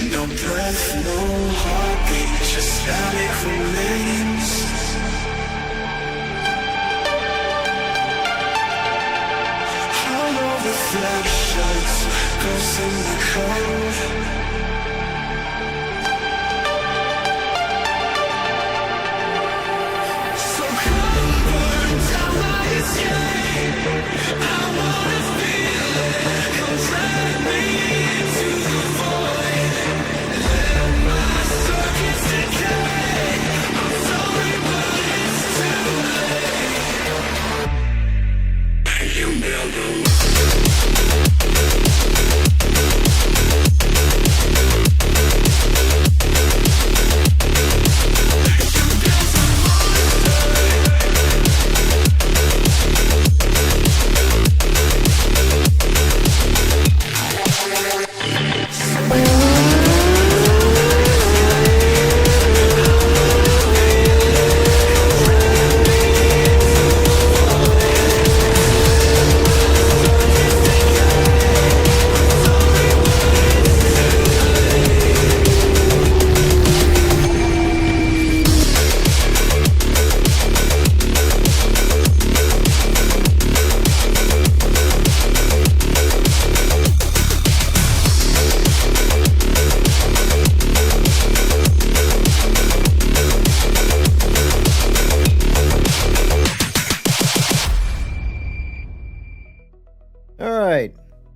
No breath, no heartbeat, just static remains. Hollow reflections, ghosts in the cold. So come burn down my escape. I wanna feel it, come drag me into the void. Let my circuits decay. I'm sorry, but it's too late. You never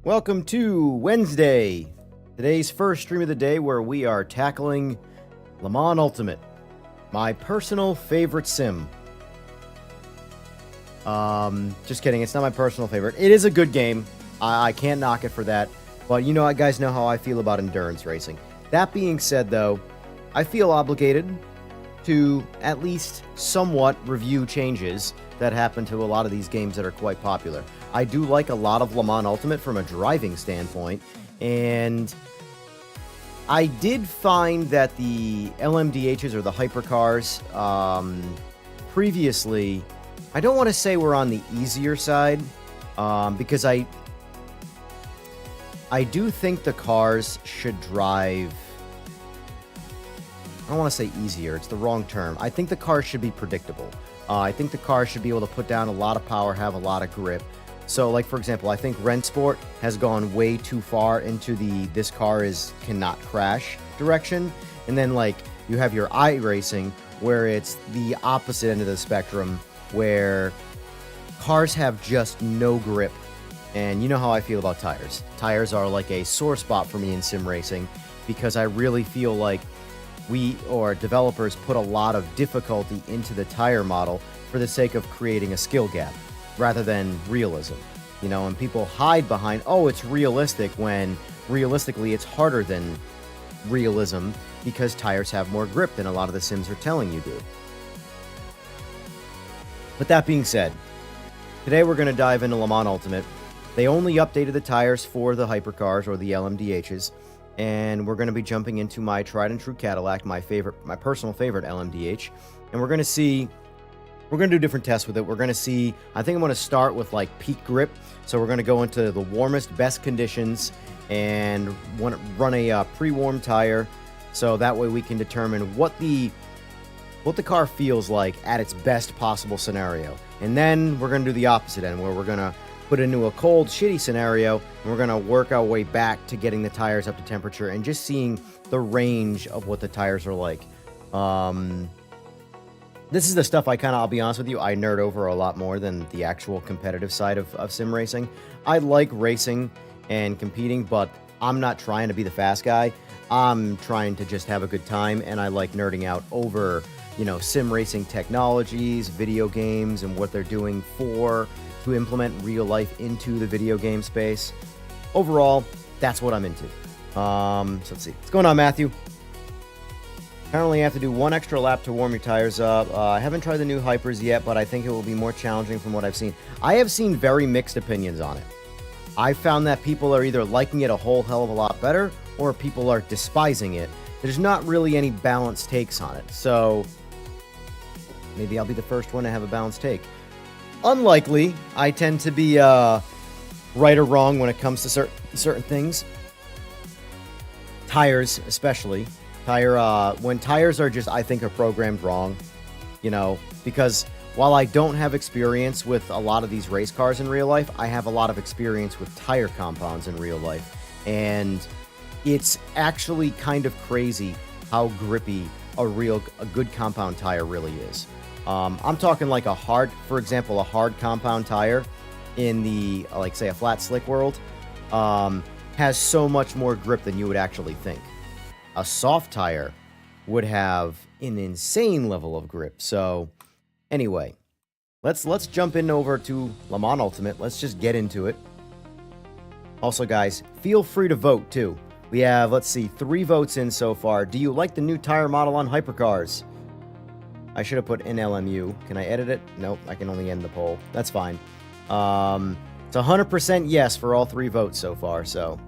Welcome to Wednesday, today's first stream of the day where we are tackling Le Mans Ultimate, my personal favorite sim. Just kidding, it's not my personal favorite. It is a good game, I can't knock it for that, but you guys know how I feel about endurance racing. That being said though, I feel obligated to at least somewhat review changes that happen to a lot of these games that are quite popular. I do like a lot of Le Mans Ultimate from a driving standpoint, and I did find that the LMDHs or the hypercars previously, I don't want to say we're on the easier side, because I do think the cars should drive, I don't want to say easier, it's the wrong term. I think the cars should be predictable. I think the cars should be able to put down a lot of power, have a lot of grip. So, like, for example, I think Rennsport has gone way too far into the this car cannot crash direction. And then, like, you have your iRacing, where it's the opposite end of the spectrum, where cars have just no grip. And you know how I feel about tires. Tires are like a sore spot for me in sim racing, because I really feel like developers put a lot of difficulty into the tire model for the sake of creating a skill gap, rather than realism. And people hide behind, oh, it's realistic, when realistically it's harder than realism, because tires have more grip than a lot of the sims are telling you do. But that being said, today we're going to dive into Le Mans Ultimate. They only updated the tires for the hypercars, or the LMDHs, and we're going to be jumping into my tried and true Cadillac, my personal favorite LMDH, and we're going to do different tests with it. We're going to see, I think I'm going to start with like peak grip. So we're going to go into the warmest, best conditions and run a pre-warm tire. So that way we can determine what the car feels like at its best possible scenario. And then we're going to do the opposite end, where we're going to put it into a cold, shitty scenario, and we're going to work our way back to getting the tires up to temperature and just seeing the range of what the tires are like. This is the stuff I'll be honest with you, I nerd over a lot more than the actual competitive side of sim racing. I like racing and competing, but I'm not trying to be the fast guy. I'm trying to just have a good time, and I like nerding out over, sim racing technologies, video games, and what they're doing to implement real life into the video game space. Overall, that's what I'm into. So let's see. What's going on, Matthew? Apparently you have to do one extra lap to warm your tires up. I haven't tried the new Hypers yet, but I think it will be more challenging from what I've seen. I have seen very mixed opinions on it. I found that people are either liking it a whole hell of a lot better, or people are despising it. There's not really any balanced takes on it, so maybe I'll be the first one to have a balanced take. Unlikely. I tend to be right or wrong when it comes to certain things. Tires, especially. When tires are just, I think, are programmed wrong, you know, because while I don't have experience with a lot of these race cars in real life, I have a lot of experience with tire compounds in real life. And it's actually kind of crazy how grippy a good compound tire really is. I'm talking like for example, a hard compound tire in the, like, say, a flat slick world, has so much more grip than you would actually think. A soft tire would have an insane level of grip. So, anyway, let's jump in over to Le Mans Ultimate. Let's just get into it. Also, guys, feel free to vote, too. We have, let's see, 3 votes in so far. Do you like the new tire model on hypercars? I should have put NLMU. Can I edit it? Nope, I can only end the poll. That's fine. It's 100% yes for all 3 votes so far, so...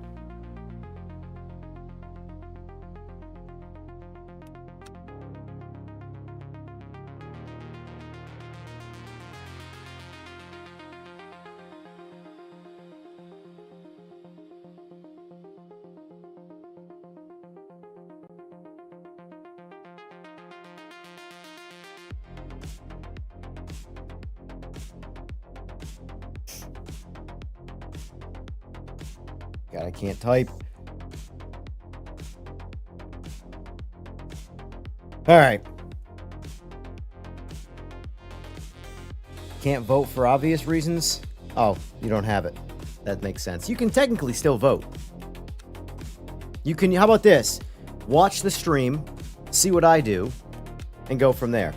God, I can't type. All right. Can't vote for obvious reasons? Oh, you don't have it. That makes sense. You can technically still vote. You can, how about this? Watch the stream, see what I do, and go from there.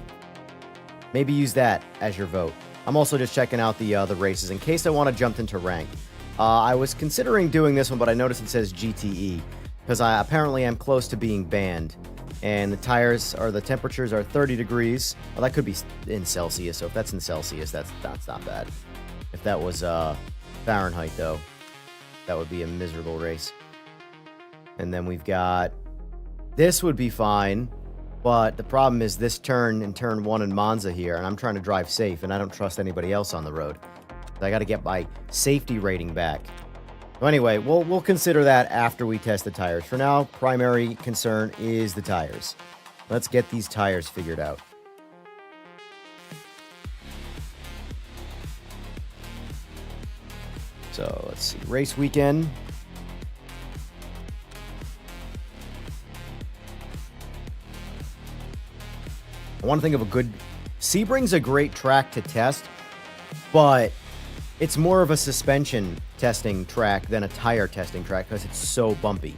Maybe use that as your vote. I'm also just checking out the races in case I want to jump into rank. I was considering doing this one, but I noticed it says GTE because I apparently am close to being banned. And the temperatures are 30 degrees. Well, that could be in Celsius, so if that's in Celsius, that's not bad. If that was Fahrenheit, though, that would be a miserable race. And then we've got... This would be fine, but the problem is this turn in turn 1 in Monza here, and I'm trying to drive safe, and I don't trust anybody else on the road. I got to get my safety rating back. So anyway, we'll consider that after we test the tires. For now, primary concern is the tires. Let's get these tires figured out. So let's see, race weekend. I want to think of a good... Sebring's a great track to test, but it's more of a suspension testing track than a tire testing track because it's so bumpy.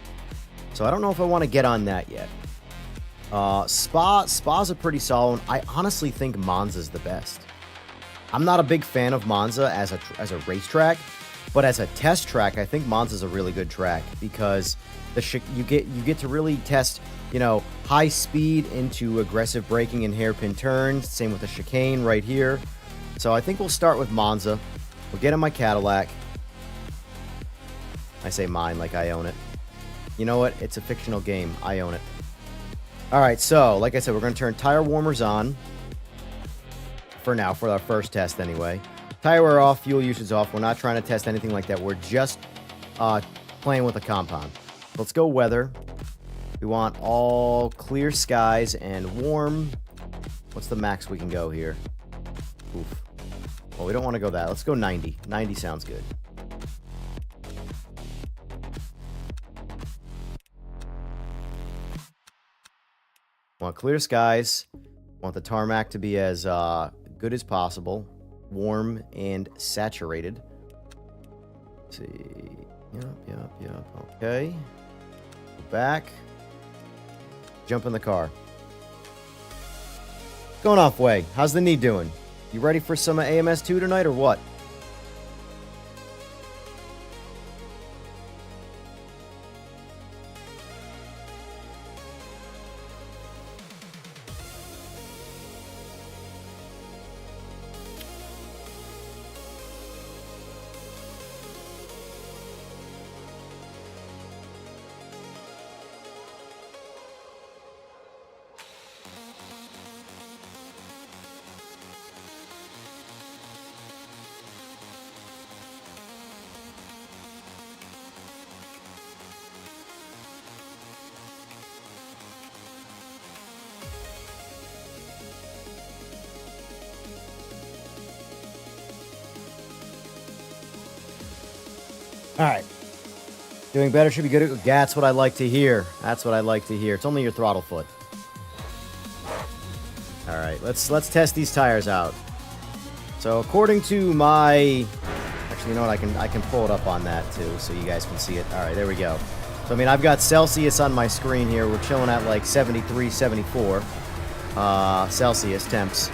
So I don't know if I want to get on that yet. Spa's a pretty solid one. I honestly think Monza's the best. I'm not a big fan of Monza as a racetrack, but as a test track, I think Monza's a really good track because you get to really test, you know, high speed into aggressive braking and hairpin turns. Same with the chicane right here. So I think we'll start with Monza. We'll get in my Cadillac. I say mine like I own it. You know what? It's a fictional game. I own it. All right, so like I said, we're going to turn tire warmers on for now, for our first test anyway. Tire wear off, fuel usage off. We're not trying to test anything like that. We're just playing with a compound. Let's go weather. We want all clear skies and warm. What's the max we can go here? Oof. Well, we don't want to go that. Let's go 90. 90 sounds good. Want clear skies. Want the tarmac to be as good as possible. Warm and saturated. Let's see. Yep. Okay. Go back. Jump in the car. Going off way. How's the knee doing? You ready for some AMS2 tonight or what? All right. Doing better should be good. That's what I like to hear. That's what I like to hear. It's only your throttle foot. All right, let's test these tires out. So according to my, actually, you know what? I can pull it up on that too, so you guys can see it. All right, there we go. So I mean, I've got Celsius on my screen here. We're chilling at like 73, 74 Celsius temps,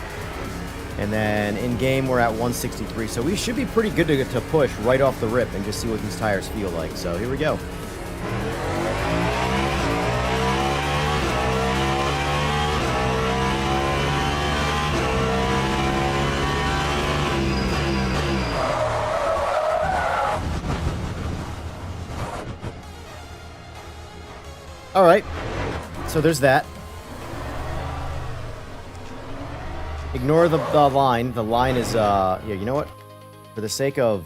and then in game we're at 163. So we should be pretty good to push right off the rip and just see what these tires feel like. So here we go. All right, so there's that. Ignore the line. The line is, yeah, you know what? For the sake of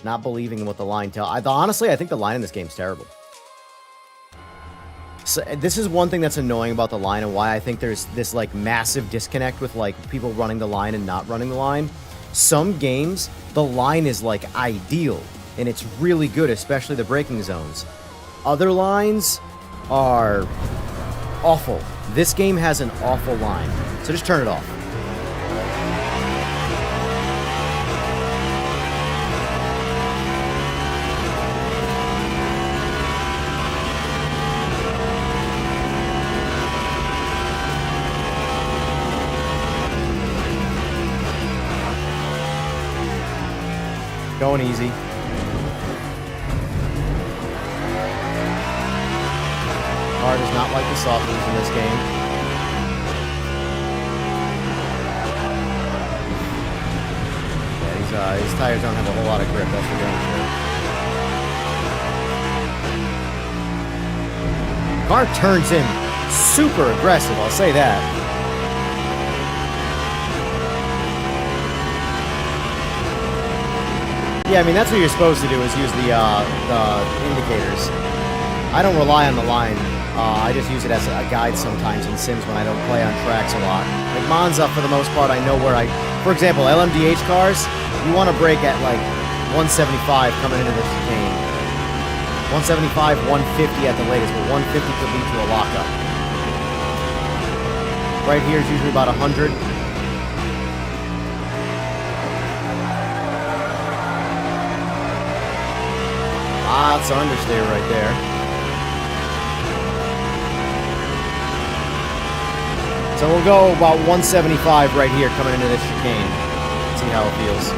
not believing in what the line honestly, I think the line in this game is terrible. So this is one thing that's annoying about the line and why I think there's this, like, massive disconnect with, like, people running the line and not running the line. Some games, the line is, like, ideal, and it's really good, especially the braking zones. Other lines are awful. This game has an awful line, so just turn it off. Going easy. Car does not like the softness in this game. Yeah, these tires don't have a whole lot of grip, that's for damn sure. Car turns in super aggressive, I'll say that. Yeah, I mean, that's what you're supposed to do, is use the indicators. I don't rely on the line. I just use it as a guide sometimes in Sims when I don't play on tracks a lot. Like Monza, for the most part, I know where for example, LMDH cars, you want to brake at like 175 coming into the chicane. 175, 150 at the latest, but 150 could lead to a lockup. Right here is usually about 100. Lots of understeer right there. So we'll go about 175 right here coming into this chicane. See how it feels.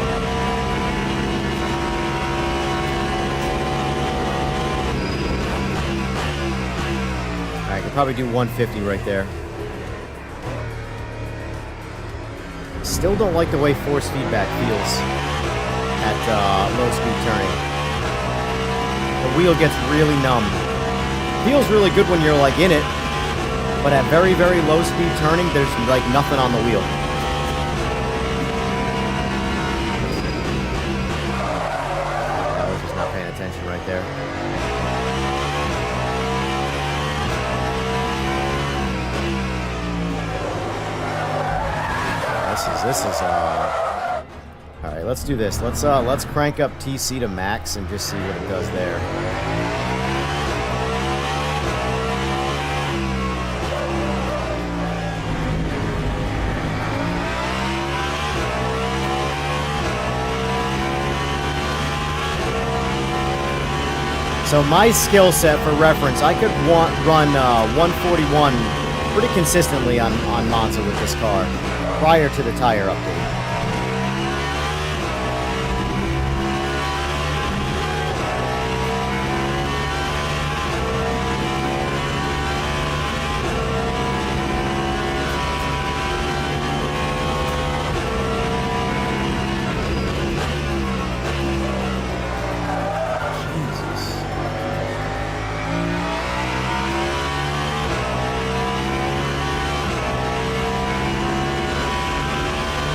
I could probably do 150 right there. Still don't like the way force feedback feels at low speed turning. The wheel gets really numb. Feels really good when you're like in it, but at very, very low speed turning, there's like nothing on the wheel. I was just not paying attention right there. This is all right, let's do this. Let's crank up TC to max and just see what it does there. So my skill set, for reference, I could run 141 pretty consistently on Monza with this car prior to the tire update.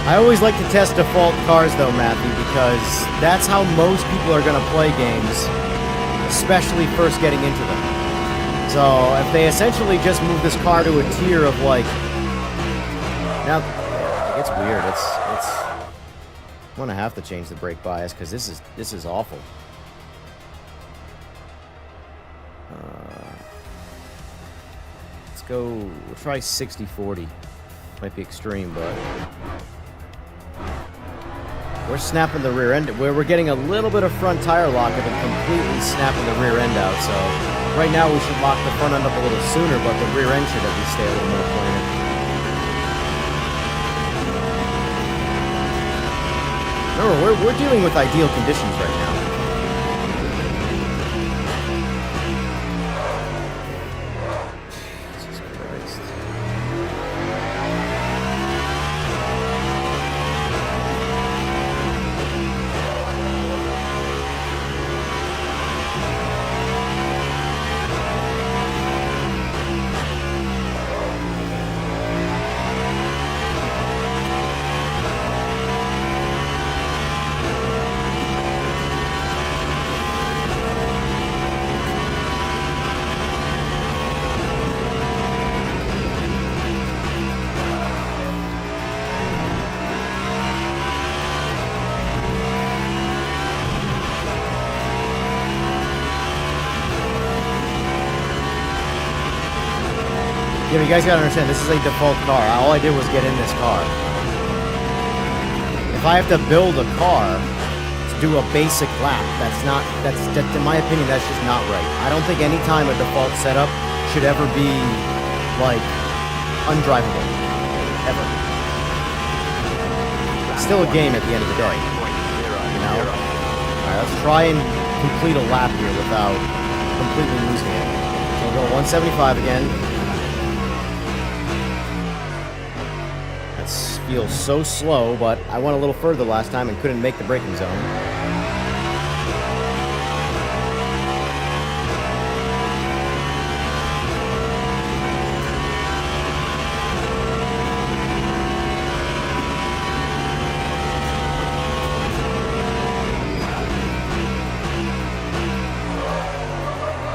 I always like to test default cars though, Matthew, because that's how most people are going to play games, especially first getting into them. So if they essentially just move this car to a tier of like, now it's weird. It's I'm gonna have to change the brake bias because this is awful. Let's go. We'll try 60/40. Might be extreme, but we're snapping the rear end. We're getting a little bit of front tire lock and then completely snapping the rear end out. So right now we should lock the front end up a little sooner, but the rear end should at least stay a little more planted. Remember, we're dealing with ideal conditions right now. Jesus Christ. Yeah, but you guys gotta understand, this is a default car. All I did was get in this car. If I have to build a car to do a basic lap, in my opinion, that's just not right. I don't think any time a default setup should ever be, like, undrivable. Ever. It's still a game at the end of the day. You know? Alright, let's try and complete a lap here without completely losing it. So we'll go 175 again. Feels so slow, but I went a little further last time and couldn't make the braking zone.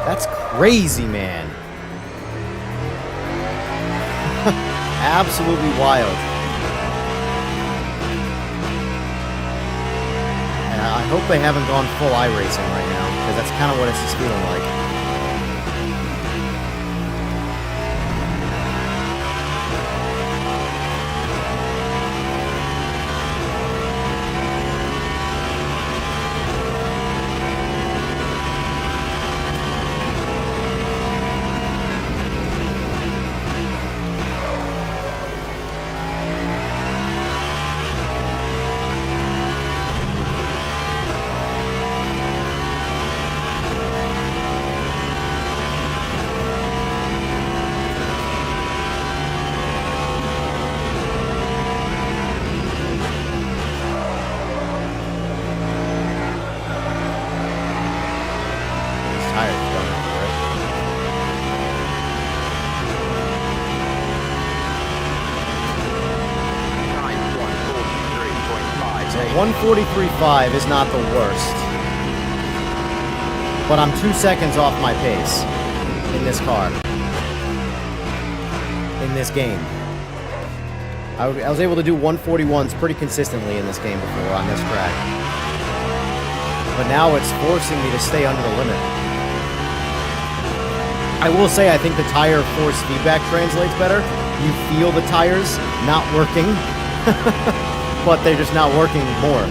That's crazy, man. Absolutely wild. I hope they haven't gone full iRacing right now, because that's kind of what it's just feeling like. So 143.5 is not the worst, but I'm 2 seconds off my pace in this car, in this game. I was able to do 141s pretty consistently in this game before on this track, but now it's forcing me to stay under the limit. I will say I think the tire force feedback translates better. You feel the tires not working, but they're just not working more.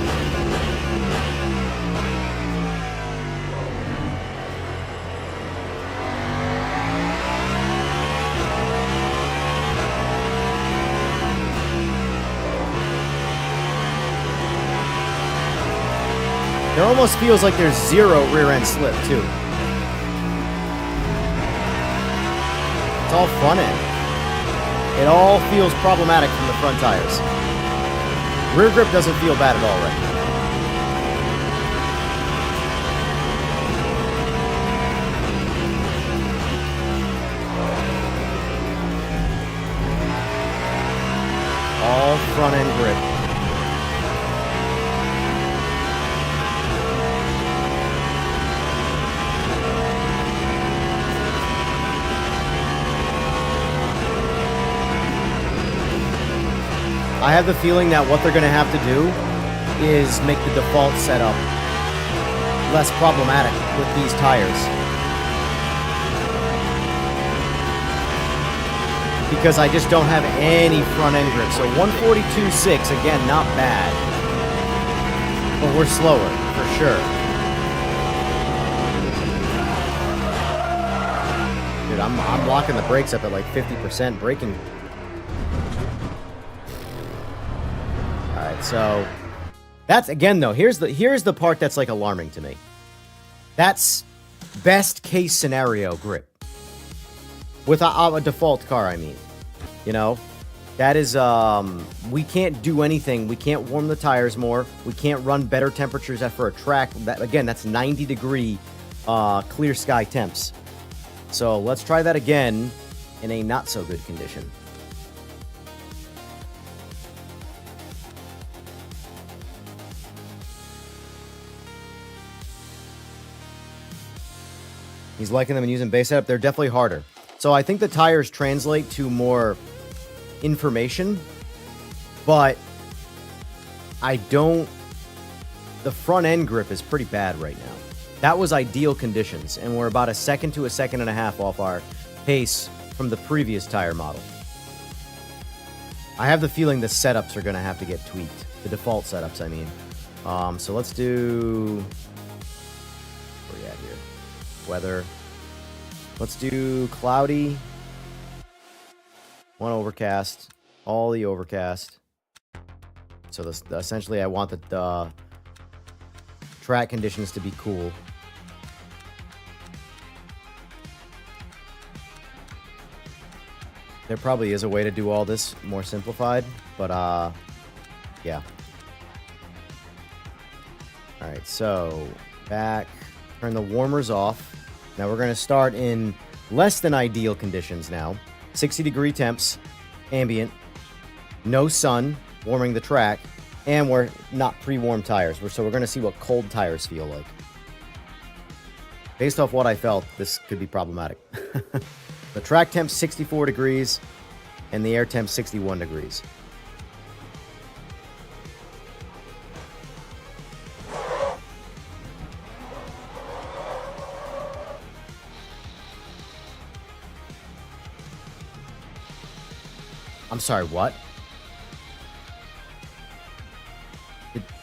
It almost feels like there's zero rear end slip too. It's all front end. It all feels problematic from the front tires. Rear grip doesn't feel bad at all right now. All front end grip. I have the feeling that what they're going to have to do is make the default setup less problematic with these tires. Because I just don't have any front end grip. So 142.6, again, not bad. But we're slower, for sure. Dude, I'm locking the brakes up at like 50% braking. Alright, so that's, again though, here's the part that's like alarming to me. That's best case scenario grip. With a default car, I mean. You know? That is, we can't do anything. We can't warm the tires more. We can't run better temperatures for a track. Again, that's 90-degree clear sky temps. So let's try that again in a not-so-good condition. He's liking them and using base setup. They're definitely harder. So I think the tires translate to more information, but I don't... The front end grip is pretty bad right now. That was ideal conditions, and we're about a second to a second and a half off our pace from the previous tire model. I have the feeling the setups are going to have to get tweaked. The default setups, I mean. So let's do... Where are we at here? Weather. Let's do cloudy. One overcast. All the overcast. So this, essentially I want the track conditions to be cool. There probably is a way to do all this more simplified, but yeah. Alright, so back, turn the warmers off. Now we're going to start in less than ideal conditions now. 60-degree temps, ambient, no sun, warming the track, and we're not pre-warm tires. So we're going to see what cold tires feel like. Based off what I felt, this could be problematic. The track temp 64 degrees, and the air temp 61 degrees. I'm sorry, what?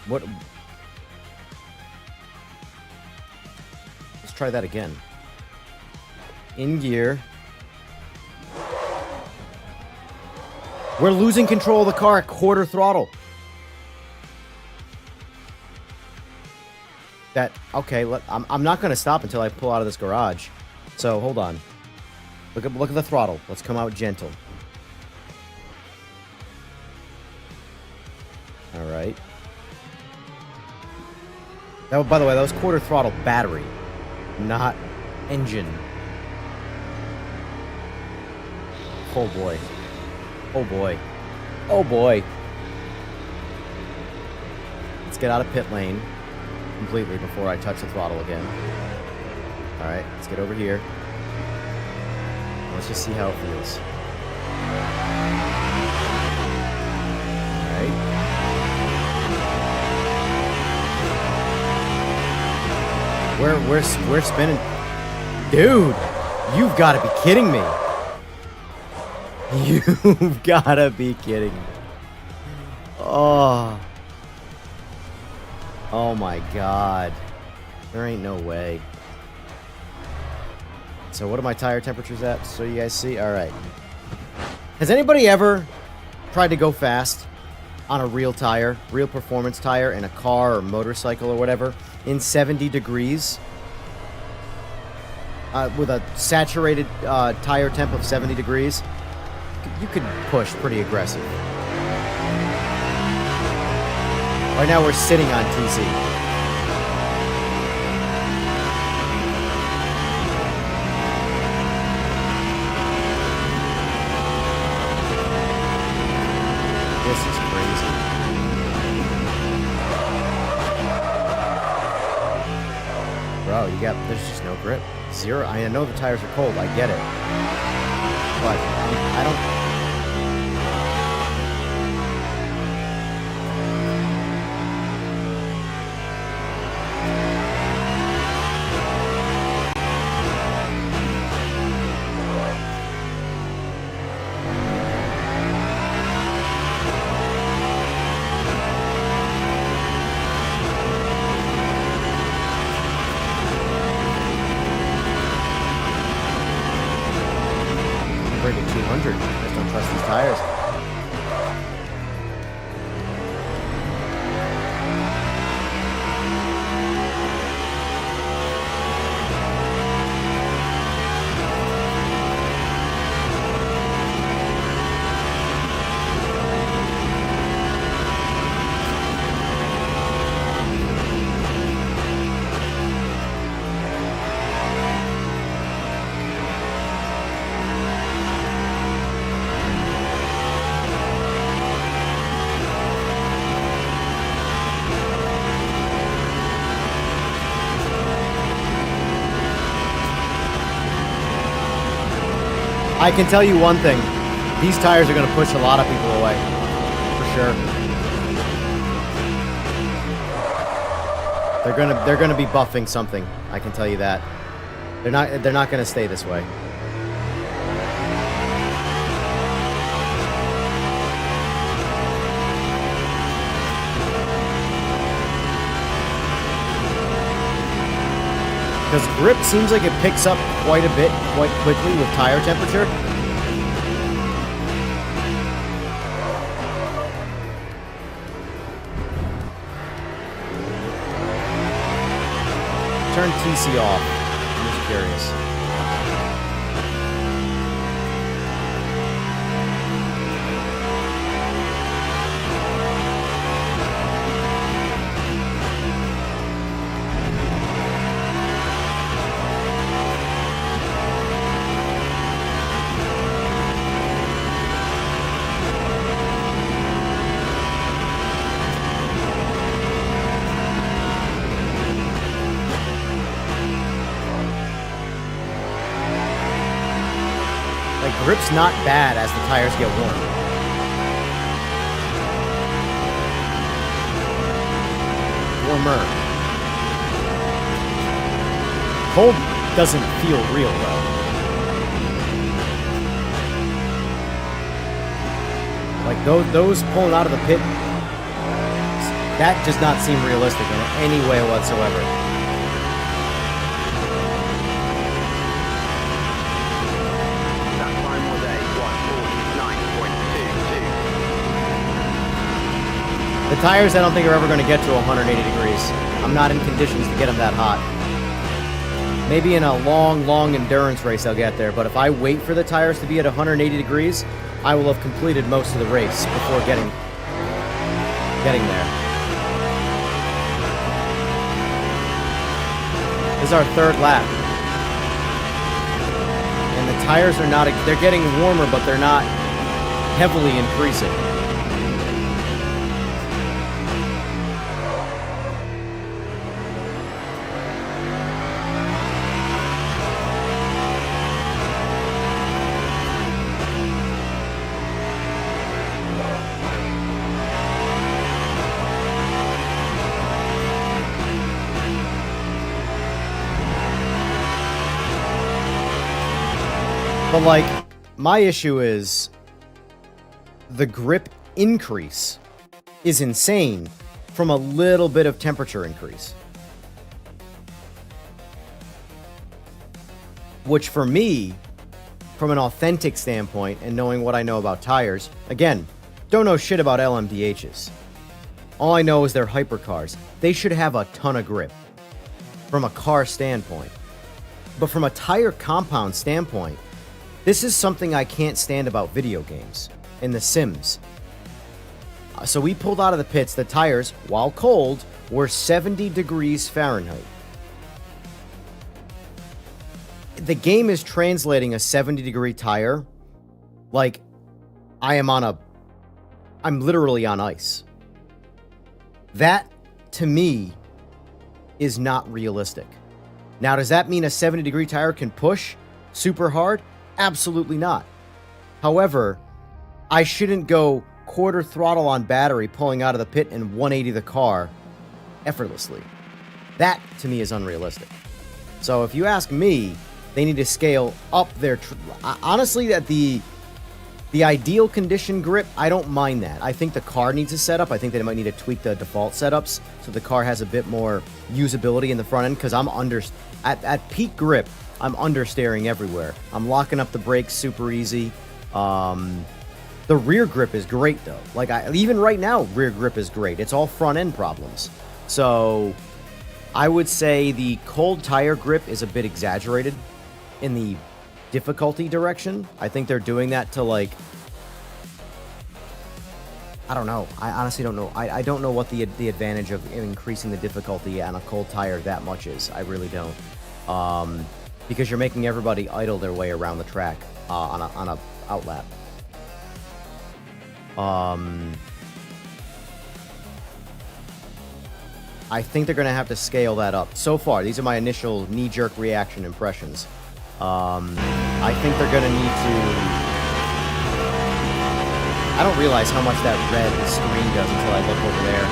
What? Let's try that again. In gear. We're losing control of the car at quarter throttle. Okay, I'm not going to stop until I pull out of this garage. So, hold on. Look at the throttle. Let's come out gentle. All right. By the way, that was quarter throttle battery, not engine. Oh boy. Oh boy. Oh boy. Let's get out of pit lane completely before I touch the throttle again. All right, let's get over here. Let's just see how it feels. All right. We're spinning. Dude, you've got to be kidding me. You've got to be kidding me. Oh. Oh my god. There ain't no way. So what are my tire temperatures at? So you guys see? Alright. Has anybody ever tried to go fast on a real tire, real performance tire in a car or motorcycle or whatever, in 70 degrees? With a saturated tire temp of 70 degrees? You could push pretty aggressive. Right now we're sitting on TC. This is crazy. Bro, there's just no grip. Zero. I know the tires are cold, I get it. But I don't... 100. I just don't trust these tires. I can tell you one thing. These tires are going to push a lot of people away. For sure. They're going to be buffing something. I can tell you that. They're not going to stay this way. Because grip seems like it picks up quite a bit, quite quickly with tire temperature. Turn TC off. I'm just curious. Grip's not bad as the tires get warm. Warmer. Cold doesn't feel real though. Like those pulling out of the pit, that does not seem realistic in any way whatsoever. The tires, I don't think, are ever going to get to 180 degrees. I'm not in conditions to get them that hot. Maybe in a long endurance race I'll get there, but if I wait for the tires to be at 180 degrees, I will have completed most of the race before getting there. This is our third lap. And the tires are not, they're getting warmer, but they're not heavily increasing. But, like, my issue is the grip increase is insane from a little bit of temperature increase. Which, for me, from an authentic standpoint and knowing what I know about tires, again, don't know shit about LMDHs. All I know is they're hypercars. They should have a ton of grip from a car standpoint. But from a tire compound standpoint, this is something I can't stand about video games and The Sims. So we pulled out of the pits. The tires, while cold, were 70 degrees Fahrenheit. The game is translating a 70-degree tire like I'm literally on ice. That, to me, is not realistic. Now, does that mean a 70-degree tire can push super hard? Absolutely not. However, I shouldn't go quarter throttle on battery pulling out of the pit and 180 the car effortlessly. That, to me, is unrealistic. So if you ask me, they need to scale up their... honestly, at the ideal condition grip, I don't mind that. I think the car needs a setup. I think they might need to tweak the default setups so the car has a bit more usability in the front end, because I'm at peak grip, I'm understeering everywhere. I'm locking up the brakes super easy. The rear grip is great though. Like even right now, rear grip is great. It's all front end problems. So I would say the cold tire grip is a bit exaggerated in the difficulty direction. I think they're doing that to like, I don't know. I honestly don't know. I don't know what the advantage of increasing the difficulty on a cold tire that much is. I really don't. Because you're making everybody idle their way around the track on a outlap. I think they're going to have to scale that up. So far, these are my initial knee-jerk reaction impressions. I think they're going to need to... I don't realize how much that red screen does until I look over there.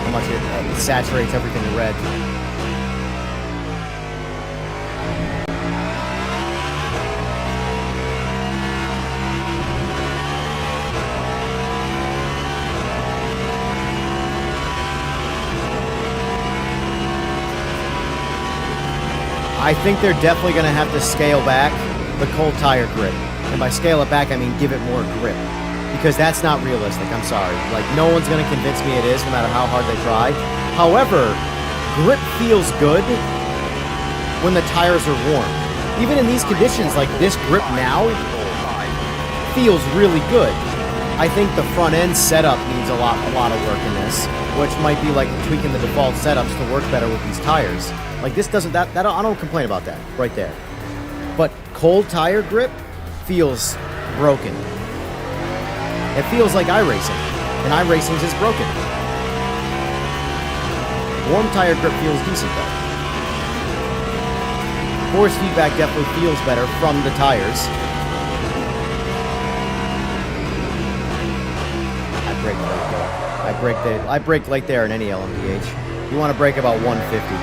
How much it saturates everything in red. I think they're definitely going to have to scale back the cold tire grip. And by scale it back, I mean give it more grip. Because that's not realistic, I'm sorry. Like, no one's going to convince me it is, no matter how hard they try. However, grip feels good when the tires are warm. Even in these conditions, like this grip now feels really good. I think the front end setup needs a lot of work in this, which might be like tweaking the default setups to work better with these tires. Like this doesn't, I don't complain about that right there. But cold tire grip feels broken. It feels like iRacing, and iRacing's is broken. Warm tire grip feels decent though. Force feedback definitely feels better from the tires. I brake right there in any LMDH. You want to brake about 150.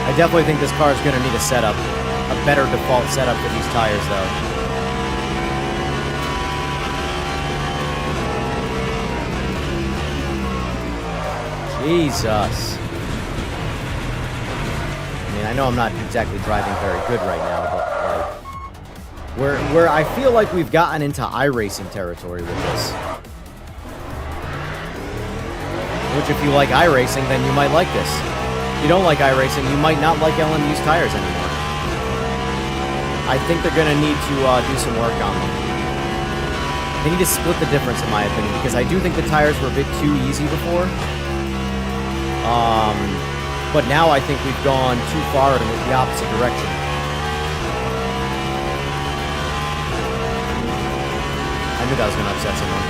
I definitely think this car is going to need a setup. A better default setup for these tires, though. Jesus. I mean, I know I'm not exactly driving very good right now, but like, where I feel like we've gotten into iRacing territory with this. Which, if you like iRacing, then you might like this. If you don't like iRacing, you might not like LMU's tires anymore. I think they're going to need to do some work on them. They need to split the difference, in my opinion, because I do think the tires were a bit too easy before. But now I think we've gone too far in the opposite direction. I knew that was going to upset someone.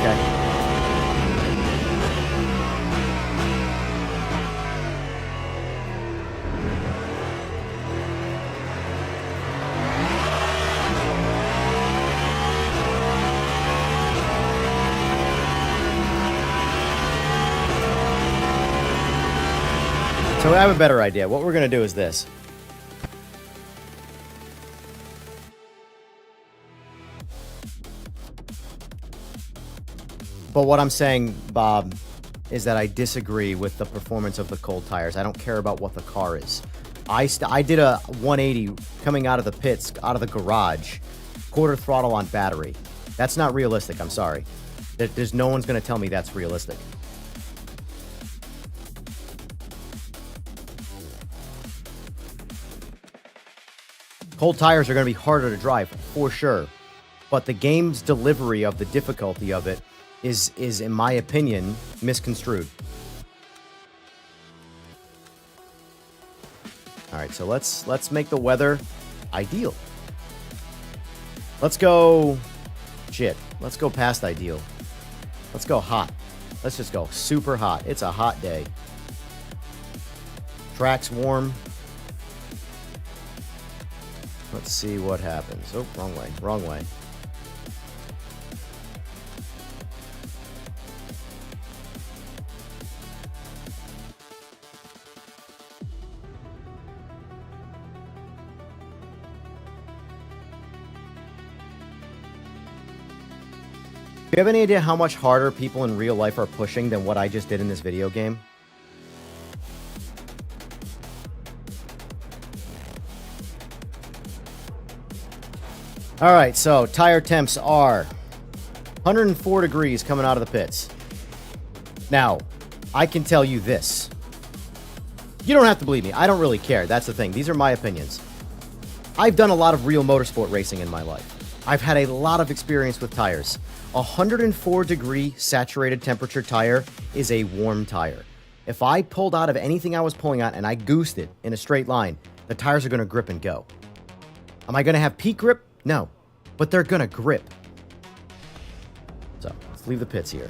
Okay. So I have a better idea. What we're going to do is this. But what I'm saying, Bob, is that I disagree with the performance of the cold tires. I don't care about what the car is. I did a 180 coming out of the pits, out of the garage, quarter throttle on battery. That's not realistic, I'm sorry. There's no one's going to tell me that's realistic. Cold tires are going to be harder to drive, for sure. But the game's delivery of the difficulty of it is in my opinion, misconstrued. All right, so let's make the weather ideal. Let's go... Shit. Let's go past ideal. Let's go hot. Let's just go super hot. It's a hot day. Track's warm. Let's see what happens. Oh, wrong way, wrong way. Do you have any idea how much harder people in real life are pushing than what I just did in this video game? All right, so tire temps are 104 degrees coming out of the pits. Now, I can tell you this. You don't have to believe me. I don't really care. That's the thing. These are my opinions. I've done a lot of real motorsport racing in my life. I've had a lot of experience with tires. 104 degree saturated temperature tire is a warm tire. If I pulled out of anything I was pulling on and I goosed it in a straight line, the tires are going to grip and go. Am I going to have peak grip? No, but they're going to grip. So let's leave the pits here.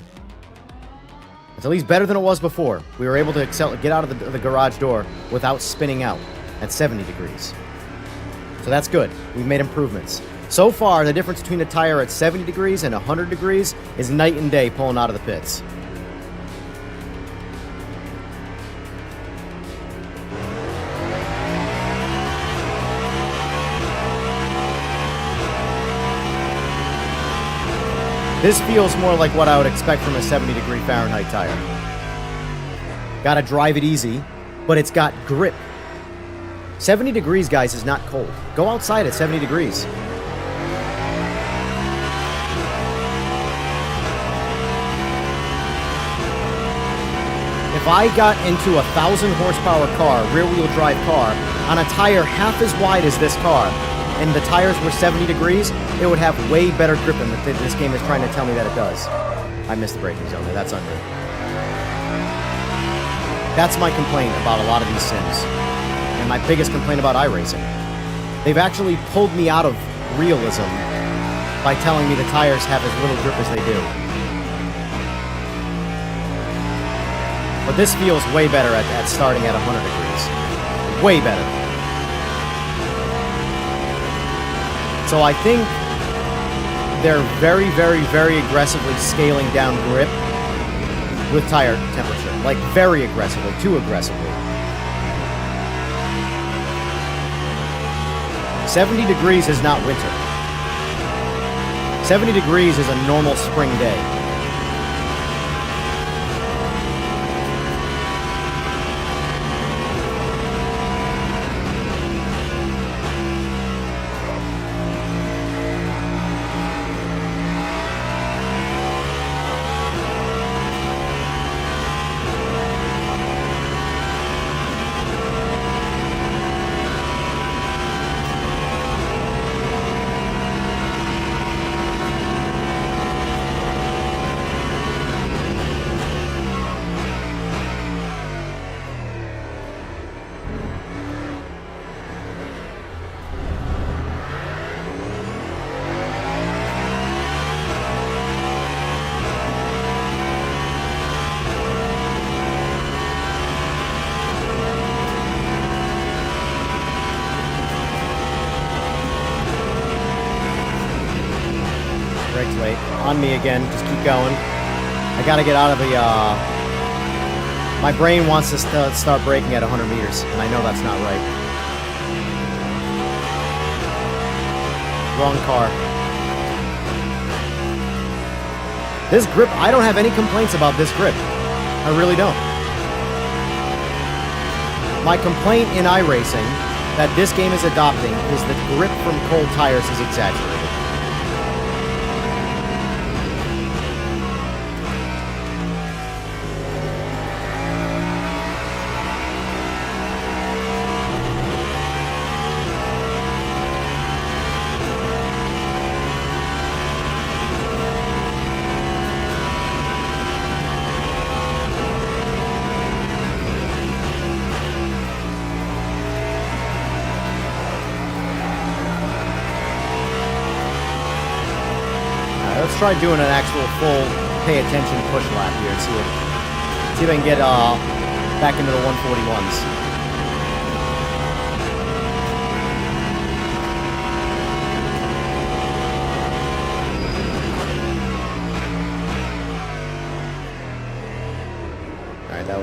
It's at least better than it was before. We were able to get out of the garage door without spinning out at 70 degrees. So that's good. We've made improvements. So far, the difference between a tire at 70 degrees and 100 degrees is night and day pulling out of the pits. This feels more like what I would expect from a 70 degree Fahrenheit tire. Gotta drive it easy, but it's got grip. 70 degrees, guys, is not cold. Go outside at 70 degrees. If I got into a 1,000 horsepower car, rear wheel drive car, on a tire half as wide as this car, and the tires were 70 degrees, it would have way better grip than this game is trying to tell me that it does. I missed the braking zone there. That's on me. That's my complaint about a lot of these sims. And my biggest complaint about iRacing. They've actually pulled me out of realism by telling me the tires have as little grip as they do. But this feels way better at starting at 100 degrees. Way better. So I think they're very, very, very aggressively scaling down grip with tire temperature. Like, very aggressively. Too aggressively. 70 degrees is not winter. 70 degrees is a normal spring day. Brakes late. On me again. Just keep going. I gotta get out of the, my brain wants to start braking at 100 meters, and I know that's not right. Wrong car. This grip, I don't have any complaints about this grip. I really don't. My complaint in iRacing that this game is adopting is the grip from cold tires is exaggerated. Let's try doing an actual full pay attention push lap here and see if I can get back into the 141s.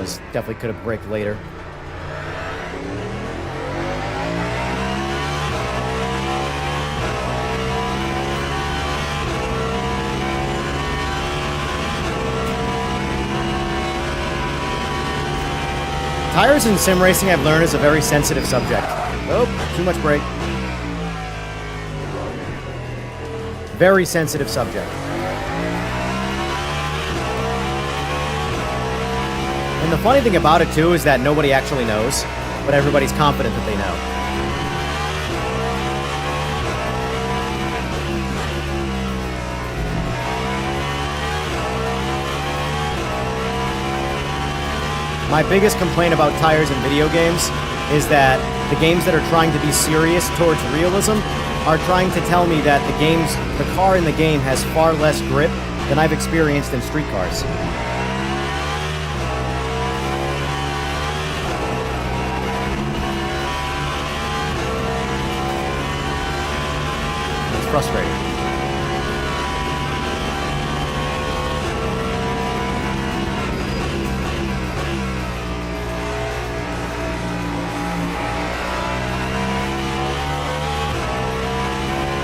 was definitely could have braked later. Tires in sim racing, I've learned, is a very sensitive subject. Oh, too much brake. Very sensitive subject. And the funny thing about it, too, is that nobody actually knows, but everybody's confident that they know. My biggest complaint about tires in video games is that the games that are trying to be serious towards realism are trying to tell me that the car in the game has far less grip than I've experienced in street cars. It's frustrating.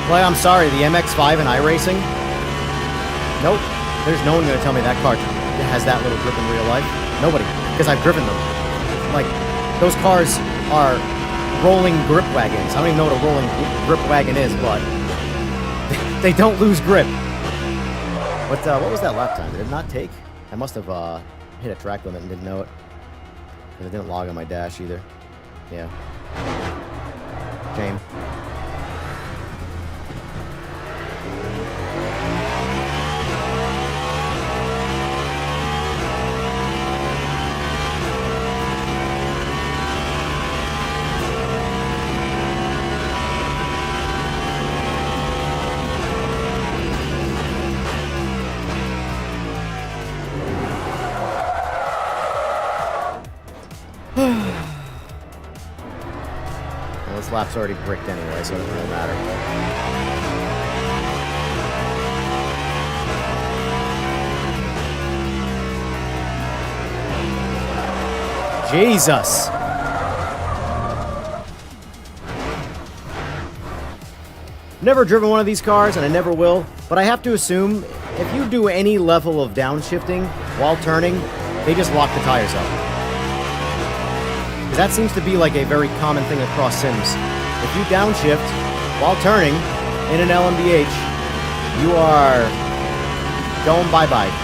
Well, I'm sorry, the MX-5 in iRacing? Nope. There's no one going to tell me that car has that little grip in real life. Nobody. Because I've driven them. Like, those cars are rolling grip wagons. I don't even know what a rolling grip wagon is, but they don't lose grip. What was that lap time? Did it not take? I must have hit a track limit and didn't know it. Because it didn't log on my dash either. Yeah. Shame. Well, this lap's already bricked anyway, so it doesn't really matter. Jesus! Never driven one of these cars, and I never will, but I have to assume if you do any level of downshifting while turning, they just lock the tires up. That seems to be like a very common thing across sims. If you downshift while turning in an LMDH, you are going bye-bye.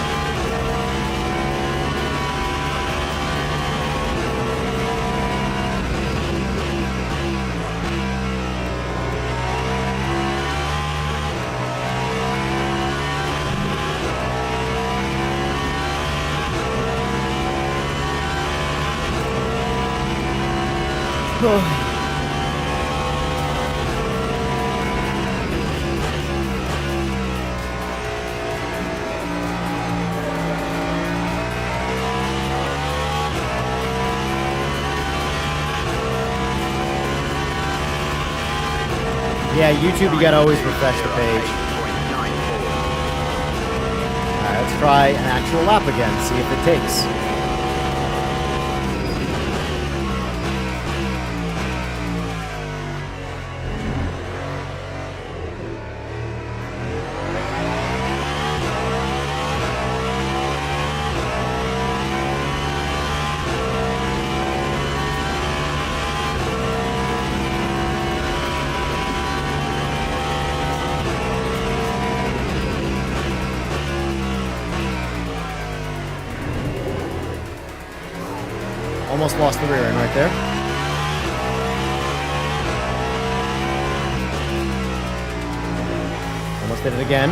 Yeah, YouTube, you gotta always refresh the page. Alright, let's try an actual lap again, see if it takes. Almost lost the rear end right there. Almost did it again.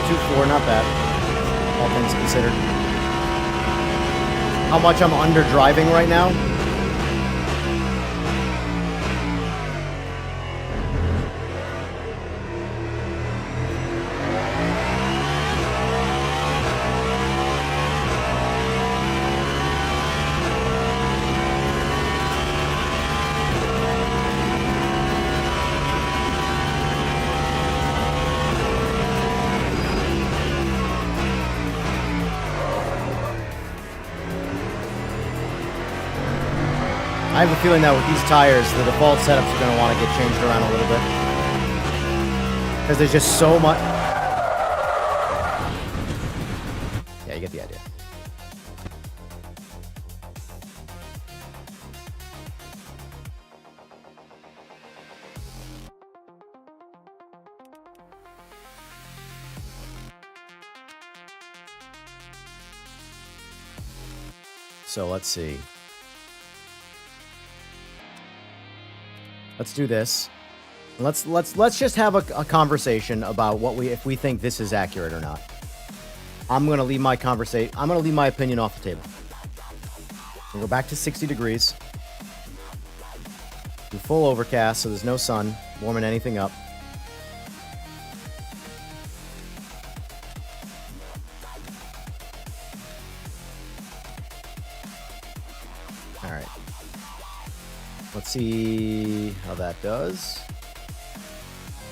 2.24, not bad. All things considered. How much I'm under driving right now? I have a feeling that with these tires, the default setups are going to want to get changed around a little bit. Because there's just so much... Yeah, you get the idea. So let's see. Let's do this. Let's just have a conversation about if we think this is accurate or not. I'm gonna leave my opinion off the table. We'll go back to 60 degrees. Do full overcast, so there's no sun warming anything up. All right. Let's see how that does.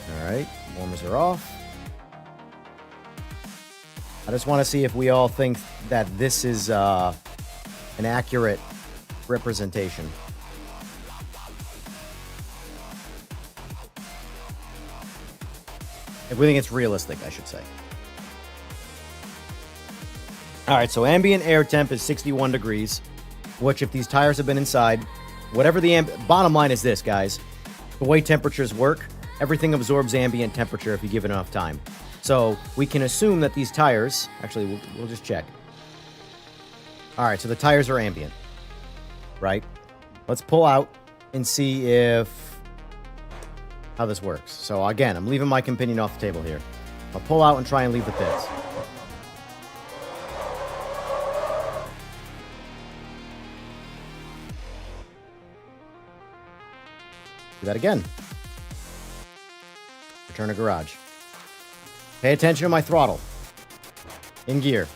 All right, warmers are off. I just want to see if we all think that this is an accurate representation. If we think it's realistic, I should say. All right, so ambient air temp is 61 degrees, which if these tires have been inside, whatever the bottom line is this, guys. The way temperatures work, everything absorbs ambient temperature if you give it enough time. So we can assume that these tires, actually, we'll just check. All right, so the tires are ambient, right? Let's pull out and see how this works. So again, I'm leaving my opinion off the table here. I'll pull out and try and leave the pits. Do that again. Return to garage. Pay attention to my throttle. In gear.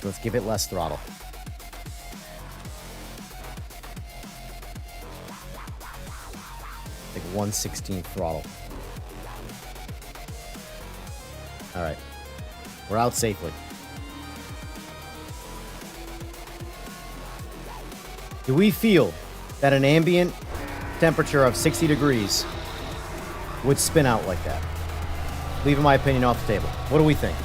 Let's give it less throttle. Like 1/16 throttle. All right. We're out safely. Do we feel that an ambient temperature of 60 degrees would spin out like that? Leaving my opinion off the table. What do we think?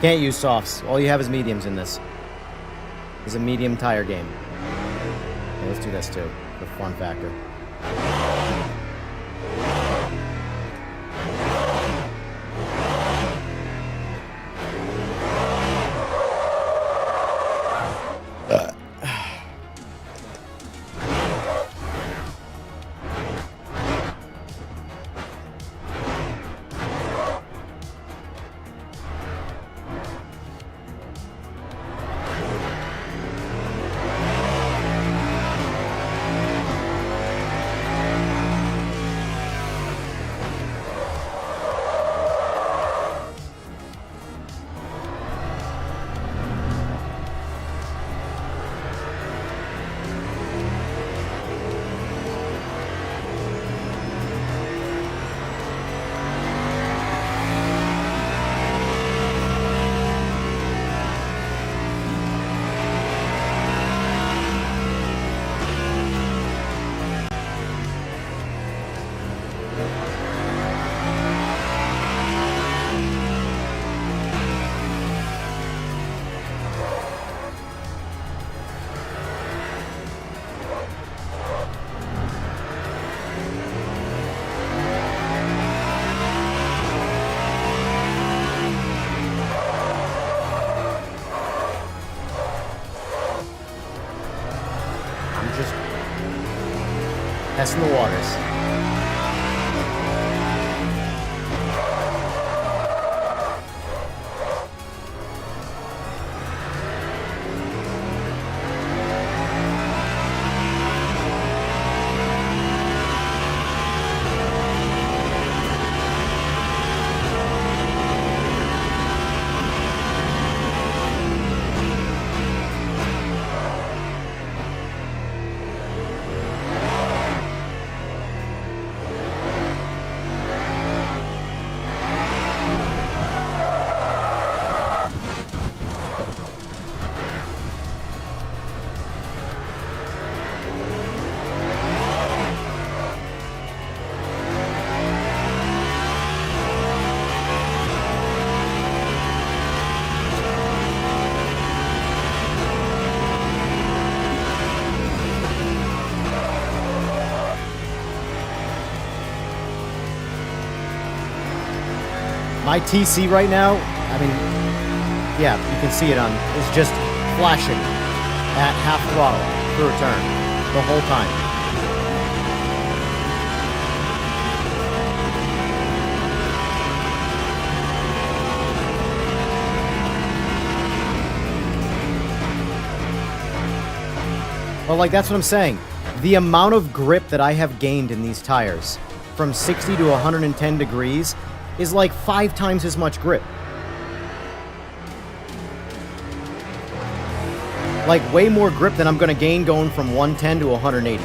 Can't use softs. All you have is mediums in this. It's a medium tire game. Okay, let's do this too, for fun factor. Testing the waters. My TC right now, I mean, yeah, you can see it on, is just flashing at half throttle through a turn the whole time. Well, like, that's what I'm saying. The amount of grip that I have gained in these tires from 60 to 110 degrees is like 5 times as much grip. Like, way more grip than I'm going to gain going from 110 to 180.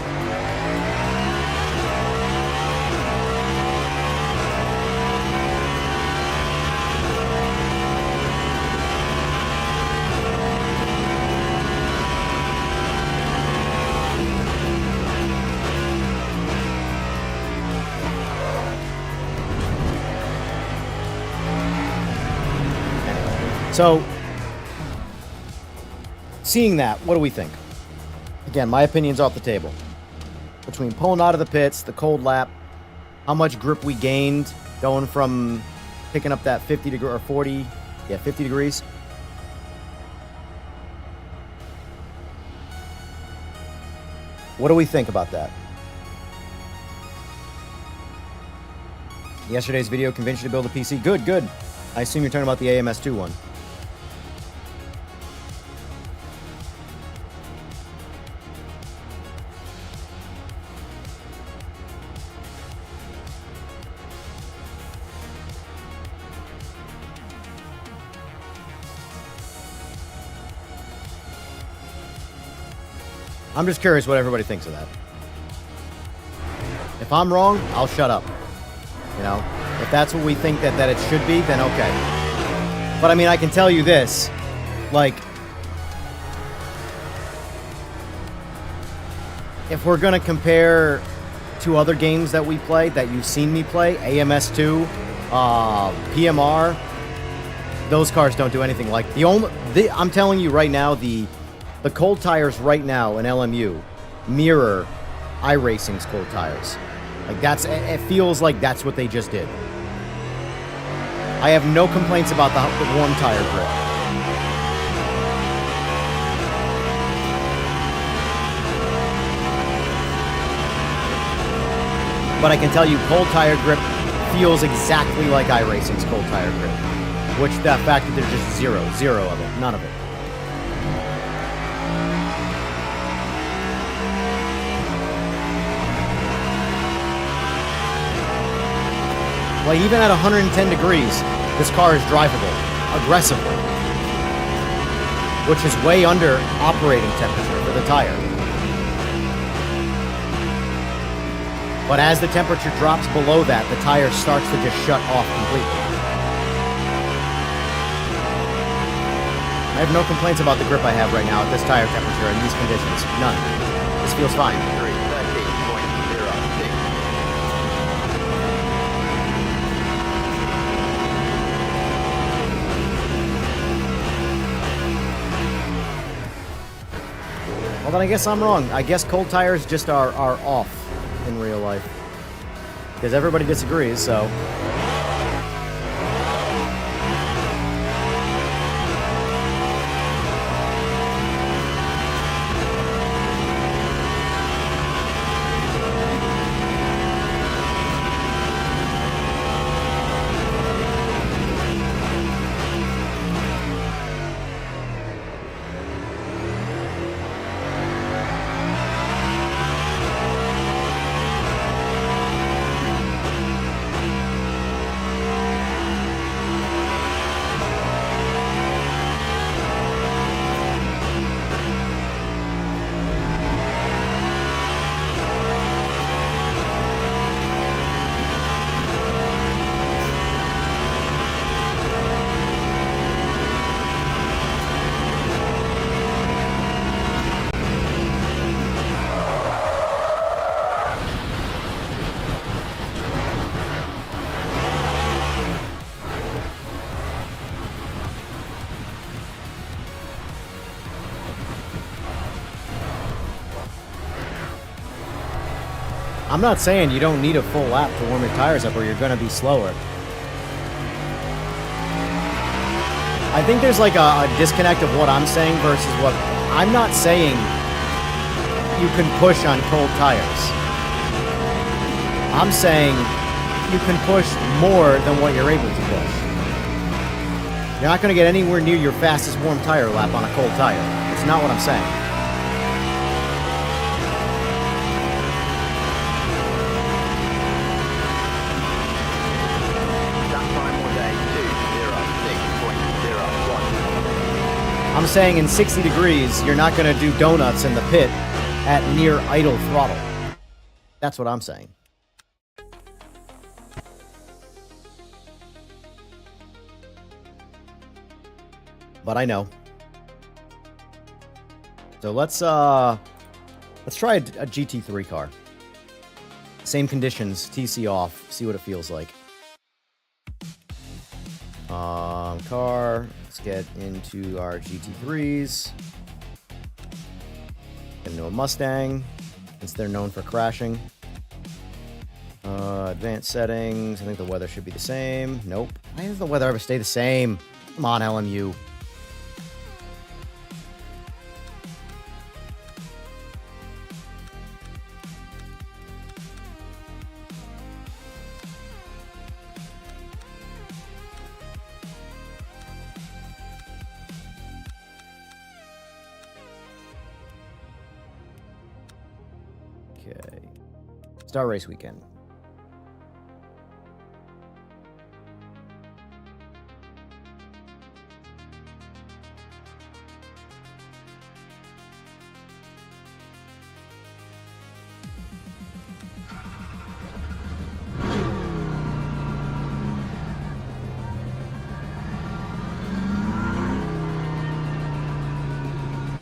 So, seeing that, what do we think? Again, my opinion's off the table. Between pulling out of the pits, the cold lap, how much grip we gained going from picking up that 50 degree or 40, 50 degrees. What do we think about that? Yesterday's video convinced you to build a PC. Good, good. I assume you're talking about the AMS2 one. I'm just curious what everybody thinks of that. If I'm wrong, I'll shut up. You know, if that's what we think that it should be, then okay. But I mean, I can tell you this, like, if we're gonna compare to other games that we play, that you've seen me play, AMS2, PMR, those cars don't do anything like I'm telling you right now, the cold tires right now in LMU mirror iRacing's cold tires. Like, it feels like that's what they just did. I have no complaints about the warm tire grip. But I can tell you, cold tire grip feels exactly like iRacing's cold tire grip. Which, the fact that there's just zero of it, none of it. Like, even at 110 degrees, this car is drivable, aggressively. Which is way under operating temperature for the tire. But as the temperature drops below that, the tire starts to just shut off completely. I have no complaints about the grip I have right now at this tire temperature in these conditions. None. This feels fine. Well, then I guess I'm wrong. I guess cold tires just are off in real life. Because everybody disagrees, so... I'm not saying you don't need a full lap to warm your tires up or you're going to be slower. I think there's like a disconnect of what I'm saying versus what... I'm not saying you can push on cold tires. I'm saying you can push more than what you're able to push. You're not going to get anywhere near your fastest warm tire lap on a cold tire. It's not what I'm saying. I'm saying in 60 degrees, you're not going to do donuts in the pit at near idle throttle. That's what I'm saying. But I know. So let's try a GT3 car. Same conditions, TC off, see what it feels like. Car, let's get into our GT3s. Get into a Mustang, since they're known for crashing. Advanced settings, I think the weather should be the same. Nope. Why does the weather ever stay the same? Come on, LMU. Okay. Star Race weekend.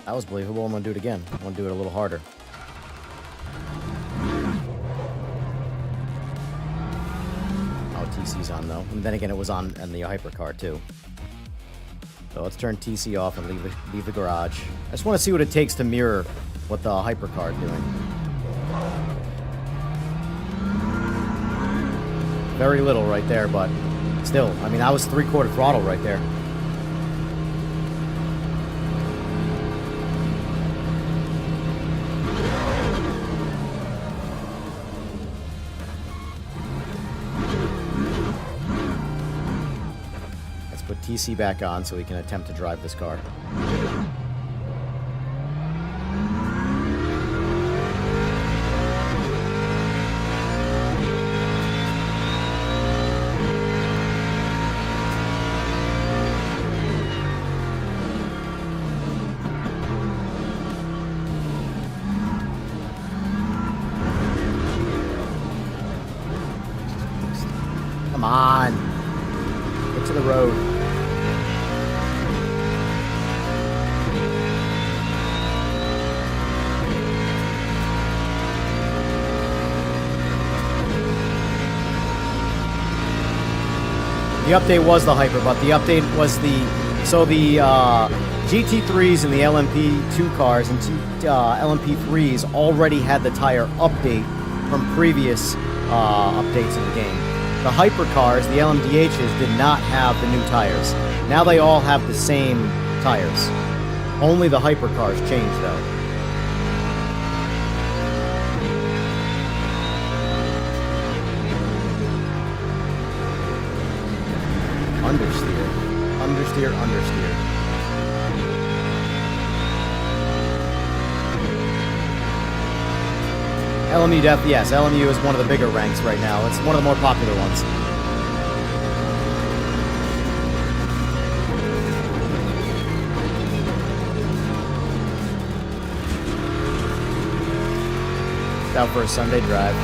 That was believable. I'm going to do it again. I'm going to do it a little harder. TC's on though, and then again it was on in the hypercar too. So let's turn TC off and leave the garage. I just want to see what it takes to mirror what the hypercar is doing. Very little right there, but still, I mean, I was 3/4 throttle right there. Put TC back on so we can attempt to drive this car. Come on. Get to the road. The update was the hyper, but the update was the GT3s and the LMP2 cars and LMP3s already had the tire update from previous updates of the game. The hypercars, the LMDHs, did not have the new tires. Now they all have the same tires. Only the hypercars changed though. Understeer. Understeer, understeer. LMU yes, LMU is one of the bigger ranks right now. It's one of the more popular ones. Out for a Sunday drive.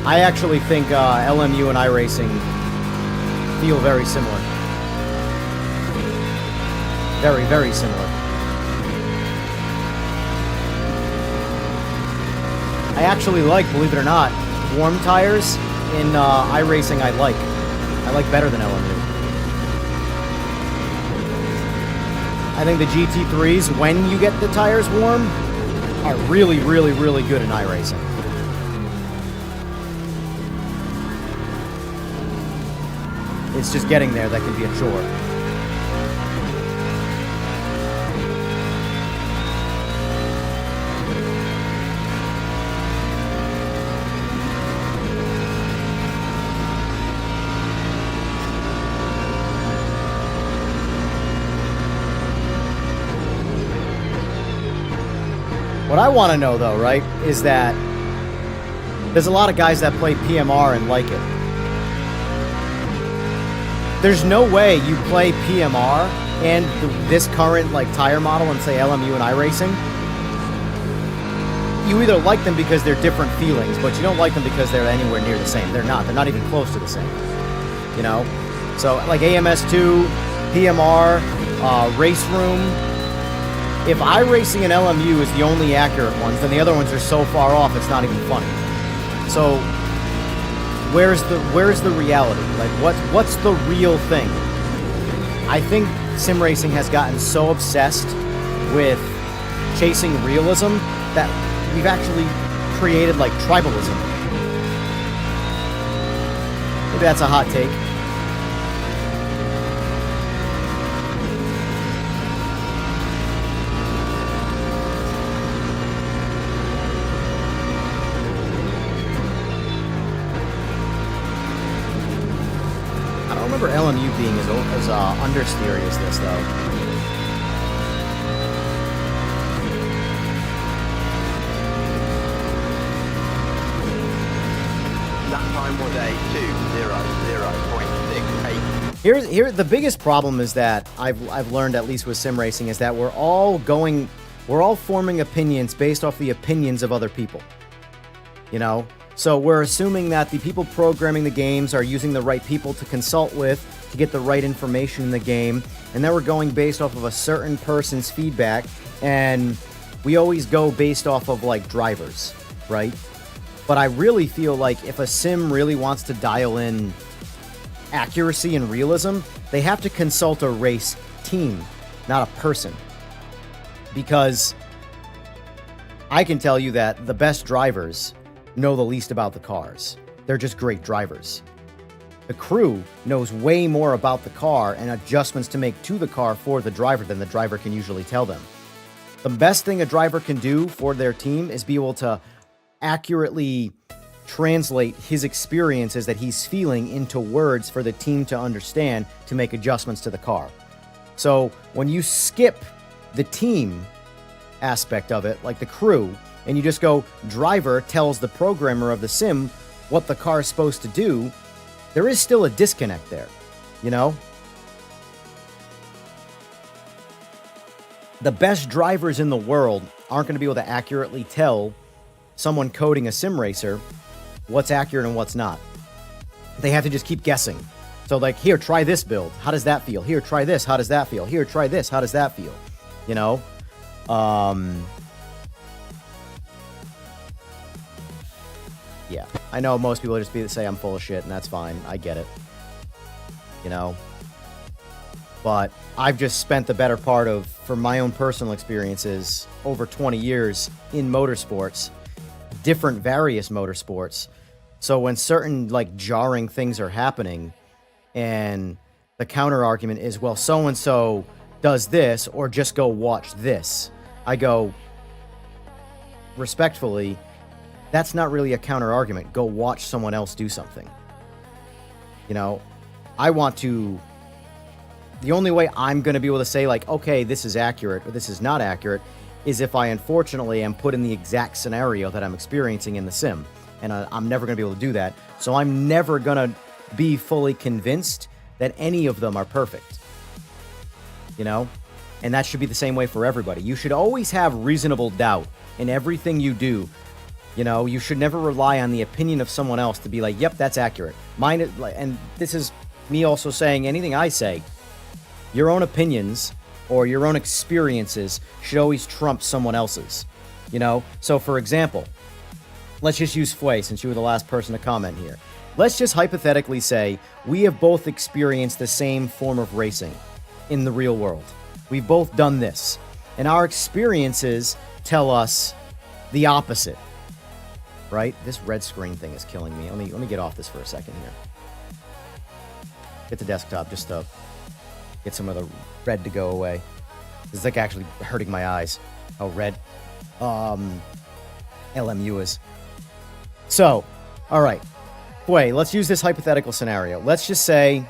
I actually think LMU and iRacing feel very similar. Very, very similar. I actually like, believe it or not, warm tires in iRacing. I like better than LMU. I think the GT3s, when you get the tires warm, are really, really, really good in iRacing. It's just getting there that can be a chore. What I want to know, though, right, is that there's a lot of guys that play PMR and like it. There's no way you play PMR and this current like tire model and say LMU and iRacing. You either like them because they're different feelings, but you don't like them because they're anywhere near the same. They're not. They're not even close to the same. You know? So, like AMS2, PMR, Race Room. If iRacing and LMU is the only accurate ones, then the other ones are so far off it's not even funny. So, where's the reality? Like, what's the real thing? I think sim racing has gotten so obsessed with chasing realism that we've actually created like tribalism. Maybe that's a hot take. I don't remember LMU being as understeery as this though. Was a 2:00.68. Here, the biggest problem is that I've learned, at least with sim racing, is that we're all forming opinions based off the opinions of other people. You know, so we're assuming that the people programming the games are using the right people to consult with to get the right information in the game, and then we're going based off of a certain person's feedback, and we always go based off of like drivers, right? But I really feel like if a sim really wants to dial in accuracy and realism, they have to consult a race team, not a person. Because I can tell you that the best drivers know the least about the cars. They're just great drivers. The crew knows way more about the car and adjustments to make to the car for the driver than the driver can usually tell them. The best thing a driver can do for their team is be able to accurately translate his experiences that he's feeling into words for the team to understand to make adjustments to the car. So when you skip the team aspect of it, like the crew, and you just go, driver tells the programmer of the sim what the car is supposed to do, there is still a disconnect there, you know? The best drivers in the world aren't going to be able to accurately tell someone coding a sim racer what's accurate and what's not. They have to just keep guessing. So like, here, try this build. How does that feel? Here, try this. How does that feel? Here, try this. How does that feel? You know? Yeah. I know most people just say I'm full of shit, and that's fine. I get it. You know? But I've just spent the better part of, from my own personal experiences, over 20 years in motorsports, different various motorsports. So when certain like jarring things are happening and the counter argument is, well, so-and-so does this, or just go watch this, I go, respectfully, that's not really a counter argument. Go watch someone else do something. You know, the only way I'm going to be able to say like, okay, this is accurate or this is not accurate is if I unfortunately am put in the exact scenario that I'm experiencing in the sim. And I'm never going to be able to do that. So I'm never going to be fully convinced that any of them are perfect. You know? And that should be the same way for everybody. You should always have reasonable doubt in everything you do. You know, you should never rely on the opinion of someone else to be like, yep, that's accurate. Mine, and this is me also saying anything I say, your own opinions or your own experiences should always trump someone else's, you know? So, for example, let's just use Fway since you were the last person to comment here. Let's just hypothetically say we have both experienced the same form of racing in the real world. We've both done this, and our experiences tell us the opposite, right? This red screen thing is killing me. Let me get off this for a second here. Get the desktop just to get some of the red to go away. This is like actually hurting my eyes. How red LMU is. So, all right. Wait, let's use this hypothetical scenario. Let's just say,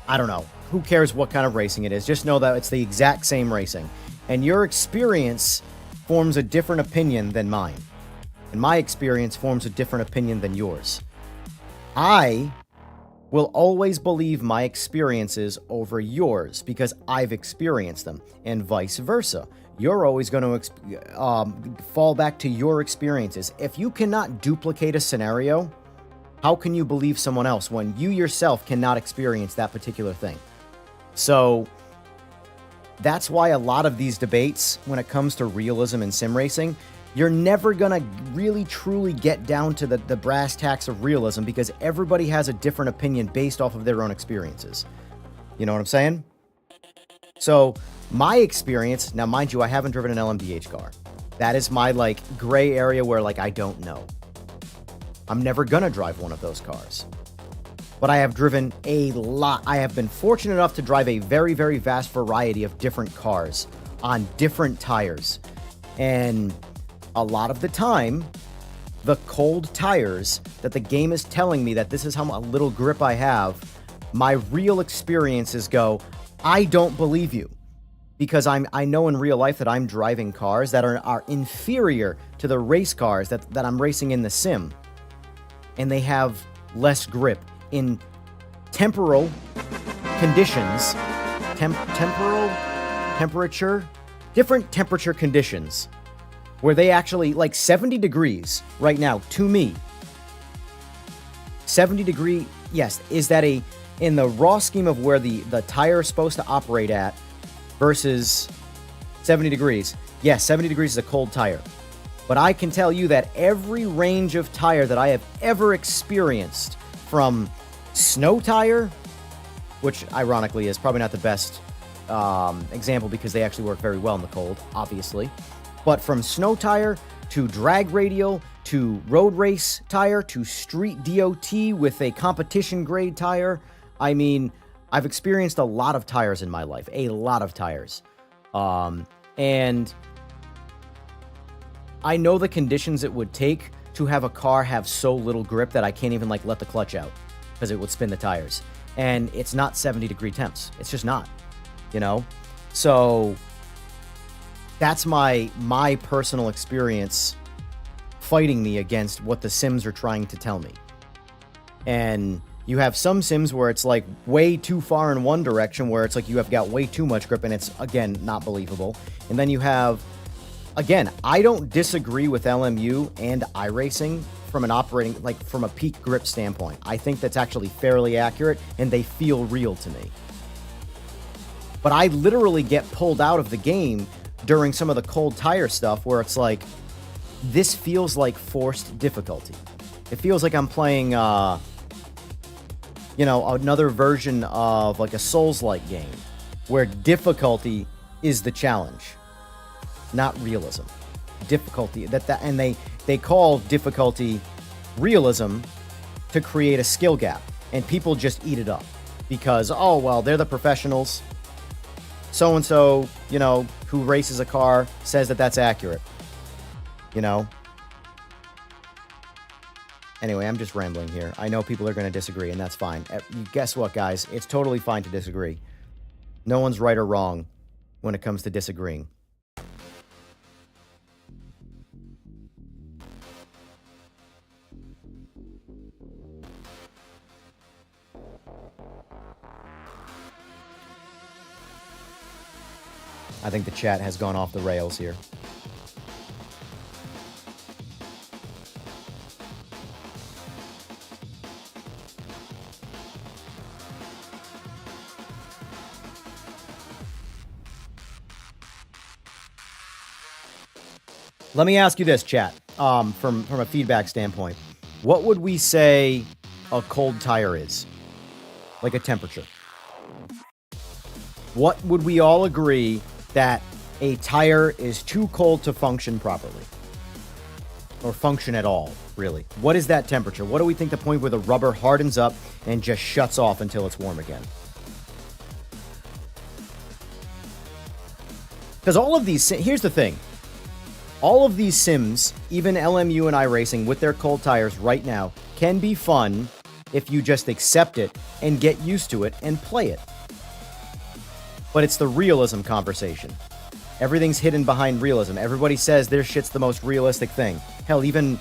I don't know. Who cares what kind of racing it is? Just know that it's the exact same racing. And your experience forms a different opinion than mine. And my experience forms a different opinion than yours. I will always believe my experiences over yours because I've experienced them, and vice versa. You're always going to fall back to your experiences. If you cannot duplicate a scenario, how can you believe someone else when you yourself cannot experience that particular thing? So that's why a lot of these debates, when it comes to realism in sim racing, you're never going to really truly get down to the brass tacks of realism because everybody has a different opinion based off of their own experiences. You know what I'm saying? So my experience, now mind you, I haven't driven an LMDH car. That is my like gray area where like I don't know. I'm never going to drive one of those cars. But I have driven a lot. I have been fortunate enough to drive a very, very vast variety of different cars on different tires. And a lot of the time, the cold tires that the game is telling me that this is how little grip I have, my real experiences go, I don't believe you. Because I know in real life that I'm driving cars that are inferior to the race cars that I'm racing in the sim. And they have less grip in temporal conditions, different temperature conditions, where they actually, like 70 degrees right now, to me, 70 degree, yes, is that in the raw scheme of where the tire is supposed to operate at versus 70 degrees, yes, 70 degrees is a cold tire. But I can tell you that every range of tire that I have ever experienced, from snow tire, which ironically is probably not the best example because they actually work very well in the cold, obviously, but from snow tire to drag radial to road race tire to street DOT with a competition grade tire, I mean, I've experienced a lot of tires in my life, a lot of tires. And I know the conditions it would take to have a car have so little grip that I can't even like let the clutch out because it would spin the tires. And it's not 70 degree temps. It's just not, you know? So that's my personal experience fighting me against what the sims are trying to tell me. And you have some sims where it's like way too far in one direction, where it's like you have got way too much grip and it's, again, not believable. And then you have, again, I don't disagree with LMU and iRacing from an operating, like from a peak grip standpoint. I think that's actually fairly accurate and they feel real to me. But I literally get pulled out of the game during some of the cold tire stuff where it's like, this feels like forced difficulty. It feels like I'm playing, you know, another version of like a Souls-like game where difficulty is the challenge, not realism. Difficulty, and they call difficulty realism to create a skill gap, and people just eat it up because, oh, well, they're the professionals. So-and-so, you know, who races a car says that that's accurate, you know? Anyway, I'm just rambling here. I know people are going to disagree, and that's fine. Guess what, guys? It's totally fine to disagree. No one's right or wrong when it comes to disagreeing. I think the chat has gone off the rails here. Let me ask you this, chat. from a feedback standpoint, what would we say a cold tire is? Like a temperature. What would we all agree that a tire is too cold to function properly? Or function at all, really? What is that temperature? What do we think the point where the rubber hardens up and just shuts off until it's warm again? Because all of these, here's the thing. All of these sims, even LMU and iRacing with their cold tires right now, can be fun if you just accept it and get used to it and play it. But it's the realism conversation. Everything's hidden behind realism. Everybody says their shit's the most realistic thing. Hell, even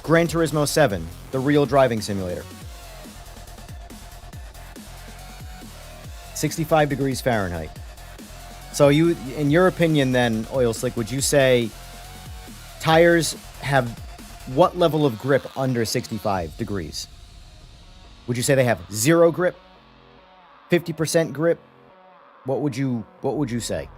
Gran Turismo 7, the real driving simulator. 65 degrees Fahrenheit. So you, in your opinion then, Oil Slick, would you say tires have what level of grip under 65 degrees? Would you say they have 0 grip? 50% grip? What would you say?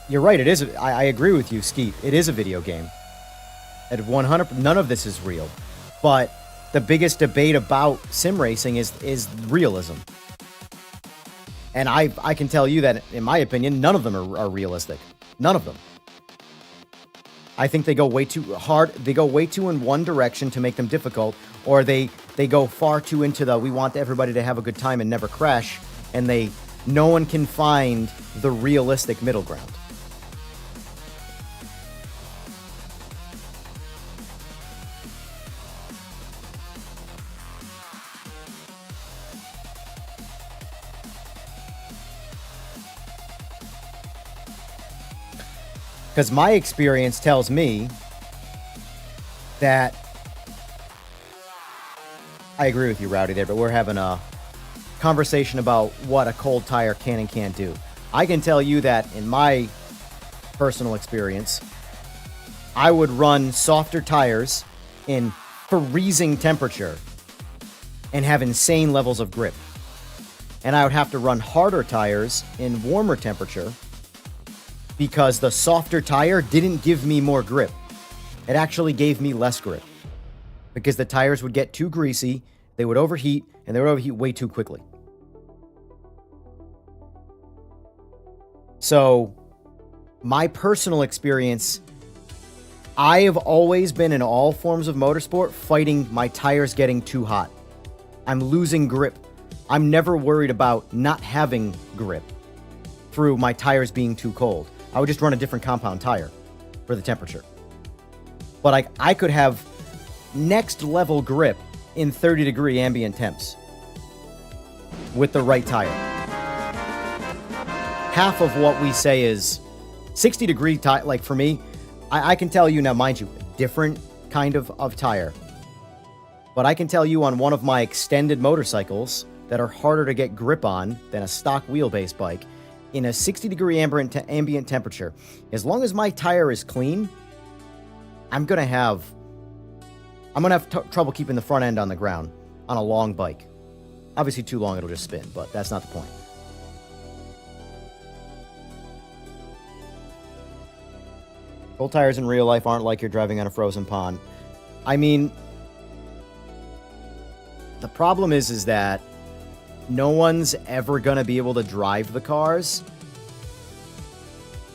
You're right, it is. I agree with you, Skeet. It is a video game. At 100, none of this is real. But the biggest debate about sim racing is realism. And I can tell you that, in my opinion, none of them are realistic. None of them. I think they go way too hard. They go way too in one direction to make them difficult, or they go far too into the we want everybody to have a good time and never crash, and no one can find the realistic middle ground. Because my experience tells me that I agree with you, Rowdy, there, but we're having a conversation about what a cold tire can and can't do. I can tell you that in my personal experience, I would run softer tires in freezing temperature and have insane levels of grip. And I would have to run harder tires in warmer temperature because the softer tire didn't give me more grip. It actually gave me less grip because the tires would get too greasy, they would overheat, and they would overheat way too quickly. So, my personal experience, I have always been in all forms of motorsport fighting my tires getting too hot. I'm losing grip. I'm never worried about not having grip through my tires being too cold. I would just run a different compound tire for the temperature. But I could have next level grip in 30-degree ambient temps with the right tire. Half of what we say is 60-degree tire. Like for me, I can tell you now, mind you, different kind of tire. But I can tell you on one of my extended motorcycles that are harder to get grip on than a stock wheelbase bike, in a 60-degree ambient temperature, as long as my tire is clean, I'm gonna have trouble keeping the front end on the ground on a long bike. Obviously, too long it'll just spin, but that's not the point. Cold tires in real life aren't like you're driving on a frozen pond. I mean, the problem is that no one's ever going to be able to drive the cars,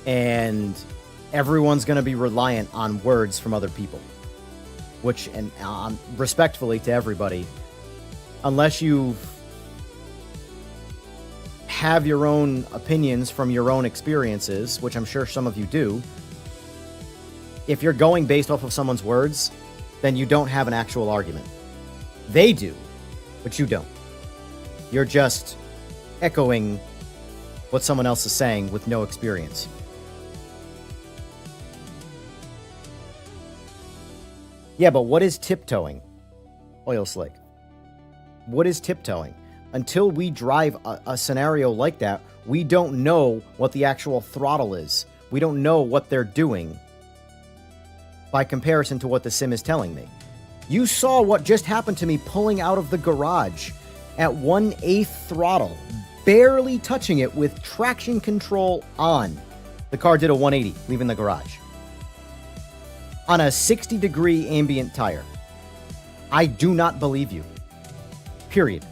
and everyone's going to be reliant on words from other people, which, and respectfully to everybody, unless you have your own opinions from your own experiences, which I'm sure some of you do, if you're going based off of someone's words, then you don't have an actual argument. They do, but you don't. You're just echoing what someone else is saying with no experience. Yeah, but what is tiptoeing? Oil Slick. What is tiptoeing? Until we drive a scenario like that, we don't know what the actual throttle is. We don't know what they're doing by comparison to what the sim is telling me. You saw what just happened to me pulling out of the garage at 1/8 throttle, barely touching it with traction control on. The car did a 180, leaving the garage. On a 60-degree ambient tire. I do not believe you. Period.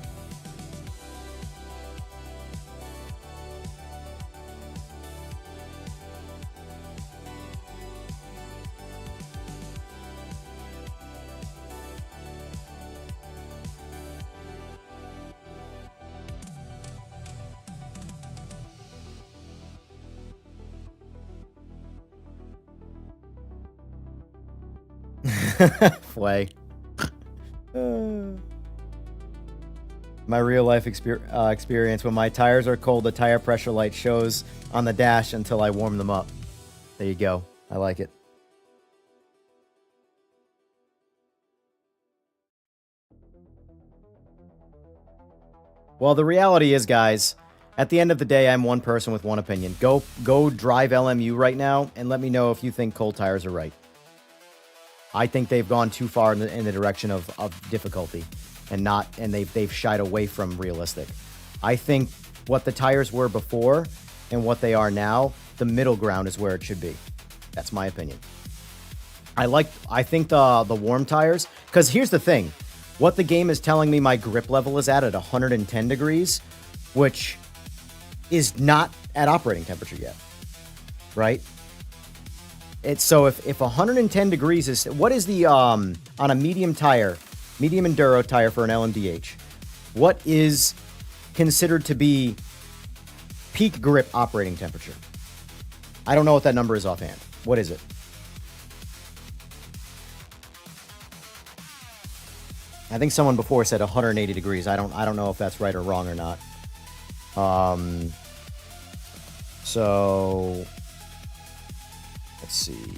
Flay. My real life experience: when my tires are cold, the tire pressure light shows on the dash until I warm them up. There you go. I like it. Well, the reality is, guys, at the end of the day, I'm one person with one opinion. Go drive LMU right now and let me know if you think cold tires are right. I think they've gone too far in the direction of difficulty, and they've shied away from realistic. I think what the tires were before and what they are now, the middle ground is where it should be. That's my opinion. I think the warm tires, because here's the thing. What the game is telling me my grip level is at 110 degrees, which is not at operating temperature yet, right? So if 110 degrees is, what is the, on a medium enduro tire for an LMDH, what is considered to be peak grip operating temperature? I don't know what that number is offhand. What is it? I think someone before said 180 degrees. I don't know if that's right or wrong or not. So let's see.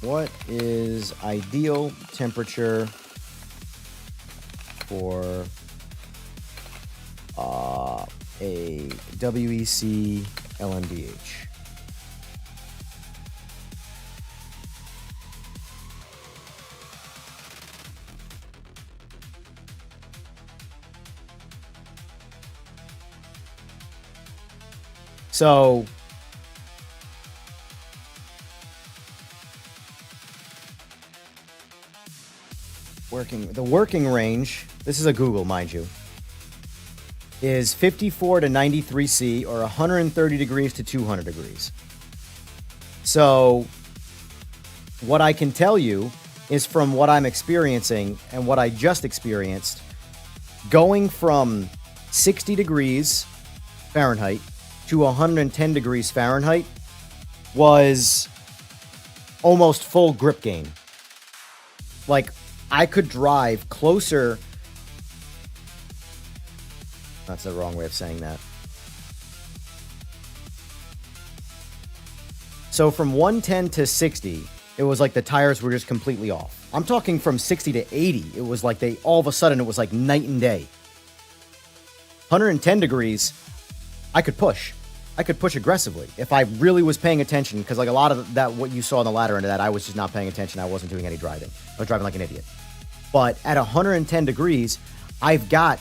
What is ideal temperature for a WEC LMDH? So the working range, this is a Google, mind you, is 54 to 93 C, or 130 degrees to 200 degrees. So what I can tell you is, from what I'm experiencing and what I just experienced, going from 60 degrees Fahrenheit to 110 degrees Fahrenheit was almost full grip gain. Like, I could drive closer. That's the wrong way of saying that. So from 110 to 60, it was like the tires were just completely off. I'm talking from 60 to 80. It was like all of a sudden, it was like night and day. 110 degrees, I could push. I could push aggressively if I really was paying attention, because like a lot of that, what you saw on the ladder end of that, I was just not paying attention. I wasn't doing any driving. I was driving like an idiot. But at 110 degrees, I've got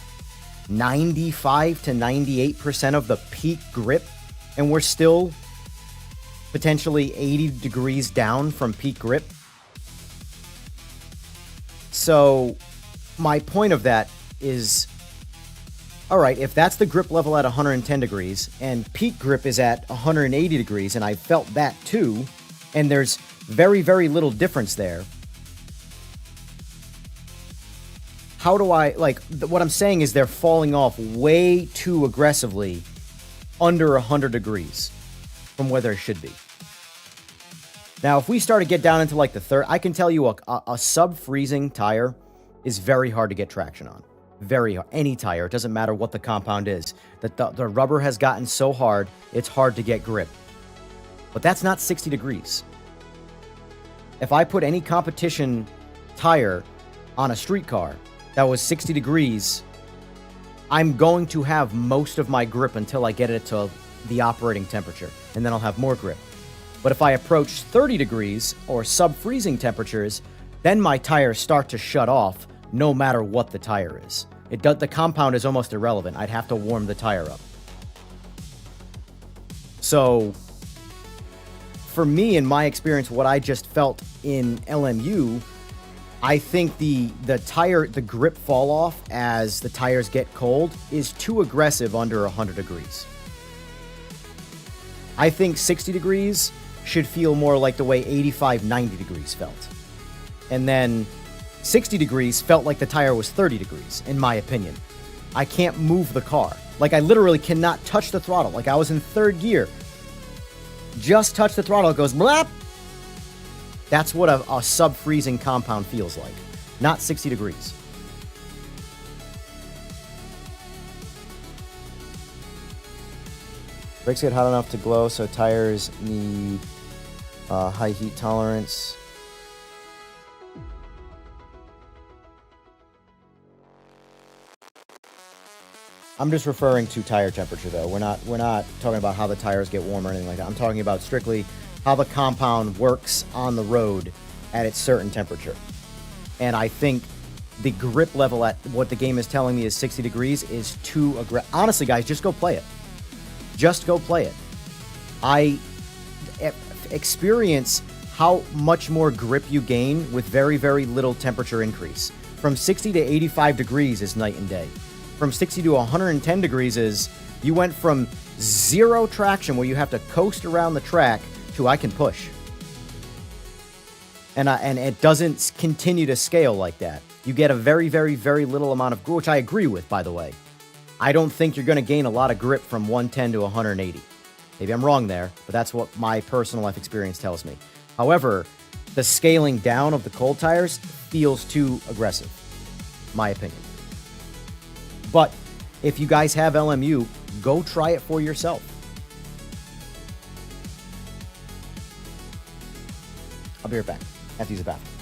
95 to 98% of the peak grip, and we're still potentially 80 degrees down from peak grip. So my point of that is, all right, if that's the grip level at 110 degrees and peak grip is at 180 degrees, and I felt that too, and there's very, very little difference there, how do I, like, what I'm saying is they're falling off way too aggressively under 100 degrees from where they should be. Now, if we start to get down into like the third, I can tell you a sub-freezing tire is very hard to get traction on. Very hard. Any tire, it doesn't matter what the compound is. The rubber has gotten so hard, it's hard to get grip. But that's not 60 degrees. If I put any competition tire on a street car that was 60 degrees, I'm going to have most of my grip until I get it to the operating temperature, and then I'll have more grip. But if I approach 30 degrees or sub-freezing temperatures, then my tires start to shut off no matter what the tire is. The compound is almost irrelevant. I'd have to warm the tire up. So, for me, in my experience, what I just felt in LMU, I think the grip fall off as the tires get cold is too aggressive under 100 degrees. I think 60 degrees should feel more like the way 85, 90 degrees felt. And then 60 degrees felt like the tire was 30 degrees, in my opinion. I can't move the car. Like, I literally cannot touch the throttle. Like, I was in third gear. Just touch the throttle, it goes blap. That's what a sub-freezing compound feels like. Not 60 degrees. Brakes get hot enough to glow, so tires need high heat tolerance. I'm just referring to tire temperature, though. We're not talking about how the tires get warm or anything like that. I'm talking about strictly how the compound works on the road at its certain temperature. And I think the grip level at what the game is telling me is 60 degrees is too aggressive. Honestly, guys, just go play it. Just go play it. I experience how much more grip you gain with very, very little temperature increase. From 60 to 85 degrees is night and day. From 60 to 110 degrees is you went from zero traction where you have to coast around the track to I can push. And it doesn't continue to scale like that. You get a very, very, very little amount of grip, which I agree with, by the way. I don't think you're going to gain a lot of grip from 110 to 180. Maybe I'm wrong there, but that's what my personal life experience tells me. However, the scaling down of the cold tires feels too aggressive, my opinion. But if you guys have LMU, go try it for yourself. I'll be right back. I have to use the bathroom.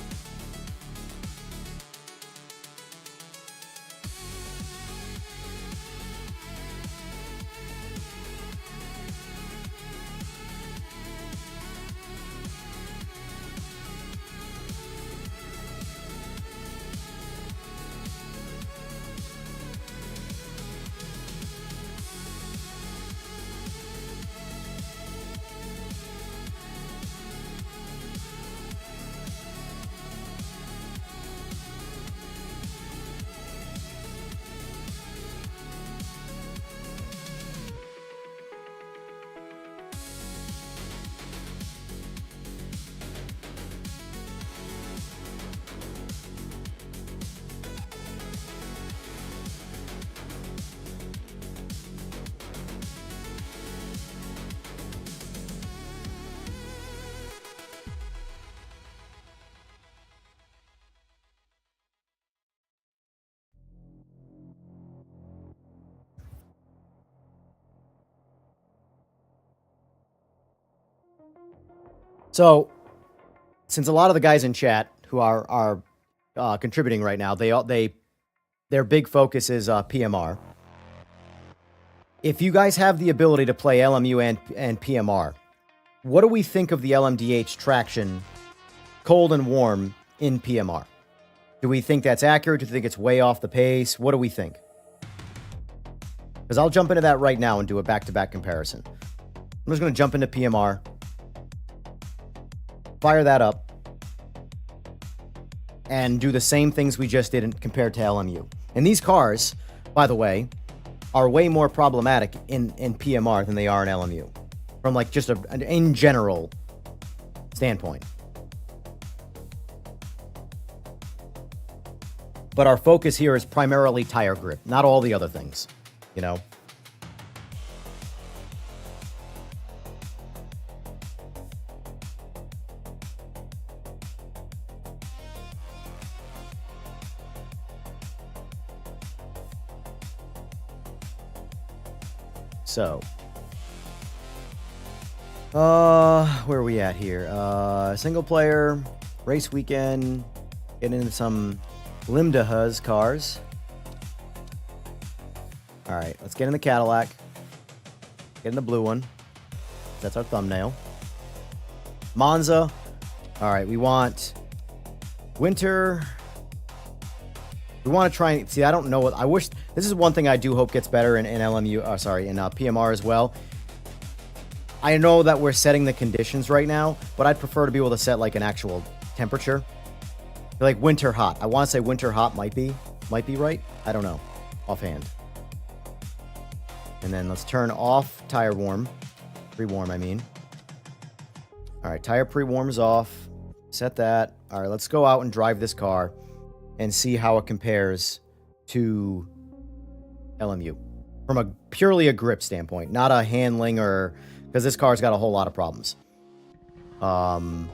So, since a lot of the guys in chat who are contributing right now, their big focus is PMR. If you guys have the ability to play LMU and PMR, what do we think of the LMDH traction, cold and warm, in PMR? Do we think that's accurate? Do we think it's way off the pace? What do we think? Because I'll jump into that right now and do a back-to-back comparison. I'm just going to jump into PMR. Fire that up and do the same things we just did compared to LMU. And these cars, by the way, are way more problematic in PMR than they are in LMU, from like just an in general standpoint. But our focus here is primarily tire grip, not all the other things, you know? So, where are we at here? Single player, race weekend, getting into some Limdahuz cars. All right, let's get in the Cadillac. Get in the blue one. That's our thumbnail. Monza. All right, we want winter We want to try and see. I don't know what I wish. This is one thing I do hope gets better in LMU. In PMR as well. I know that we're setting the conditions right now, but I'd prefer to be able to set like an actual temperature, like winter hot. I want to say winter hot might be right. I don't know, offhand. And then let's turn off tire warm, pre-warm. I mean. All right, tire pre-warm is off. Set that. All right, let's go out and drive this car and see how it compares to LMU from purely a grip standpoint, not a handling or because this car's got a whole lot of problems. I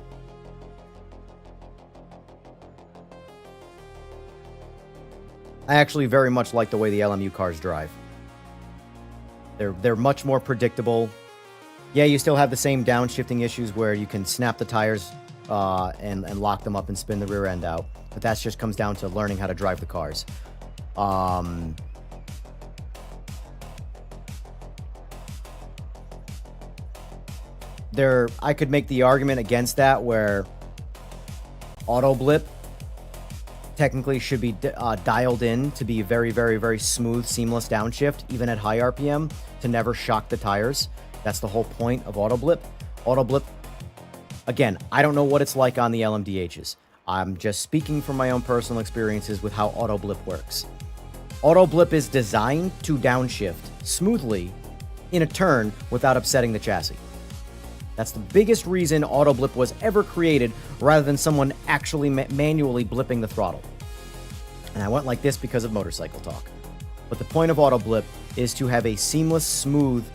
actually very much like the way the LMU cars drive. They're much more predictable. Yeah, you still have the same downshifting issues where you can snap the tires and lock them up and spin the rear end out. But that just comes down to learning how to drive the cars. I could make the argument against that where auto blip technically should be dialed in to be very, very, very smooth, seamless downshift, even at high RPM, to never shock the tires. That's the whole point of auto blip. Auto blip, again, I don't know what it's like on the LMDHs. I'm just speaking from my own personal experiences with how auto blip works. Auto blip is designed to downshift smoothly in a turn without upsetting the chassis. That's the biggest reason auto blip was ever created, rather than someone actually manually blipping the throttle. And I went like this because of motorcycle talk. But the point of auto blip is to have a seamless, smooth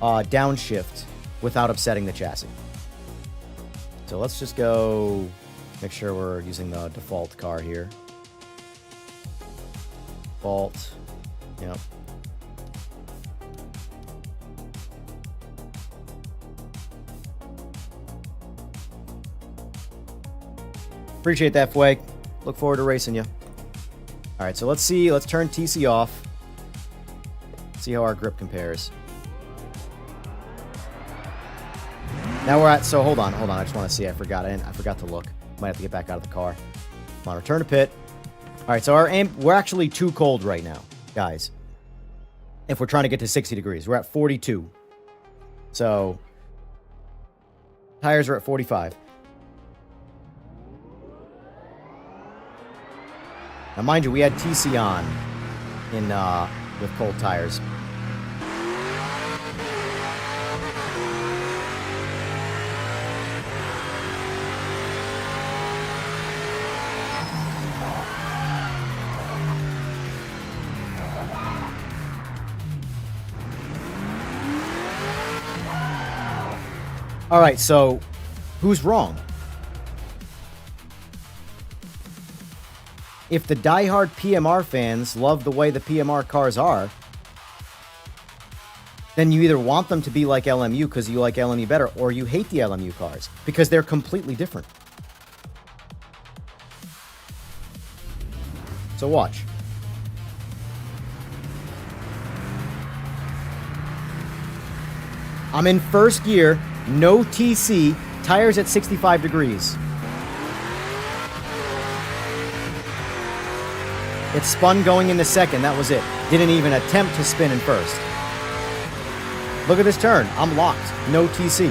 downshift without upsetting the chassis. So let's just go make sure we're using the default car here. Default. Yep. Appreciate that, Fway. Look forward to racing you. All right, so let's see. Let's turn TC off. See how our grip compares. Now we're at, so hold on. I just want to see. I forgot to look. Might have to get back out of the car. Come on, return to pit. All right, so we're actually too cold right now, guys. If we're trying to get to 60 degrees, we're at 42. So tires are at 45. Now, mind you, we had TC on with cold tires. All right, so who's wrong? If the diehard PMR fans love the way the PMR cars are, then you either want them to be like LMU because you like LMU better, or you hate the LMU cars because they're completely different. So watch. I'm in first gear, no TC, tires at 65 degrees. It spun going into second, that was it. Didn't even attempt to spin in first. Look at this turn, I'm locked, no TC.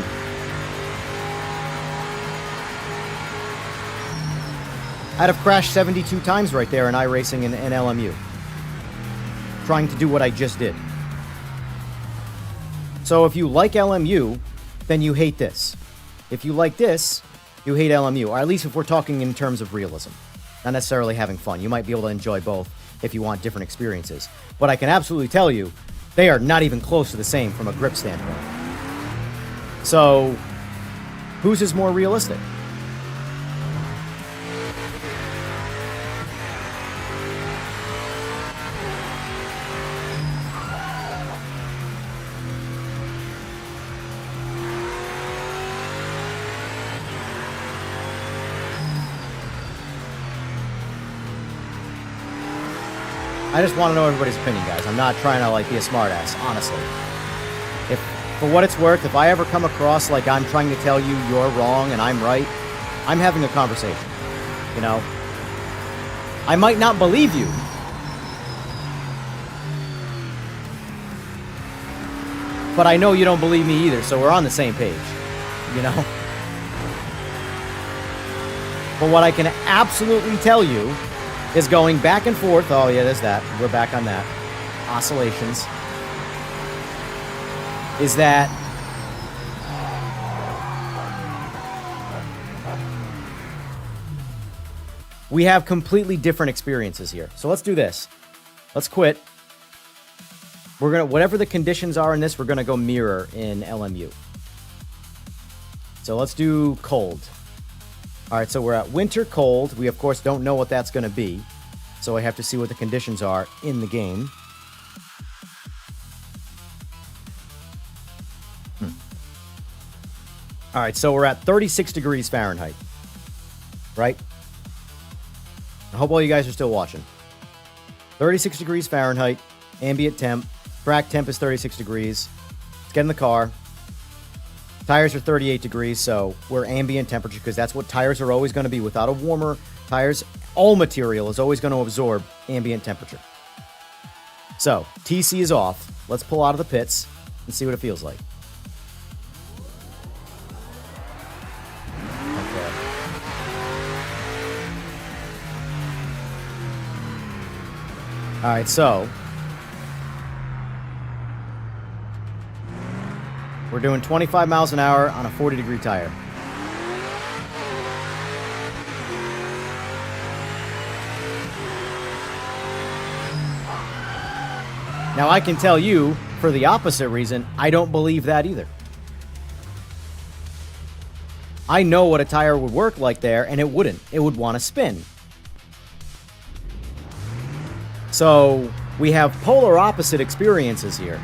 I'd have crashed 72 times right there in iRacing and LMU. Trying to do what I just did. So if you like LMU, then you hate this. If you like this, you hate LMU, or at least if we're talking in terms of realism. Not necessarily having fun. You might be able to enjoy both if you want different experiences. But I can absolutely tell you, they are not even close to the same from a grip standpoint. So, whose is more realistic? I just want to know everybody's opinion, guys. I'm not trying to, like, be a smartass, honestly. If, for what it's worth, if I ever come across like I'm trying to tell you you're wrong and I'm right, I'm having a conversation, you know? I might not believe you, But I know you don't believe me either, so we're on the same page, you know? But what I can absolutely tell you is going back and forth. Oh, yeah, there's that. We're back on that. Oscillations. Is that we have completely different experiences here. So let's do this. Let's quit. We're going to, whatever the conditions are in this, we're going to go mirror in LMU. So let's do cold. All right, so we're at winter cold. We, of course, don't know what that's going to be. So I have to see what the conditions are in the game. All right, so we're at 36 degrees Fahrenheit, right? I hope all you guys are still watching. 36 degrees Fahrenheit, ambient temp. Track temp is 36 degrees. Let's get in the car. Tires are 38 degrees, so we're ambient temperature because that's what tires are always going to be. Without a warmer, tires, all material is always going to absorb ambient temperature. So, TC is off. Let's pull out of the pits and see what it feels like. Okay. All right, so we're doing 25 miles an hour on a 40-degree tire. Now, I can tell you, for the opposite reason, I don't believe that either. I know what a tire would work like there, and it wouldn't. It would want to spin. So, we have polar opposite experiences here.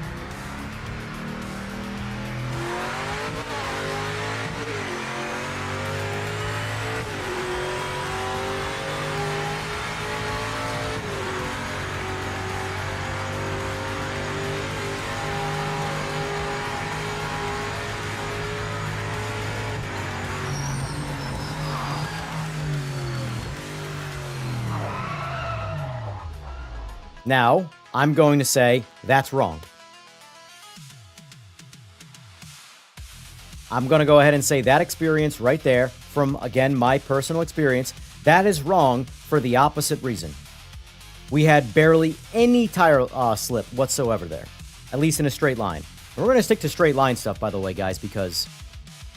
Now, I'm going to say that's wrong. I'm going to go ahead and say that experience right there, from, again, my personal experience, that is wrong for the opposite reason. We had barely any tire slip whatsoever there, at least in a straight line. And we're going to stick to straight line stuff, by the way, guys, because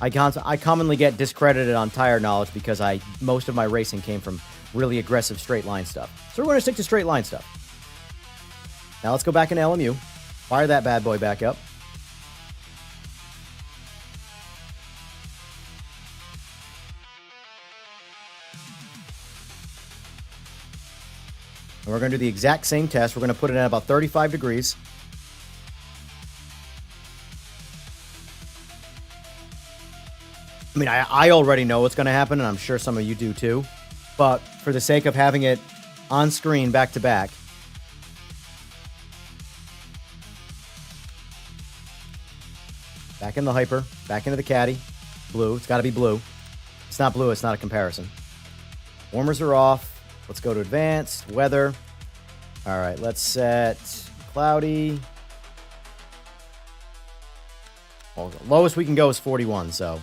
I commonly get discredited on tire knowledge because most of my racing came from really aggressive straight line stuff. So we're going to stick to straight line stuff. Now let's go back into LMU. Fire that bad boy back up. And we're going to do the exact same test. We're going to put it at about 35 degrees. I mean, I already know what's going to happen, and I'm sure some of you do too. But for the sake of having it on screen back to back, back in the hyper, back into the caddy. Blue, it's got to be blue. If it's not blue, it's not a comparison. Warmers are off. Let's go to advanced, weather. All right, let's set cloudy. Well, the lowest we can go is 41, so.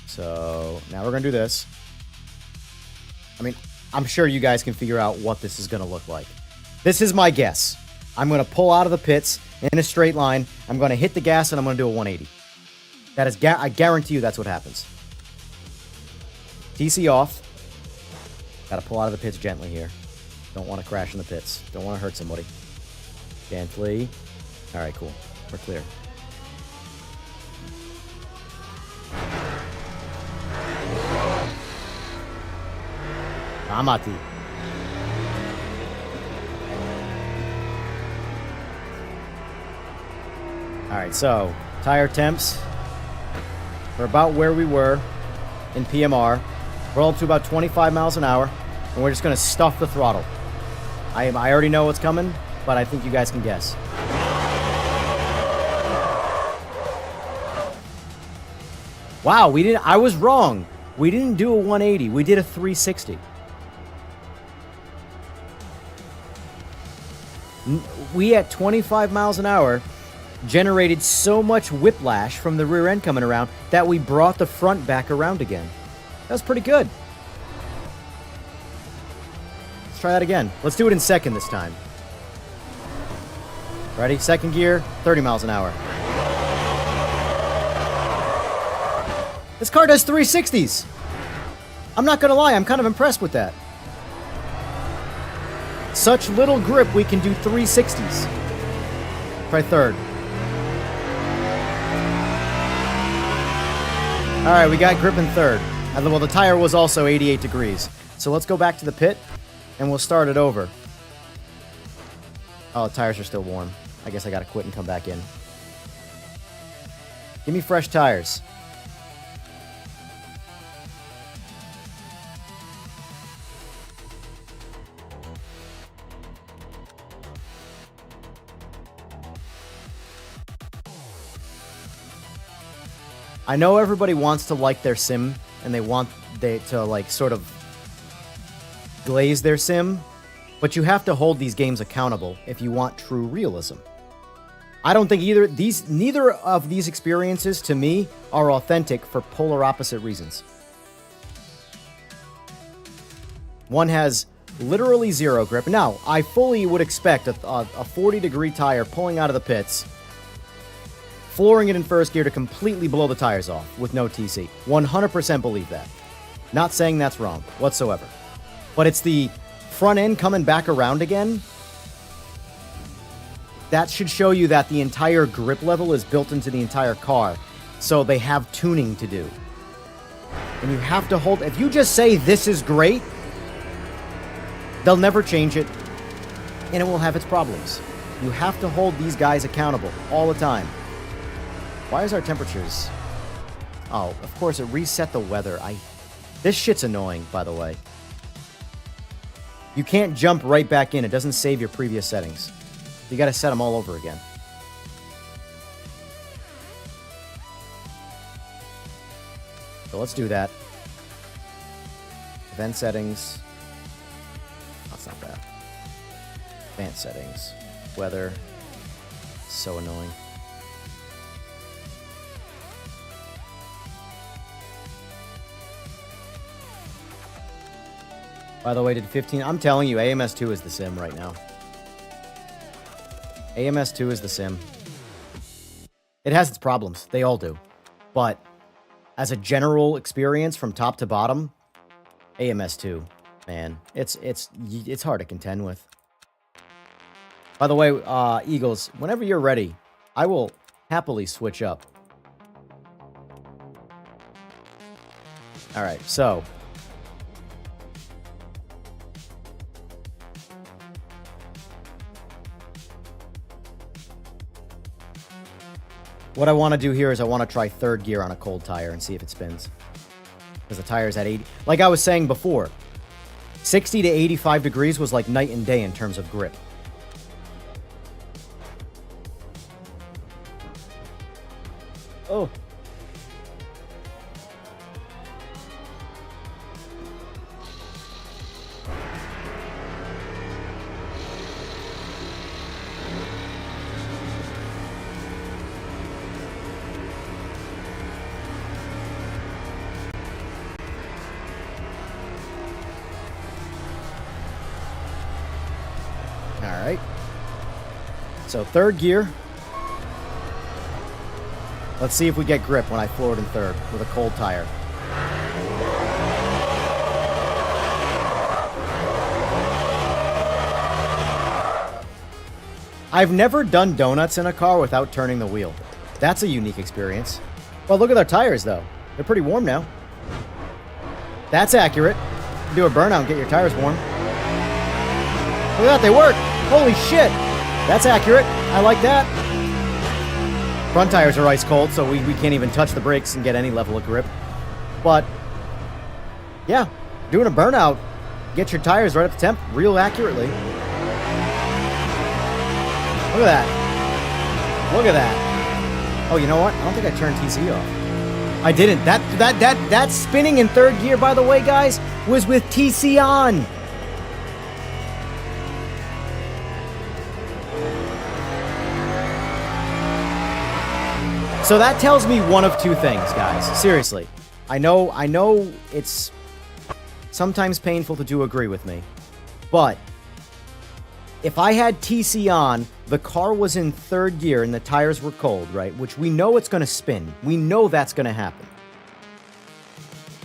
So now we're going to do this. I mean, I'm sure you guys can figure out what this is going to look like. This is my guess. I'm going to pull out of the pits in a straight line. I'm going to hit the gas and I'm going to do a 180. That is, I guarantee you that's what happens. TC off. Got to pull out of the pits gently here. Don't want to crash in the pits. Don't want to hurt somebody. Gently. All right, cool. We're clear. Amati. All right, so tire temps are about where we were in PMR. Roll to about 25 miles an hour, and we're just going to stuff the throttle. I already know what's coming, but I think you guys can guess. Wow, I was wrong. We didn't do a 180. We did a 360. We, at 25 miles an hour, generated so much whiplash from the rear end coming around that we brought the front back around again. That was pretty good. Let's try that again. Let's do it in second this time. Ready? Second gear, 30 miles an hour. This car does 360s. I'm not gonna lie, I'm kind of impressed with that. Such little grip, we can do 360s. Try third. All right, we got grip in third. Well, the tire was also 88 degrees. So let's go back to the pit, and we'll start it over. Oh, the tires are still warm. I guess I gotta quit and come back in. Give me fresh tires. I know everybody wants to like their sim, and they want to like sort of glaze their sim, but you have to hold these games accountable if you want true realism. I don't think neither of these experiences to me are authentic for polar opposite reasons. One has literally zero grip. Now, I fully would expect a 40-degree tire pulling out of the pits, flooring it in first gear to completely blow the tires off with no TC. 100% believe that. Not saying that's wrong whatsoever. But it's the front end coming back around again. That should show you that the entire grip level is built into the entire car. So they have tuning to do. And you have to hold... If you just say this is great, they'll never change it. And it will have its problems. You have to hold these guys accountable all the time. Why is our temperatures... Oh, of course, it reset the weather. This shit's annoying, by the way. You can't jump right back in. It doesn't save your previous settings. You gotta set them all over again. So let's do that. Event settings. That's not bad. Advanced settings. Weather. So annoying. By the way, did 15... I'm telling you, AMS2 is the sim right now. AMS2 is the sim. It has its problems. They all do. But as a general experience from top to bottom, AMS2, man, it's hard to contend with. By the way, Eagles, whenever you're ready, I will happily switch up. All right, so... What I want to do here is I want to try third gear on a cold tire and see if it spins. Because the tire's at 80. Like I was saying before, 60 to 85 degrees was like night and day in terms of grip. Oh. Alright. So third gear. Let's see if we get grip when I floor it in third with a cold tire. I've never done donuts in a car without turning the wheel. That's a unique experience. Well, look at our tires, though. They're pretty warm now. That's accurate. Do a burnout and get your tires warm. Look at that, they work! Holy shit! That's accurate. I like that. Front tires are ice cold, so we can't even touch the brakes and get any level of grip. But Yeah, doing a burnout, get your tires right up to temp real accurately. Look at that. Look at that. Oh, you know what? I don't think I turned TC off. I didn't. That spinning in third gear, by the way, guys, was with TC on. So that tells me one of two things, guys. Seriously. I know it's sometimes painful to agree with me, but if I had TC on, the car was in third gear and the tires were cold, right? Which we know it's going to spin. We know that's going to happen.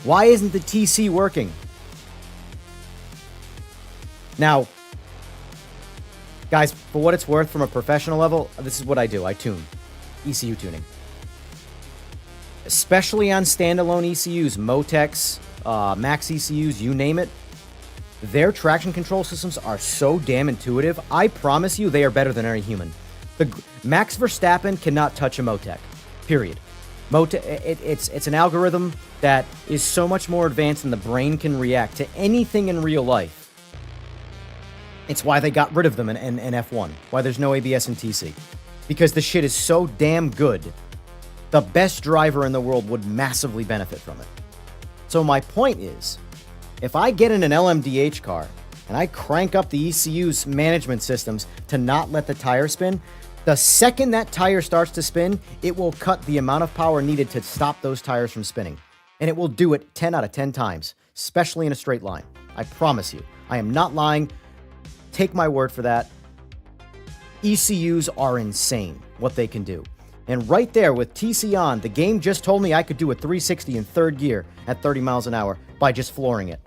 Why isn't the TC working? Now, guys, for what it's worth from a professional level, this is what I do. I tune. ECU tuning. Especially on standalone ECUs, Motex, Max ECUs, you name it. Their traction control systems are so damn intuitive. I promise you they are better than any human. Max Verstappen cannot touch a Motec. Period. It's an algorithm that is so much more advanced than the brain can react to anything in real life. It's why they got rid of them in F1. Why there's no ABS in TC. Because the shit is so damn good. The best driver in the world would massively benefit from it. So my point is, if I get in an LMDH car and I crank up the ECU's management systems to not let the tire spin, the second that tire starts to spin, it will cut the amount of power needed to stop those tires from spinning. And it will do it 10 out of 10 times, especially in a straight line. I promise you. I am not lying. Take my word for that. ECUs are insane, what they can do. And right there with TC on, the game just told me I could do a 360 in third gear at 30 miles an hour by just flooring it.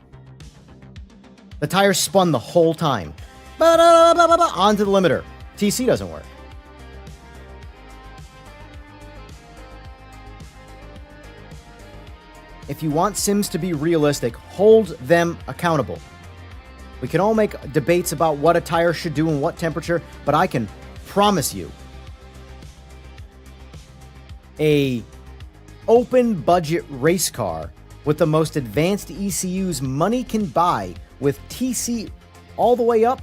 The tires spun the whole time. Onto the limiter. TC doesn't work. If you want sims to be realistic, hold them accountable. We can all make debates about what a tire should do and what temperature, but I can promise you, a open budget race car with the most advanced ECUs money can buy with TC all the way up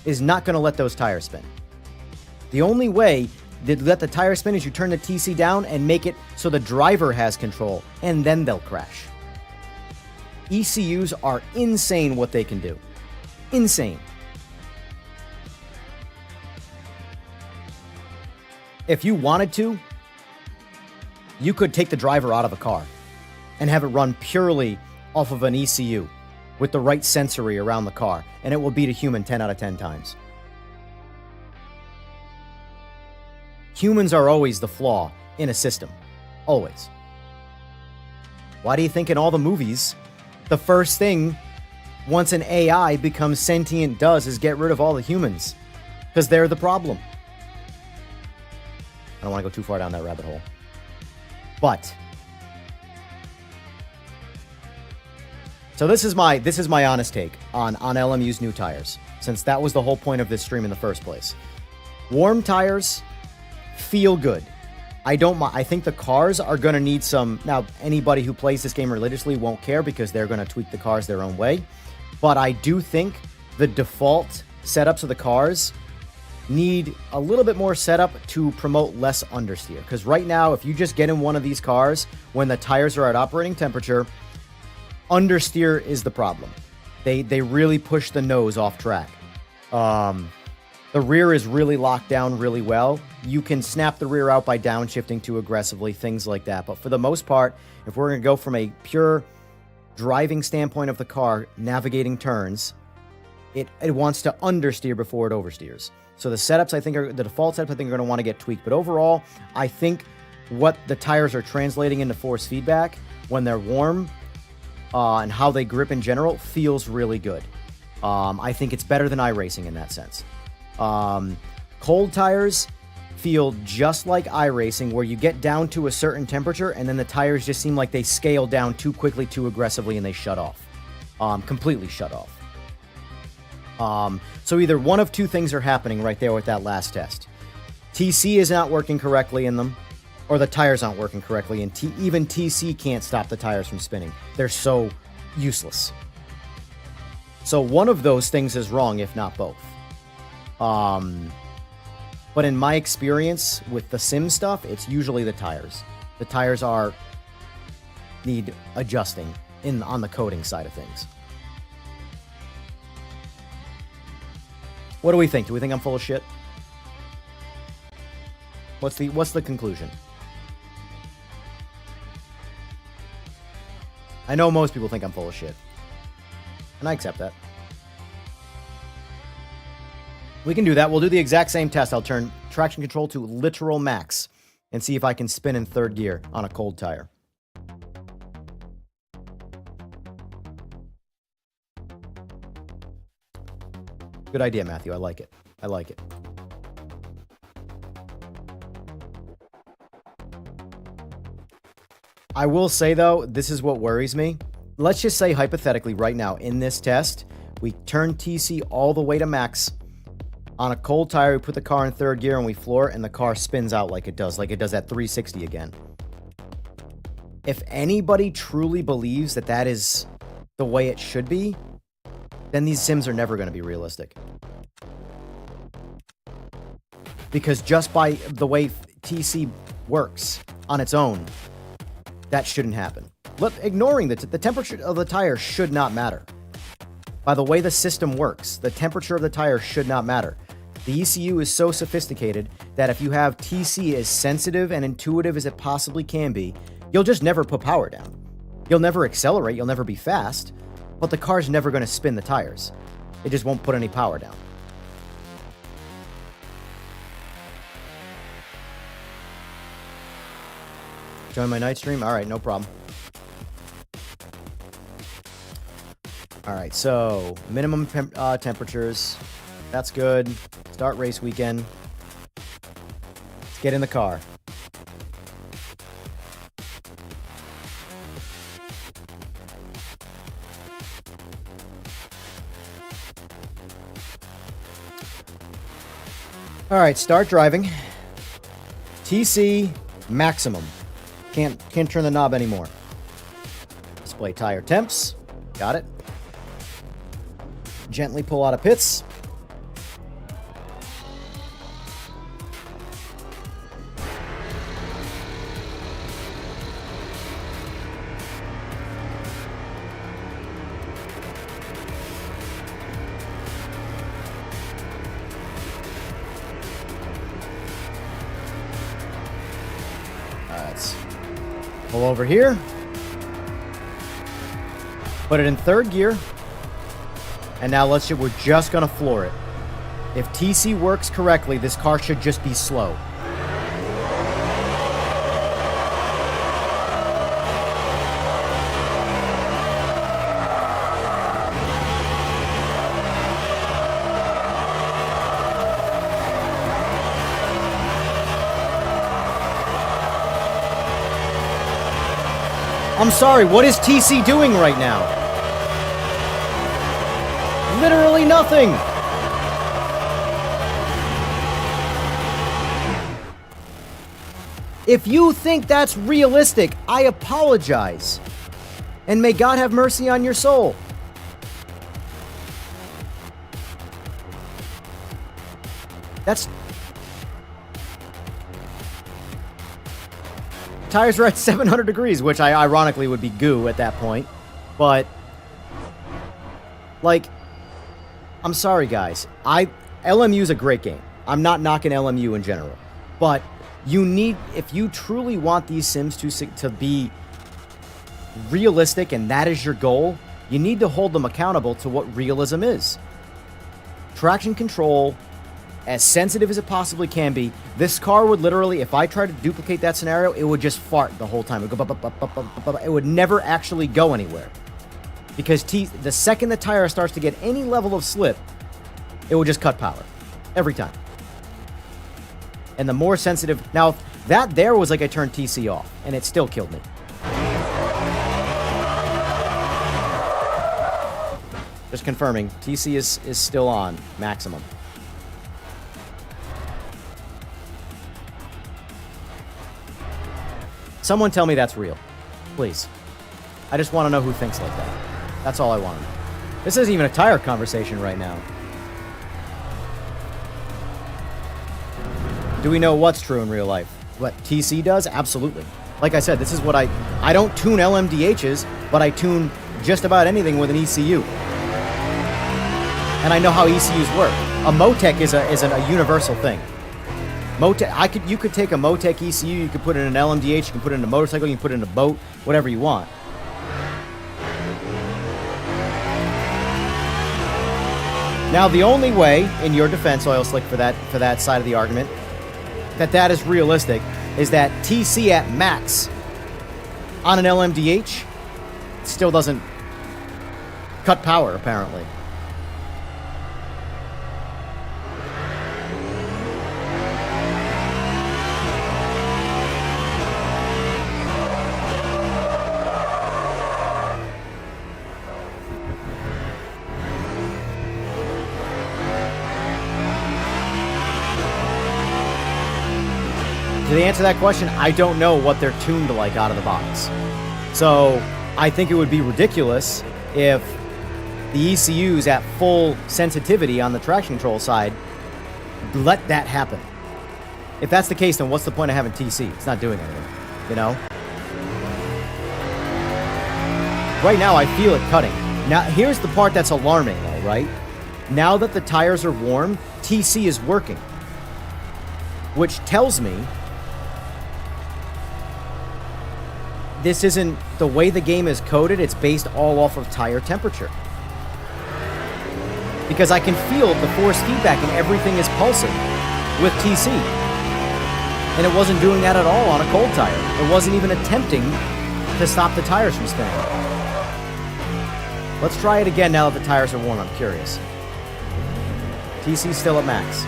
is not going to let those tires spin. The only way to let the tire spin is you turn the TC down and make it so the driver has control, and then they'll crash. ECUs are insane what they can do. Insane. If you wanted to, you could take the driver out of a car and have it run purely off of an ECU with the right sensory around the car, and it will beat a human 10 out of 10 times. Humans are always the flaw in a system. Always. Why do you think in all the movies, the first thing once an AI becomes sentient does is get rid of all the humans? Because they're the problem. I don't want to go too far down that rabbit hole. But so this is my honest take on LMU's new tires, since that was the whole point of this stream in the first place. Warm tires feel good. I think the cars are going to need some. Now, anybody who plays this game religiously won't care because they're going to tweak the cars their own way. But I do think the default setups of the cars need a little bit more setup to promote less understeer. Because right now, if you just get in one of these cars when the tires are at operating temperature, understeer is the problem. They really push the nose off track. The rear is really locked down really well. You can snap the rear out by downshifting too aggressively, things like that. But for the most part, if we're going to go from a pure driving standpoint of the car, navigating turns, it wants to understeer before it oversteers. So the setups, I think, the default setups, I think, are going to want to get tweaked. But overall, I think what the tires are translating into force feedback when they're warm and how they grip in general feels really good. I think it's better than iRacing in that sense. Cold tires feel just like iRacing, where you get down to a certain temperature and then the tires just seem like they scale down too quickly, too aggressively, and they shut off. Completely shut off. So either one of two things are happening right there with that last test. TC is not working correctly in them, or the tires aren't working correctly, and even TC can't stop the tires from spinning. They're so useless. So one of those things is wrong, if not both. But in my experience with the sim stuff, it's usually the tires. The tires need adjusting on the coating side of things. What do we think? Do we think I'm full of shit? What's the conclusion? I know most people think I'm full of shit. And I accept that. We can do that. We'll do the exact same test. I'll turn traction control to literal max and see if I can spin in third gear on a cold tire. Good idea, Matthew. I like it. I like it. I will say, though, this is what worries me. Let's just say, hypothetically, right now, in this test, we turn TC all the way to max. On a cold tire, we put the car in third gear and we floor it, and the car spins out like it does at 360 again. If anybody truly believes that that is the way it should be, then these sims are never going to be realistic. Because just by the way TC works on its own, that shouldn't happen. Ignoring the temperature of the tire should not matter. By the way the system works, the temperature of the tire should not matter. The ECU is so sophisticated that if you have TC as sensitive and intuitive as it possibly can be, you'll just never put power down. You'll never accelerate, you'll never be fast, but the car's never going to spin the tires. It just won't put any power down. Join my night stream? Alright, no problem. Alright, so minimum temperatures. That's good. Start race weekend. Let's get in the car. Alright, start driving. TC maximum. Can't turn the knob anymore. Display tire temps. Got it. Gently pull out of pits. Let's pull over here. Put it in third gear. And now we're just gonna floor it. If TC works correctly, this car should just be slow. I'm sorry, what is TC doing right now? Literally nothing. If you think that's realistic, I apologize. And may God have mercy on your soul. Tires are at 700 degrees, which ironically would be goo at that point. But, like, I'm sorry, guys. LMU is a great game. I'm not knocking LMU in general. But if you truly want these sims to be realistic and that is your goal, you need to hold them accountable to what realism is. Traction control, as sensitive as it possibly can be. This car would literally, if I tried to duplicate that scenario, it would just fart the whole time. It would go, it would never actually go anywhere. Because the second the tire starts to get any level of slip, it will just cut power. Every time. And the more sensitive... Now, that there was like I turned TC off, and it still killed me. Just confirming, TC is still on, maximum. Someone tell me that's real. Please. I just want to know who thinks like that. That's all I wanted. This isn't even a tire conversation right now. Do we know what's true in real life? What TC does? Absolutely. Like I said, this is what I don't tune LMDHs, but I tune just about anything with an ECU. And I know how ECUs work. A Motec is a universal thing. Motec, you could take a Motec ECU, you could put it in an LMDH, you can put it in a motorcycle, you can put it in a boat, whatever you want. Now, the only way, in your defense, Oil Slick, for that side of the argument, that is realistic, is that TC at max on an LMDH still doesn't cut power, apparently. To answer that question, I don't know what they're tuned like out of the box. So I think it would be ridiculous if the ECUs at full sensitivity on the traction control side let that happen. If that's the case, then what's the point of having TC? It's not doing anything, you know? Right now, I feel it cutting. Now, here's the part that's alarming, though, right? Now that the tires are warm, TC is working. Which tells me this isn't the way the game is coded. It's based all off of tire temperature. Because I can feel the force feedback and everything is pulsing with TC. And it wasn't doing that at all on a cold tire. It wasn't even attempting to stop the tires from spinning. Let's try it again now that the tires are warm. I'm curious. TC's still at max.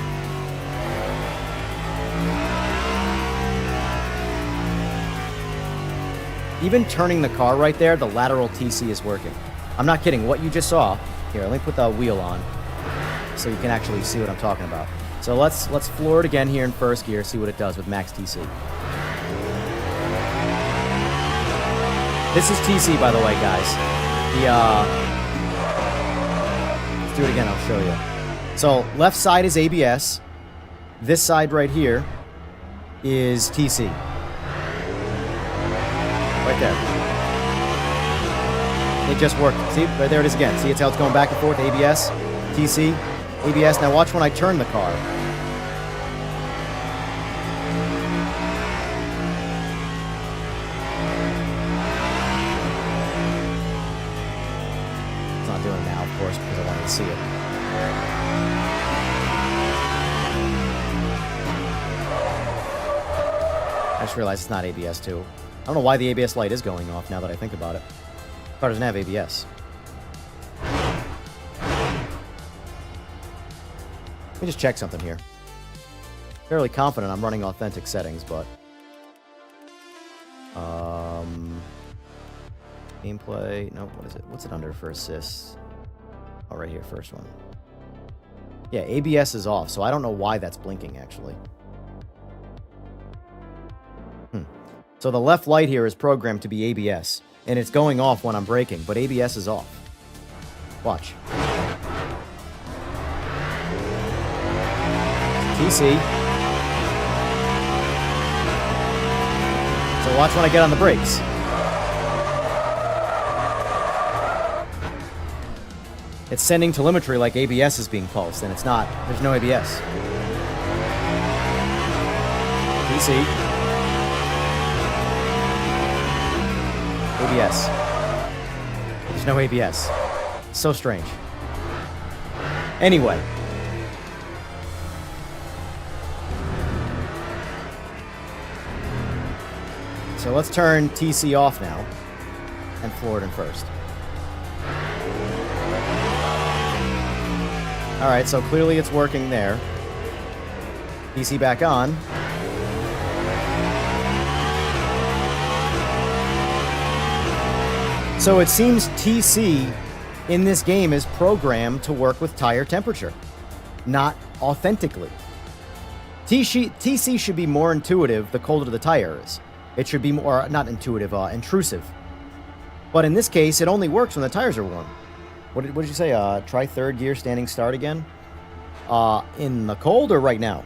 Even turning the car right there, the lateral TC is working. I'm not kidding. What you just saw, here, let me put the wheel on so you can actually see what I'm talking about. So let's floor it again here in first gear, see what it does with max TC. This is TC, by the way, guys. Let's do it again, I'll show you. So left side is ABS. This side right here is TC. Right there. It just worked. See? Right there it is again. See, it's how it's going back and forth. ABS, TC, ABS. Now watch when I turn the car. It's not doing it now, of course, because I wanted to see it. I just realized it's not ABS too. I don't know why the ABS light is going off now that I think about it. Car doesn't have ABS. Let me just check something here. Fairly confident I'm running authentic settings, but... Gameplay... No, what is it? What's it under for assists? Oh, right here, first one. Yeah, ABS is off, so I don't know why that's blinking, actually. So the left light here is programmed to be ABS, and it's going off when I'm braking, but ABS is off. Watch. TC. So watch when I get on the brakes. It's sending telemetry like ABS is being pulsed, and it's not. There's no ABS. TC. ABS. There's no ABS. So strange. Anyway. So let's turn TC off now and floor it in first. Alright, so clearly it's working there. TC back on. So it seems TC in this game is programmed to work with tire temperature, not authentically. TC should be more intuitive the colder the tire is. It should be more, not intuitive, intrusive. But in this case, it only works when the tires are warm. What did you say? Try third gear standing start again? In the cold or right now?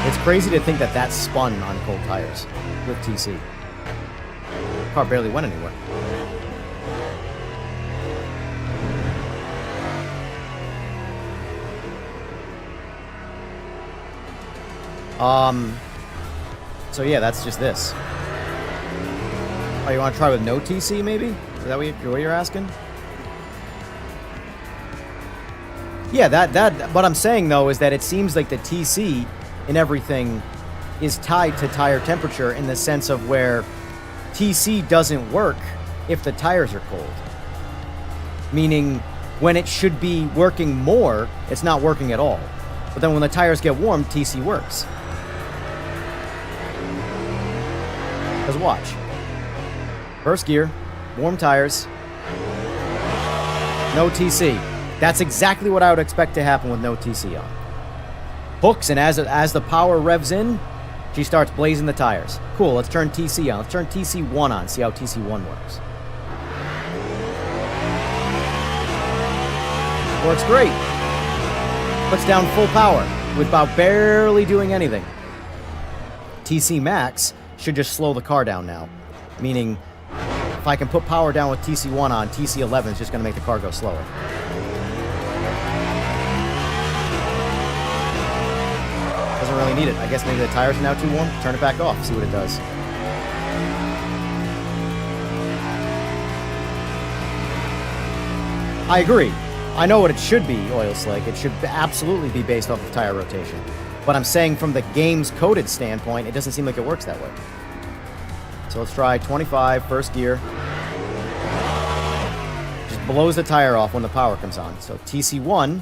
It's crazy to think that that spun on cold tires with TC. Car barely went anywhere. So yeah, that's just this. Oh, you want to try with no TC, maybe? Is that what you're asking? Yeah, that. What I'm saying though is that it seems like the TC and everything is tied to tire temperature in the sense of where TC doesn't work if the tires are cold. Meaning, when it should be working more, it's not working at all. But then when the tires get warm, TC works. Because watch. First gear, warm tires, no TC. That's exactly what I would expect to happen with no TC on. Hooks, and as the power revs in, she starts blazing the tires. Cool, let's turn TC on. Let's turn TC1 on, see how TC1 works. Works great. Puts down full power without barely doing anything. TC Max should just slow the car down now. Meaning, if I can put power down with TC1 on, TC11 is just going to make the car go slower. Doesn't really need it. I guess maybe the tires are now too warm. Turn it back off, see what it does. I agree. I know what it should be, Oil Slick. It should absolutely be based off of tire rotation. But I'm saying from the game's coded standpoint, it doesn't seem like it works that way. So let's try 25, first gear. Just blows the tire off when the power comes on. So TC1.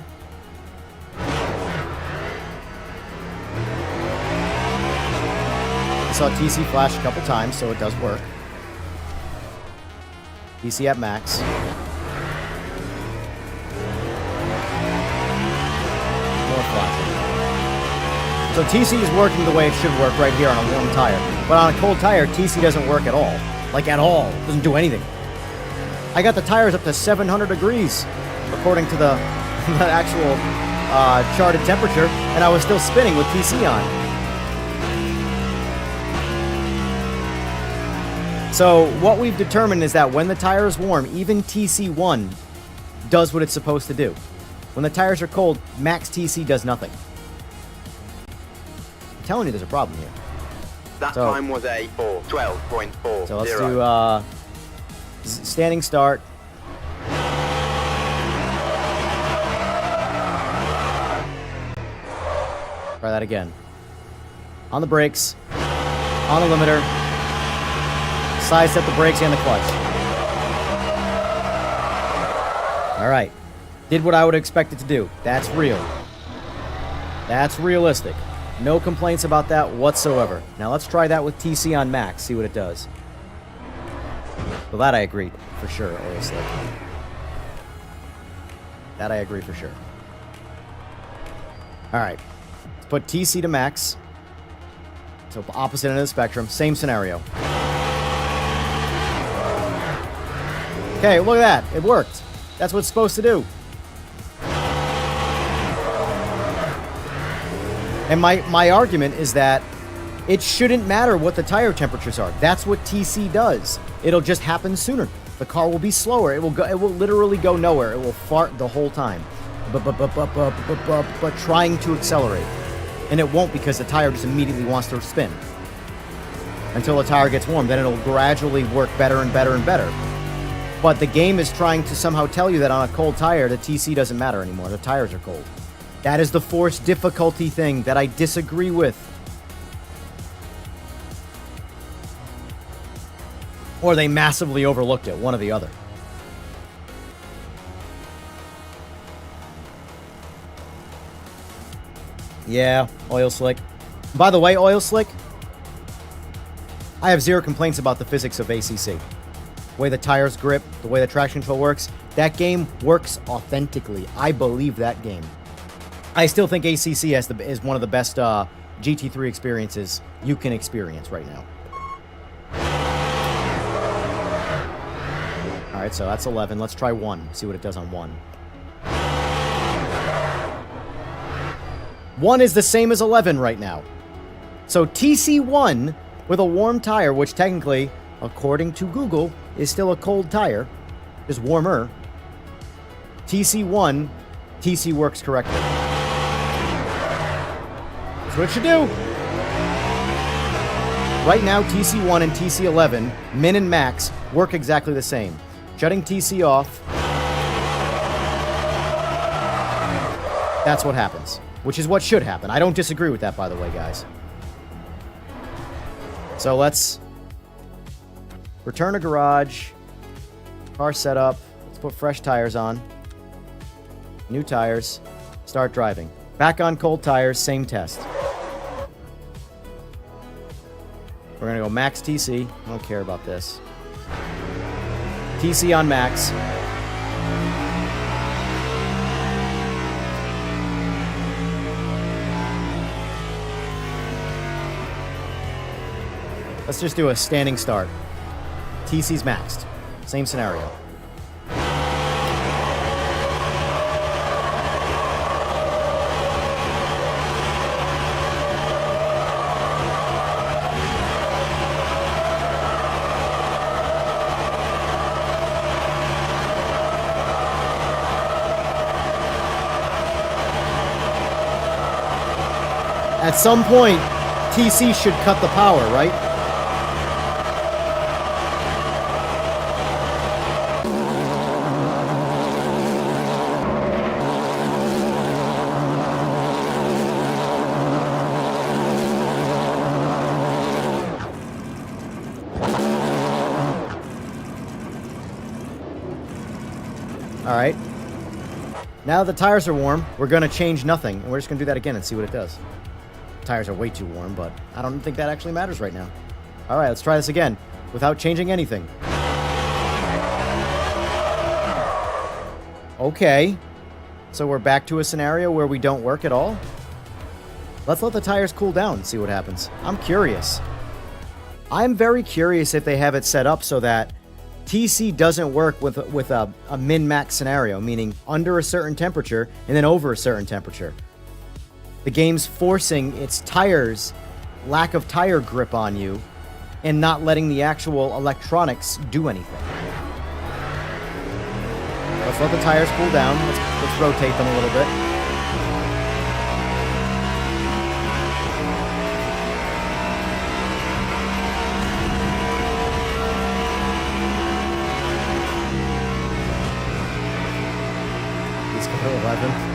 I saw TC flash a couple times, so it does work. TC at max. More flashing. So TC is working the way it should work right here on a warm tire. But on a cold tire, TC doesn't work at all. Like at all. It doesn't do anything. I got the tires up to 700 degrees, according to the actual charted temperature, and I was still spinning with TC on. So what we've determined is that when the tire is warm, even TC1 does what it's supposed to do. When the tires are cold, max TC does nothing. I'm telling you there's a problem here. That time was a 12.40. So let's do standing start. Try that again. On the brakes, on the limiter, side step the brakes and the clutch. All right. Did what I would expect it to do. That's real. That's realistic. No complaints about that whatsoever. Now let's try that with TC on max, see what it does. Well, that I agree for sure, honestly. That I agree for sure. All right. Let's put TC to max. So opposite end of the spectrum. Same scenario. Okay, look at that. It worked. That's what it's supposed to do. And my argument is that it shouldn't matter what the tire temperatures are. That's what TC does. It'll just happen sooner. The car will be slower. It will literally go nowhere. It will fart the whole time. But trying to accelerate. And it won't, because the tire just immediately wants to spin. Until the tire gets warm. Then it'll gradually work better and better and better. But the game is trying to somehow tell you that on a cold tire, the TC doesn't matter anymore. The tires are cold. That is the force difficulty thing that I disagree with. Or they massively overlooked it, one or the other. Yeah, Oil Slick. By the way, Oil Slick, I have zero complaints about the physics of ACC. The way the tires grip, the way the traction control works, that game works authentically. I believe that game. I still think ACC is one of the best GT3 experiences you can experience right now. All right, so that's 11. Let's try 1. See what it does on 1. 1 is the same as 11 right now. So TC1 with a warm tire, which technically, according to Google, is still a cold tire, is warmer. TC1, TC works correctly. That's what it should do. Right now, TC1 and TC11, min and max, work exactly the same. Shutting TC off, that's what happens, which is what should happen. I don't disagree with that, by the way, guys. So let's return to garage, car setup, let's put fresh tires on, new tires, start driving. Back on cold tires, same test. We're going to go max TC. I don't care about this. TC on max. Let's just do a standing start. TC's maxed. Same scenario. At some point, TC should cut the power, right? All right. Now the tires are warm, we're going to change nothing, and we're just going to do that again and see what it does. Tires are way too warm, but I don't think that actually matters right now. All right, let's try this again without changing anything. Okay. So we're back to a scenario where we don't work at all? Let's let the tires cool down and see what happens. I'm curious. I'm very curious if they have it set up so that TC doesn't work with a min-max scenario, meaning under a certain temperature and then over a certain temperature. The game's forcing its tires, lack of tire grip on you, and not letting the actual electronics do anything. Let's let the tires cool down. Let's rotate them a little bit. Let's go to 11.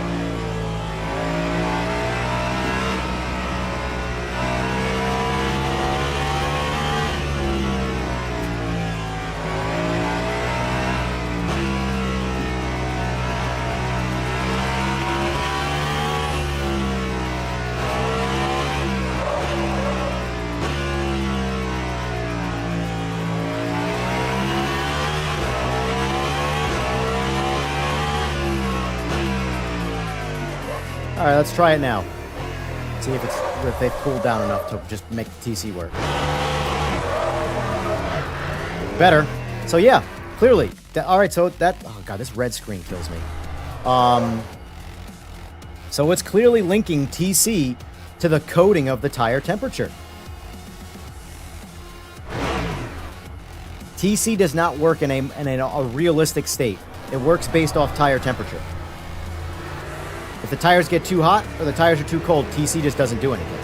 All right, let's try it now. See if they've cooled down enough to just make the TC work. Better. So yeah, clearly. All right, so that... Oh god, this red screen kills me. So it's clearly linking TC to the coding of the tire temperature. TC does not work in a realistic state. It works based off tire temperature. If the tires get too hot or the tires are too cold, TC just doesn't do anything.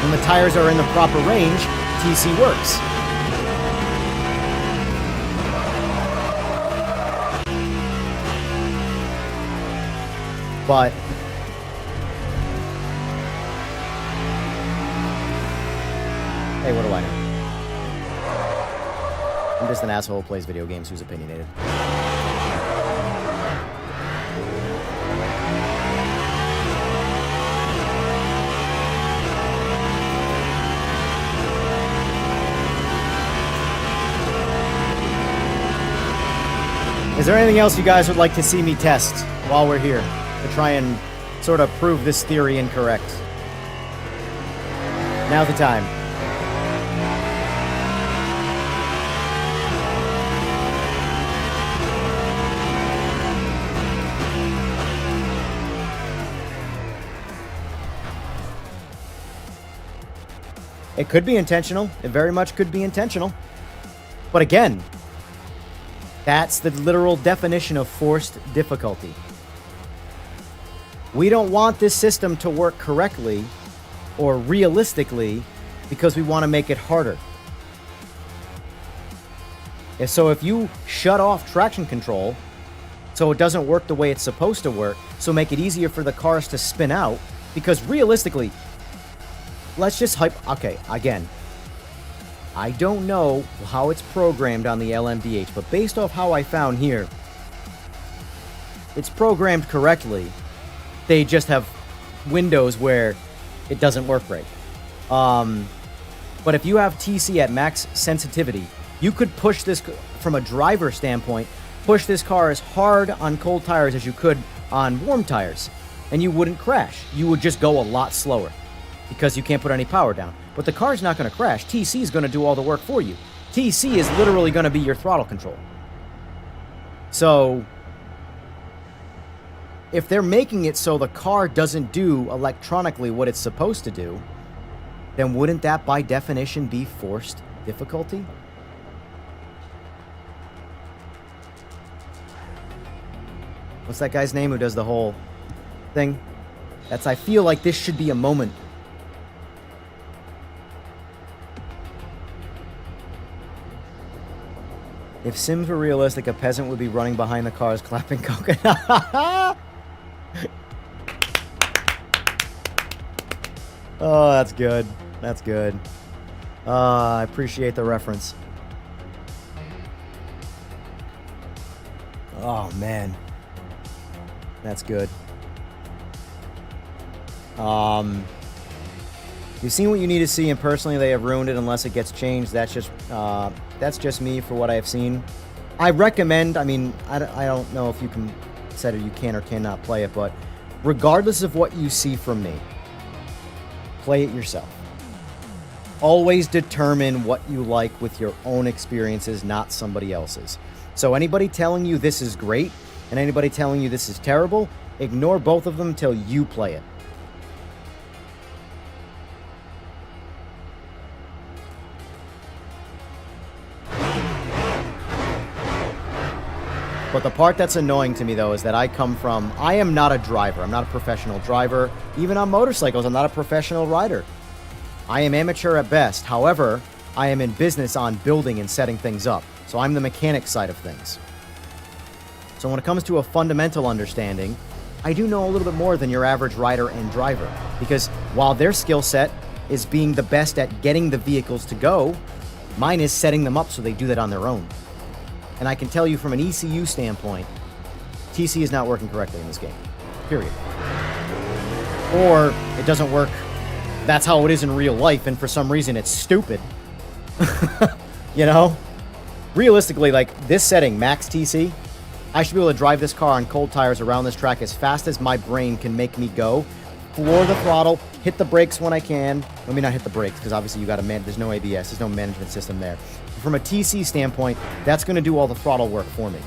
When the tires are in the proper range, TC works. But hey, what do I know? I'm just an asshole who plays video games who's opinionated. Is there anything else you guys would like to see me test while we're here to try and sort of prove this theory incorrect? Now's the time. It could be intentional. It very much could be intentional. But again, that's the literal definition of forced difficulty. We don't want this system to work correctly or realistically because we want to make it harder. So if you shut off traction control so it doesn't work the way it's supposed to work, so make it easier for the cars to spin out, because realistically, let's just okay, again, I don't know how it's programmed on the LMDH, but based off how I found here, it's programmed correctly. They just have windows where it doesn't work right. But if you have TC at max sensitivity, you could push this, from a driver standpoint, push this car as hard on cold tires as you could on warm tires, and you wouldn't crash. You would just go a lot slower because you can't put any power down. But the car's not going to crash. TC is going to do all the work for you. TC is literally going to be your throttle control. So if they're making it so the car doesn't do electronically what it's supposed to do, then wouldn't that by definition be forced difficulty? What's that guy's name who does the whole thing? I feel like this should be a moment. If Sims were realistic, a peasant would be running behind the cars clapping coconut. Oh, that's good. That's good. I appreciate the reference. Oh, man. That's good. You've seen what you need to see, and personally, they have ruined it unless it gets changed. That's just me for what I have seen. I recommend, I mean, I don't know if you can set it, you can or cannot play it, but regardless of what you see from me, play it yourself. Always determine what you like with your own experiences, not somebody else's. So anybody telling you this is great and anybody telling you this is terrible, ignore both of them until you play it. But the part that's annoying to me, though, is that I am not a driver. I'm not a professional driver. Even on motorcycles, I'm not a professional rider. I am amateur at best. However, I am in business on building and setting things up. So I'm the mechanic side of things. So when it comes to a fundamental understanding, I do know a little bit more than your average rider and driver. Because while their skill set is being the best at getting the vehicles to go, mine is setting them up so they do that on their own. And I can tell you from an ECU standpoint, TC is not working correctly in this game. Period. Or it doesn't work. That's how it is in real life, and for some reason it's stupid. You know? Realistically, like, this setting, max TC, I should be able to drive this car on cold tires around this track as fast as my brain can make me go. Floor the throttle, hit the brakes when I can. Let me not hit the brakes, because obviously you got to there's no ABS, there's no management system there. From a TC standpoint, that's going to do all the throttle work for me.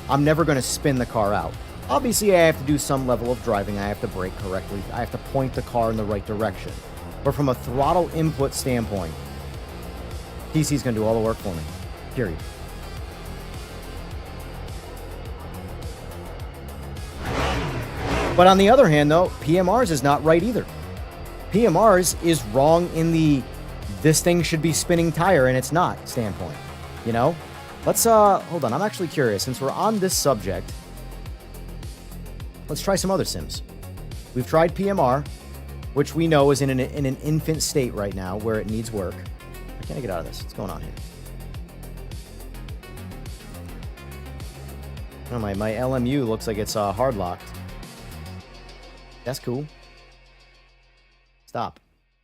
I'm never going to spin the car out. Obviously, I have to do some level of driving. I have to brake correctly. I have to point the car in the right direction. But from a throttle input standpoint, TC is going to do all the work for me. Period. But on the other hand, though, PMRs is not right either. PMRs is wrong in the this thing should be spinning tire and it's not standpoint. You know? Let's, hold on. I'm actually curious. Since we're on this subject, let's try some other sims. We've tried PMR, which we know is in an infant state right now where it needs work. How can I get out of this? What's going on here? Oh, my LMU looks like it's hard locked. That's cool. Stop.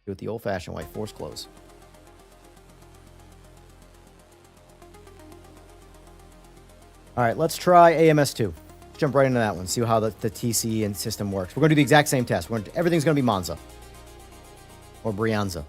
Do it the old-fashioned way. Force close. All right, let's try AMS2. Jump right into that one. See how the TC and system works. We're going to do the exact same test. Everything's going to be Monza. Or Brianza.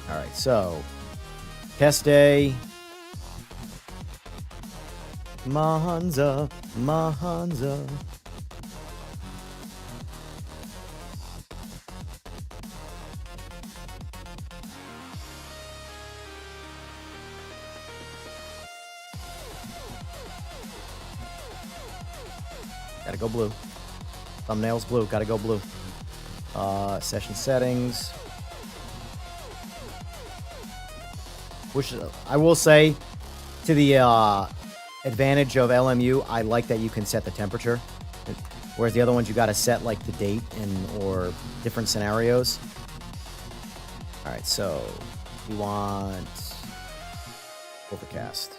All right, so test day. Monza. Gotta go blue. Thumbnails blue. Gotta go blue. Session settings. Which I will say, to the advantage of LMU, I like that you can set the temperature. Whereas the other ones, you got to set like the date or different scenarios. All right, so we want overcast.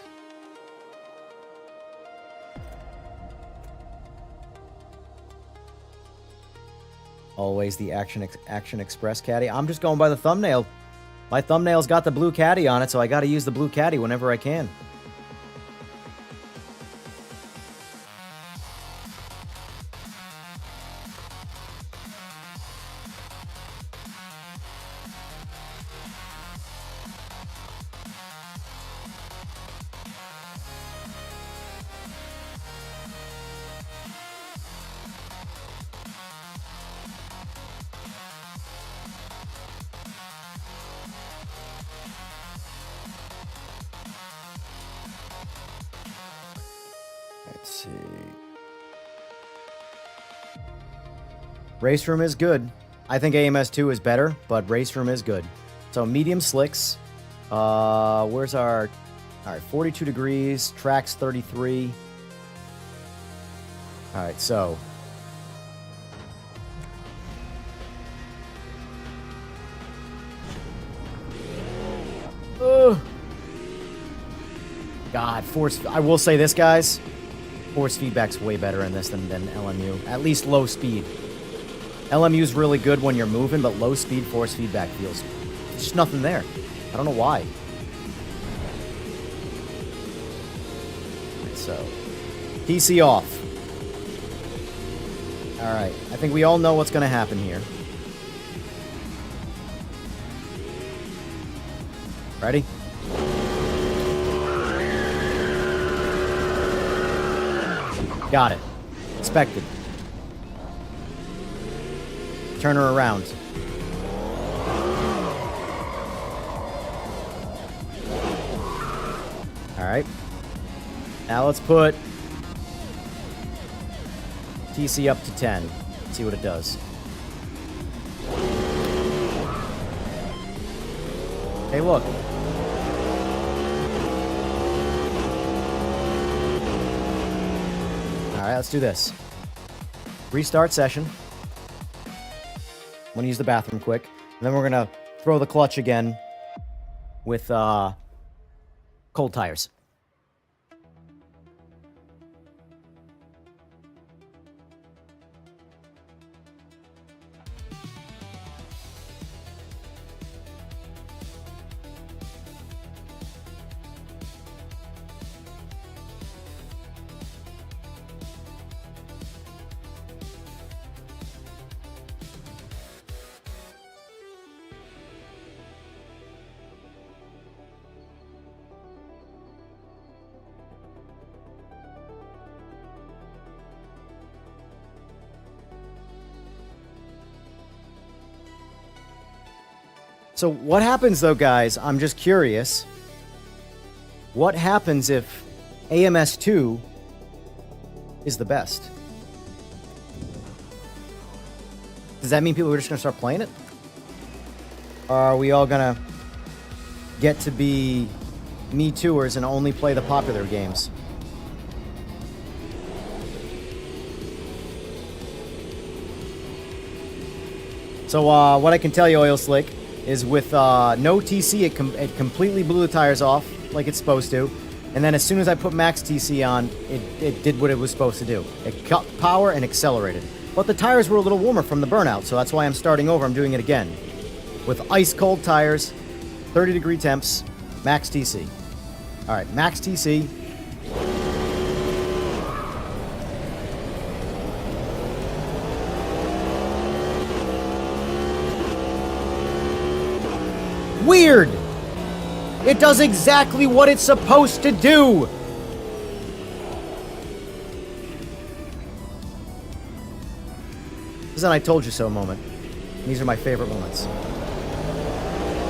Always the Action Express caddy. I'm just going by the thumbnail. My thumbnail's got the blue caddy on it, so I got to use the blue caddy whenever I can. Let's see. Race Room is good. I think AMS2 is better, but Race Room is good. So medium slicks. Where's our... All right, 42 degrees. Tracks 33. All right, so... God, force... I will say this, guys. Force feedback's way better in this than LMU. At least low speed. LMU's really good when you're moving, but low speed force feedback feels... There's just nothing there. I don't know why. So, PC off. Alright, I think we all know what's going to happen here. Ready? Got it. Expected. Turn her around. Alright. Now let's put TC up to 10. See what it does. Hey, look. Alright, let's do this. Restart session. I'm going to use the bathroom quick. And then we're going to throw the clutch again with cold tires. So what happens, though, guys? I'm just curious. What happens if AMS2 is the best? Does that mean people are just going to start playing it? Or are we all going to get to be Me Tooers and only play the popular games? So what I can tell you, Oil Slick, is with no TC, it completely blew the tires off like it's supposed to. And then as soon as I put max TC on, it did what it was supposed to do. It cut power and accelerated. But the tires were a little warmer from the burnout, so that's why I'm starting over. I'm doing it again. With ice cold tires, 30-degree temps, max TC. All right, max TC. Weird! It does exactly what it's supposed to do! This is an I told you so moment. These are my favorite moments.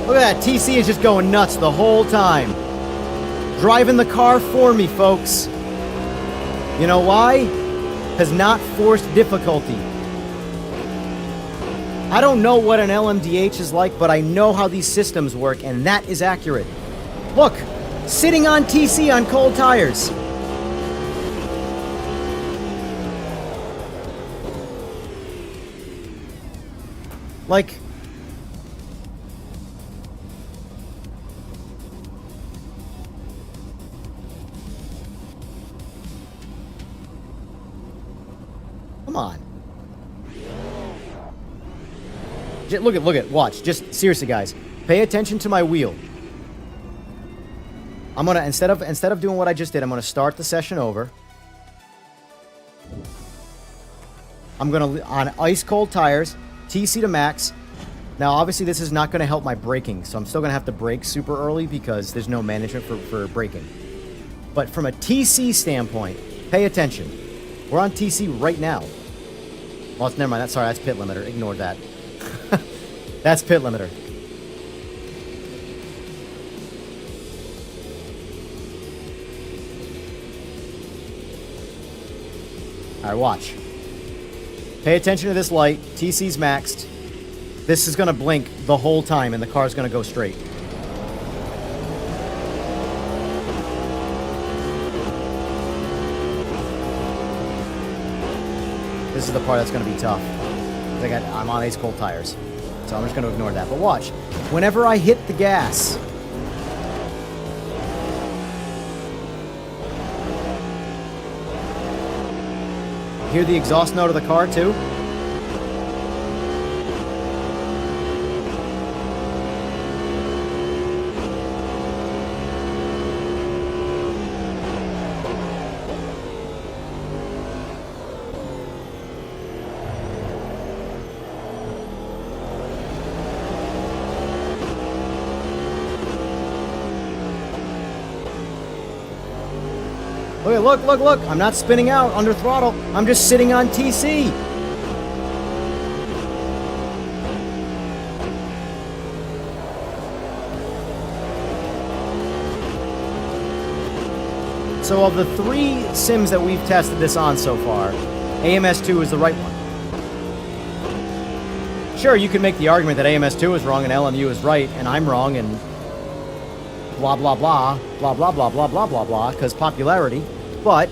Look at that, TC is just going nuts the whole time. Driving the car for me, folks. You know why? Has not forced difficulty. I don't know what an LMDH is like, but I know how these systems work, and that is accurate. Look, sitting on TC on cold tires. Like, come on. Look at, watch. Just seriously, guys, pay attention to my wheel. I'm gonna instead of doing what I just did, I'm gonna start the session over. I'm gonna on ice cold tires, TC to max. Now, obviously, this is not gonna help my braking, so I'm still gonna have to brake super early because there's no management for braking. But from a TC standpoint, pay attention. We're on TC right now. Well, never mind. Sorry, that's pit limiter. Ignore that. That's pit limiter. Alright, watch. Pay attention to this light. TC's maxed. This is going to blink the whole time, and the car's going to go straight. This is the part that's going to be tough. I'm on ice cold tires. So I'm just going to ignore that. But watch. Whenever I hit the gas, hear the exhaust note of the car too? Look. I'm not spinning out under throttle. I'm just sitting on TC. So of the 3 sims that we've tested this on so far, AMS2 is the right one. Sure, you can make the argument that AMS2 is wrong and LMU is right, and I'm wrong, and blah, blah, blah, blah, blah, blah, blah, blah, blah, blah, because popularity. But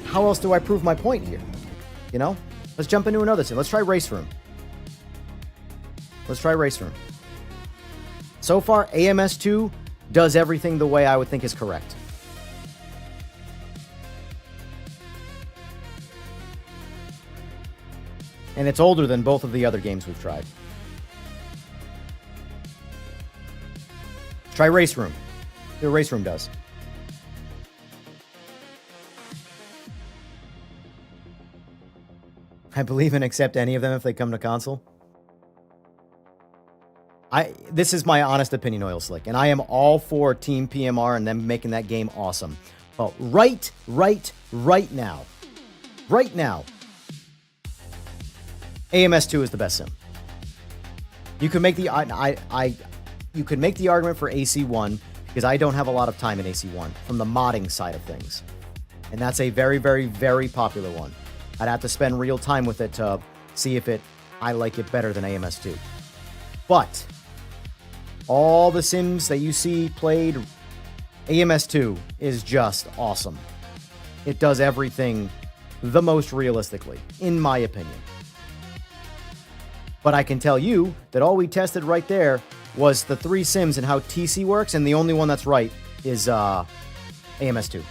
how else do I prove my point here? You know? Let's jump into another sim. Let's try Race Room. So far, AMS2 does everything the way I would think is correct. And it's older than both of the other games we've tried. Try Race Room. The Race Room does. I believe and accept any of them if they come to console. This is my honest opinion, Oil Slick, and I am all for Team PMR and them making that game awesome. But right now, AMS2 is the best sim. You could make the you could make the argument for AC1 because I don't have a lot of time in AC1 from the modding side of things, and that's a very, very, very popular one. I'd have to spend real time with it to see if I like it better than AMS2. But all the sims that you see played, AMS2 is just awesome. It does everything the most realistically, in my opinion. But I can tell you that all we tested right there was the 3 sims and how TC works, and the only one that's right is AMS2.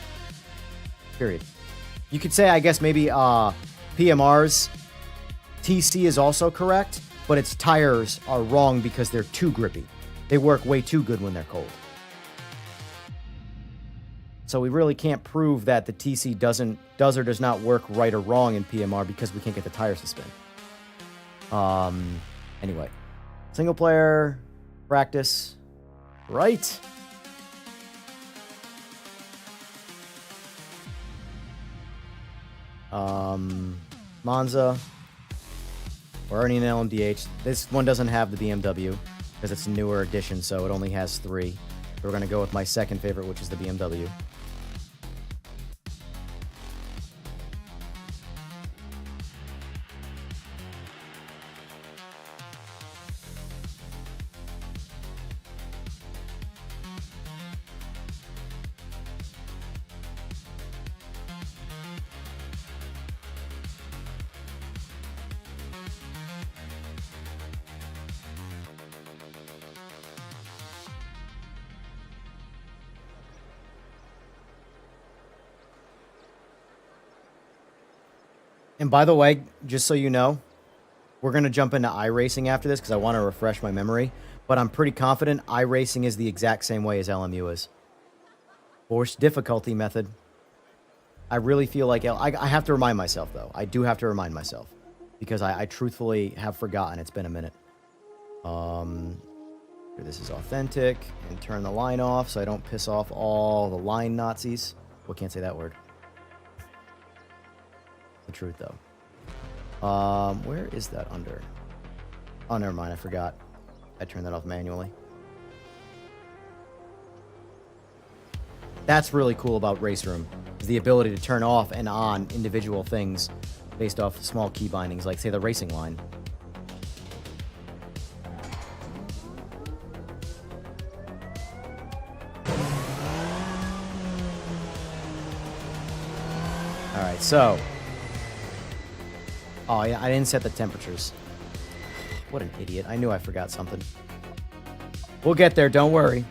Period. You could say, I guess, maybe PMR's TC is also correct, but its tires are wrong because they're too grippy. They work way too good when they're cold. So we really can't prove that the TC does or does not work right or wrong in PMR because we can't get the tires to spin. Anyway. Single player, practice, right? Monza. We're already in LMDH. This one doesn't have the BMW because it's a newer edition, so it only has 3. So we're going to go with my second favorite, which is the BMW. And by the way, just so you know, we're going to jump into iRacing after this because I want to refresh my memory. But I'm pretty confident iRacing is the exact same way as LMU is. Forced difficulty method. I really feel like... I have to remind myself, though. I do have to remind myself. Because I truthfully have forgotten. It's been a minute. This is authentic. And turn the line off so I don't piss off all the line Nazis. Well, can't say that word. The truth, though. Where is that under? Oh, never mind. I forgot. I turned that off manually. That's really cool about Race Room, is the ability to turn off and on individual things based off small key bindings, like, say, the racing line. Alright, so... Oh, yeah, I didn't set the temperatures. What an idiot. I knew I forgot something. We'll get there, don't worry.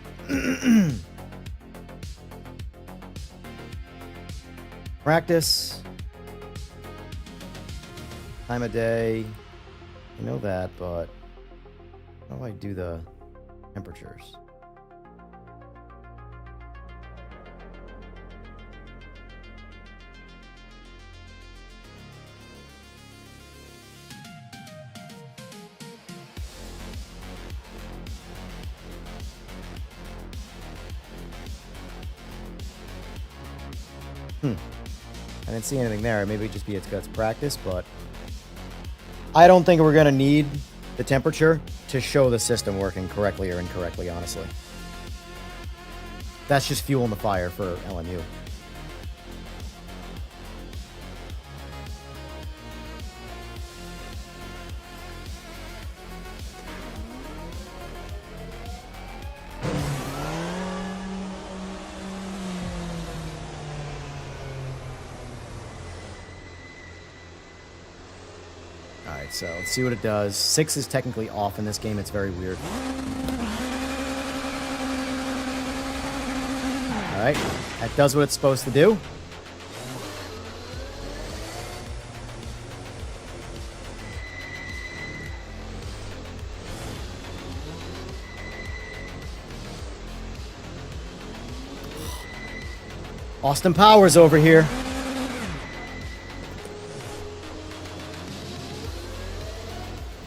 Practice. Time of day. I know that, but how do I do the temperatures? I didn't see anything there. Maybe it'd just be it's got its practice, but I don't think we're going to need the temperature to show the system working correctly or incorrectly, honestly. That's just fuel in the fire for LMU. Alright, so let's see what it does. 6 is technically off in this game. It's very weird. Alright, that does what it's supposed to do. Austin Powers over here.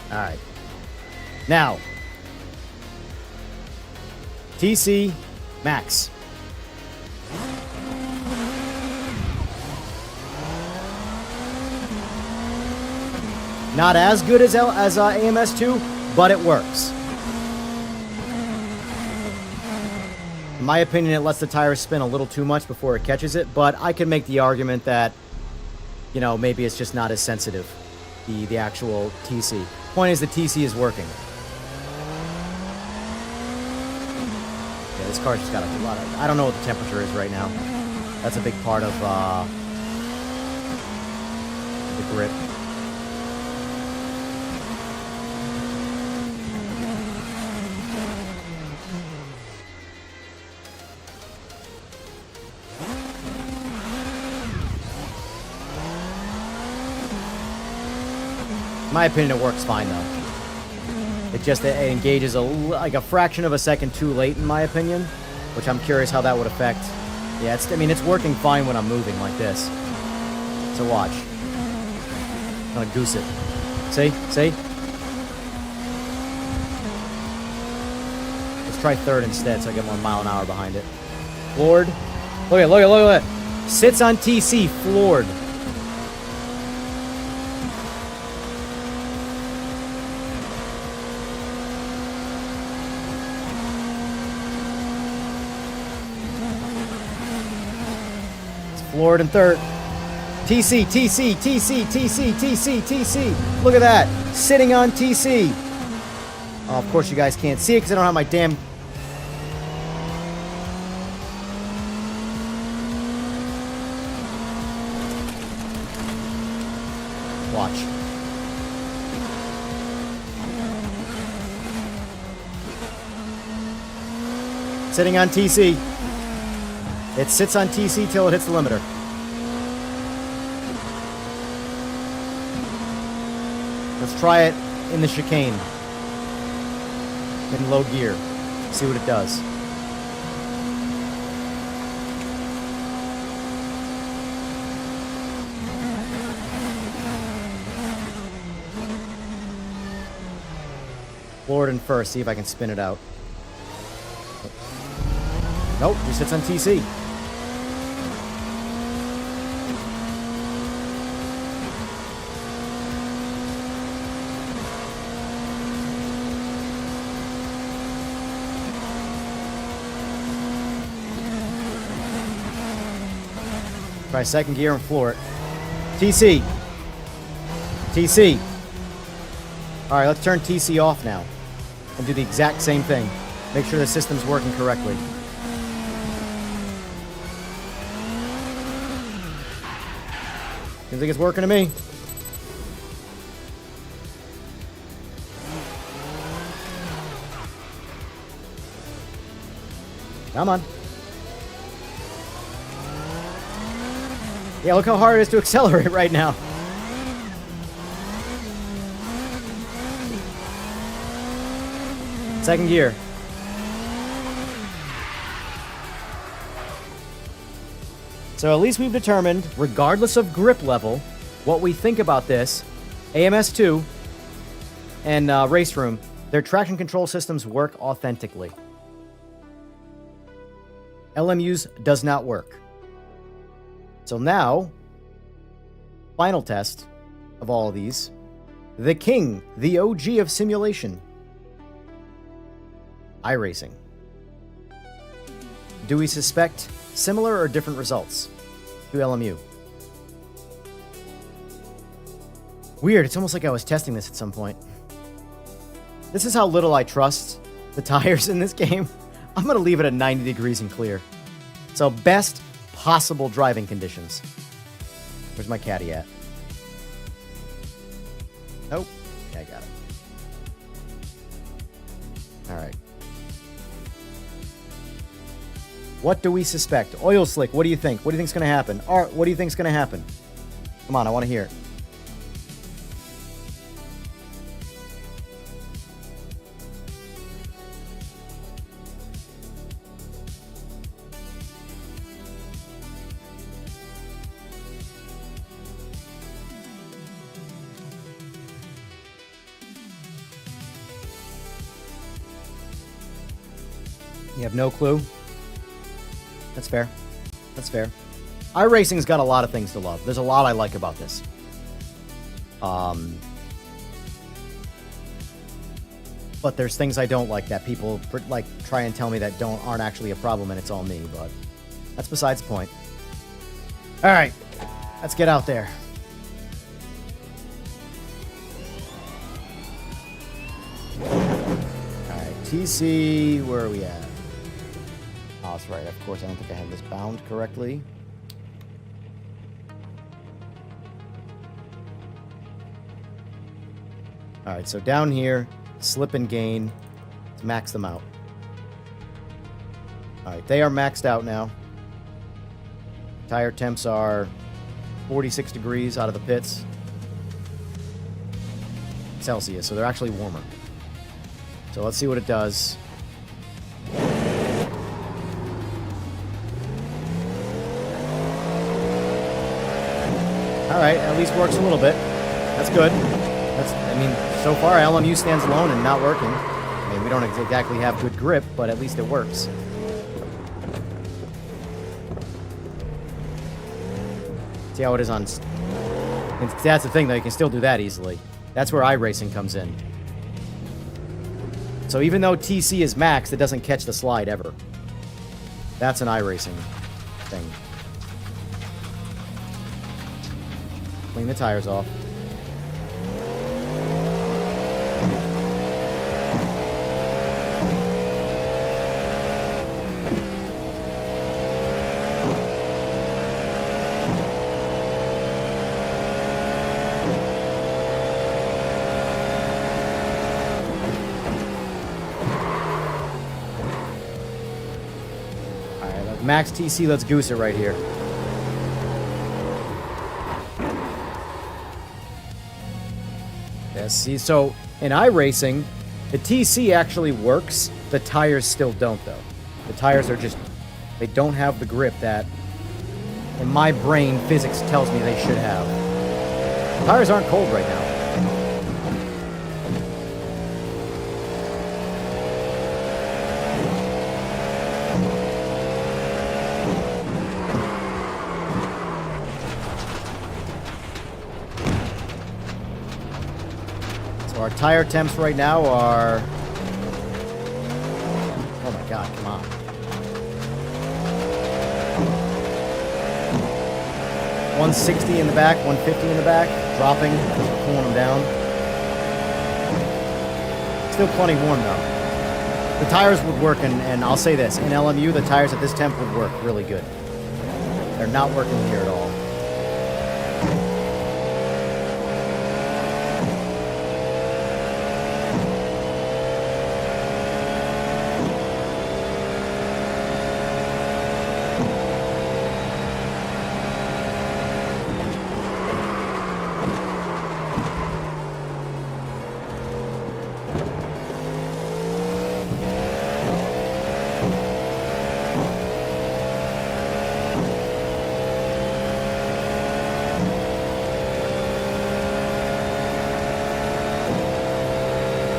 Alright. Now. TC Max. Not as good as AMS2, but it works. In my opinion, it lets the tires spin a little too much before it catches it, but I can make the argument that, you know, maybe it's just not as sensitive, the actual TC. Point is, the TC is working. Yeah, this car's just got a lot of... I don't know what the temperature is right now. That's a big part of the grip. my opinion, it works fine, though. It engages like a fraction of a second too late, in my opinion, which I'm curious how that would affect. Yeah, I mean, it's working fine when I'm moving like this. So watch. I'm gonna goose it. See? See? Let's try third instead so I get 1 mile an hour behind it. Floored. Look at that. Sits on TC, floored. Floored in third. TC. Look at that. Sitting on TC. Oh, of course you guys can't see it because I don't have my damn... Watch. Sitting on TC. It sits on TC till it hits the limiter. Let's try it in the chicane. In low gear. See what it does. Floored in first. See if I can spin it out. Nope, just sits on TC. Try second gear and floor it. TC. TC. All right, let's turn TC off now and do the exact same thing. Make sure the system's working correctly. Seems like it's working to me. Come on. Yeah, look how hard it is to accelerate right now. Second gear. So at least we've determined, regardless of grip level, what we think about this. AMS2 and Race Room, their traction control systems work authentically. LMU's does not work. So now, final test of all of these. The king, the OG of simulation. iRacing. Do we suspect similar or different results to LMU? Weird, it's almost like I was testing this at some point. This is how little I trust the tires in this game. I'm going to leave it at 90 degrees and clear. So best possible driving conditions. Where's my caddy at? Nope. Yeah, I got it. All right. What do we suspect? Oil slick, what do you think? What do you think's going to happen? Art, what do you think's going to happen? Come on, I want to hear it. You have no clue? That's fair. That's fair. iRacing's got a lot of things to love. There's a lot I like about this. But there's things I don't like that people like try and tell me that aren't actually a problem, and it's all me. But that's besides the point. All right, let's get out there. All right, TC, where are we at? Oh, that's right. Of course, I don't think I have this bound correctly. All right, so down here, slip and gain. Let's max them out. All right, they are maxed out now. Tire temps are 46 degrees out of the pits. Celsius, so they're actually warmer. So let's see what it does. Alright, at least works a little bit. That's good. I mean, so far LMU stands alone and not working. I mean, we don't exactly have good grip, but at least it works. See how it is on... And that's the thing, though, you can still do that easily. That's where iRacing comes in. So even though TC is maxed, it doesn't catch the slide ever. That's an iRacing thing. Clean the tires off. Max TC, let's goose it right here. Yeah, see, so in iRacing, the TC actually works. The tires still don't, though. The tires are just, they don't have the grip that, in my brain, physics tells me they should have. The tires aren't cold right now. Our tire temps right now are... Oh my god, come on. 160 in the back, 150 in the back. Dropping, pulling them down. Still plenty warm though. The tires would work, and I'll say this. In LMU, the tires at this temp would work really good. They're not working here at all.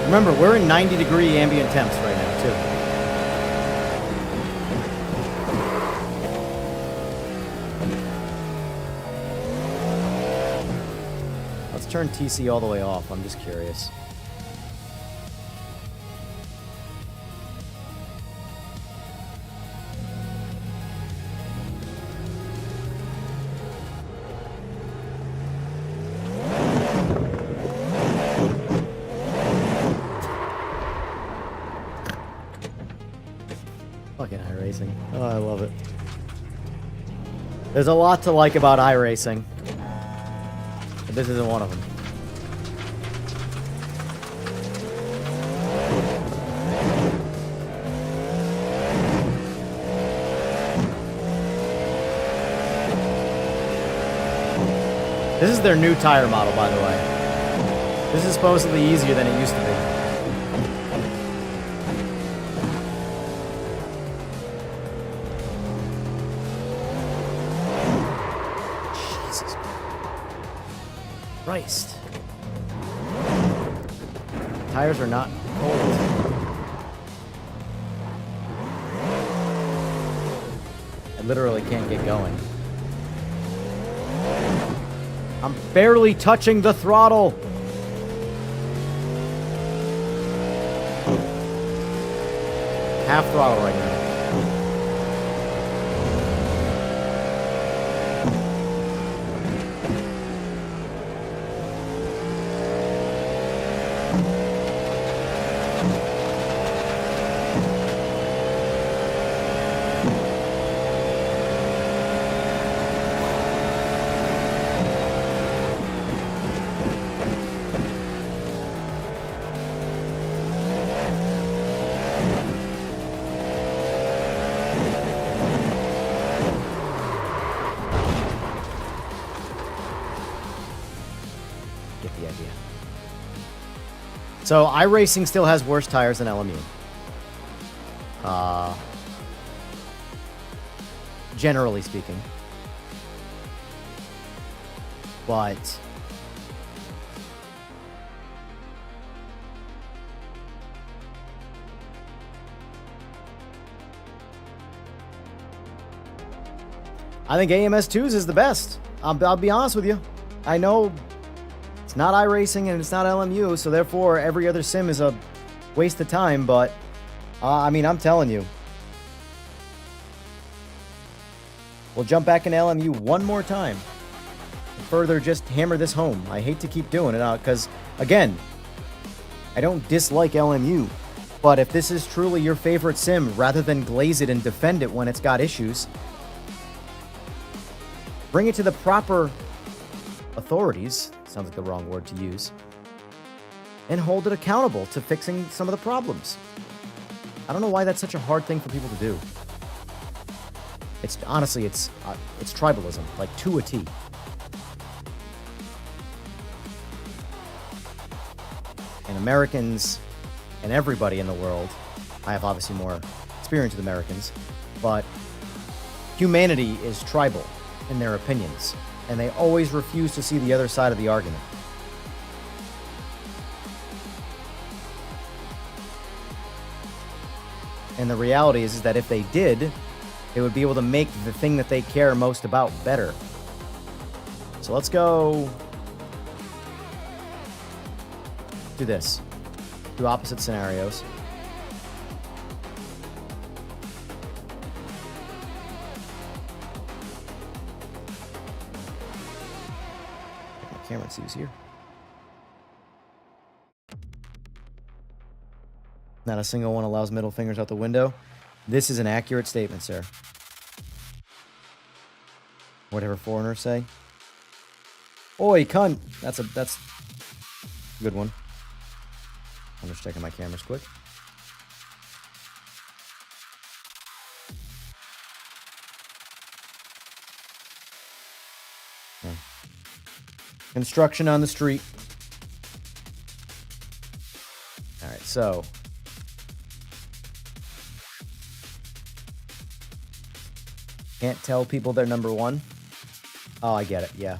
Remember, we're in 90-degree ambient temps right now, too. Let's turn TC all the way off. I'm just curious. Fucking iRacing. Oh, I love it. There's a lot to like about iRacing. But this isn't one of them. This is their new tire model, by the way. This is supposedly easier than it used to be. Christ. Tires are not cold. I literally can't get going. I'm barely touching the throttle. Half throttle right now. So iRacing still has worse tires than LMU. Generally speaking. But I think AMS2's is the best. I'll be honest with you. I know it's not iRacing and it's not LMU, so therefore every other sim is a waste of time, but I mean, I'm telling you. We'll jump back into LMU one more time. Further, just hammer this home. I hate to keep doing it because, again, I don't dislike LMU, but if this is truly your favorite sim, rather than glaze it and defend it when it's got issues, bring it to the proper authorities, sounds like the wrong word to use, and hold it accountable to fixing some of the problems. I don't know why that's such a hard thing for people to do. It's honestly, it's tribalism, like to a T. And Americans and everybody in the world, I have obviously more experience with Americans, but humanity is tribal in their opinions, and they always refuse to see the other side of the argument. And the reality is that if they did, they would be able to make the thing that they care most about better. So let's go do this. Do opposite scenarios. My camera sees here. Not a single one allows middle fingers out the window. This is an accurate statement, sir. Whatever foreigners say. Oi, cunt! That's a good one. I'm just checking my cameras quick. Yeah. Construction on the street. All right, so can't tell people they're number one. Oh, I get it. Yeah.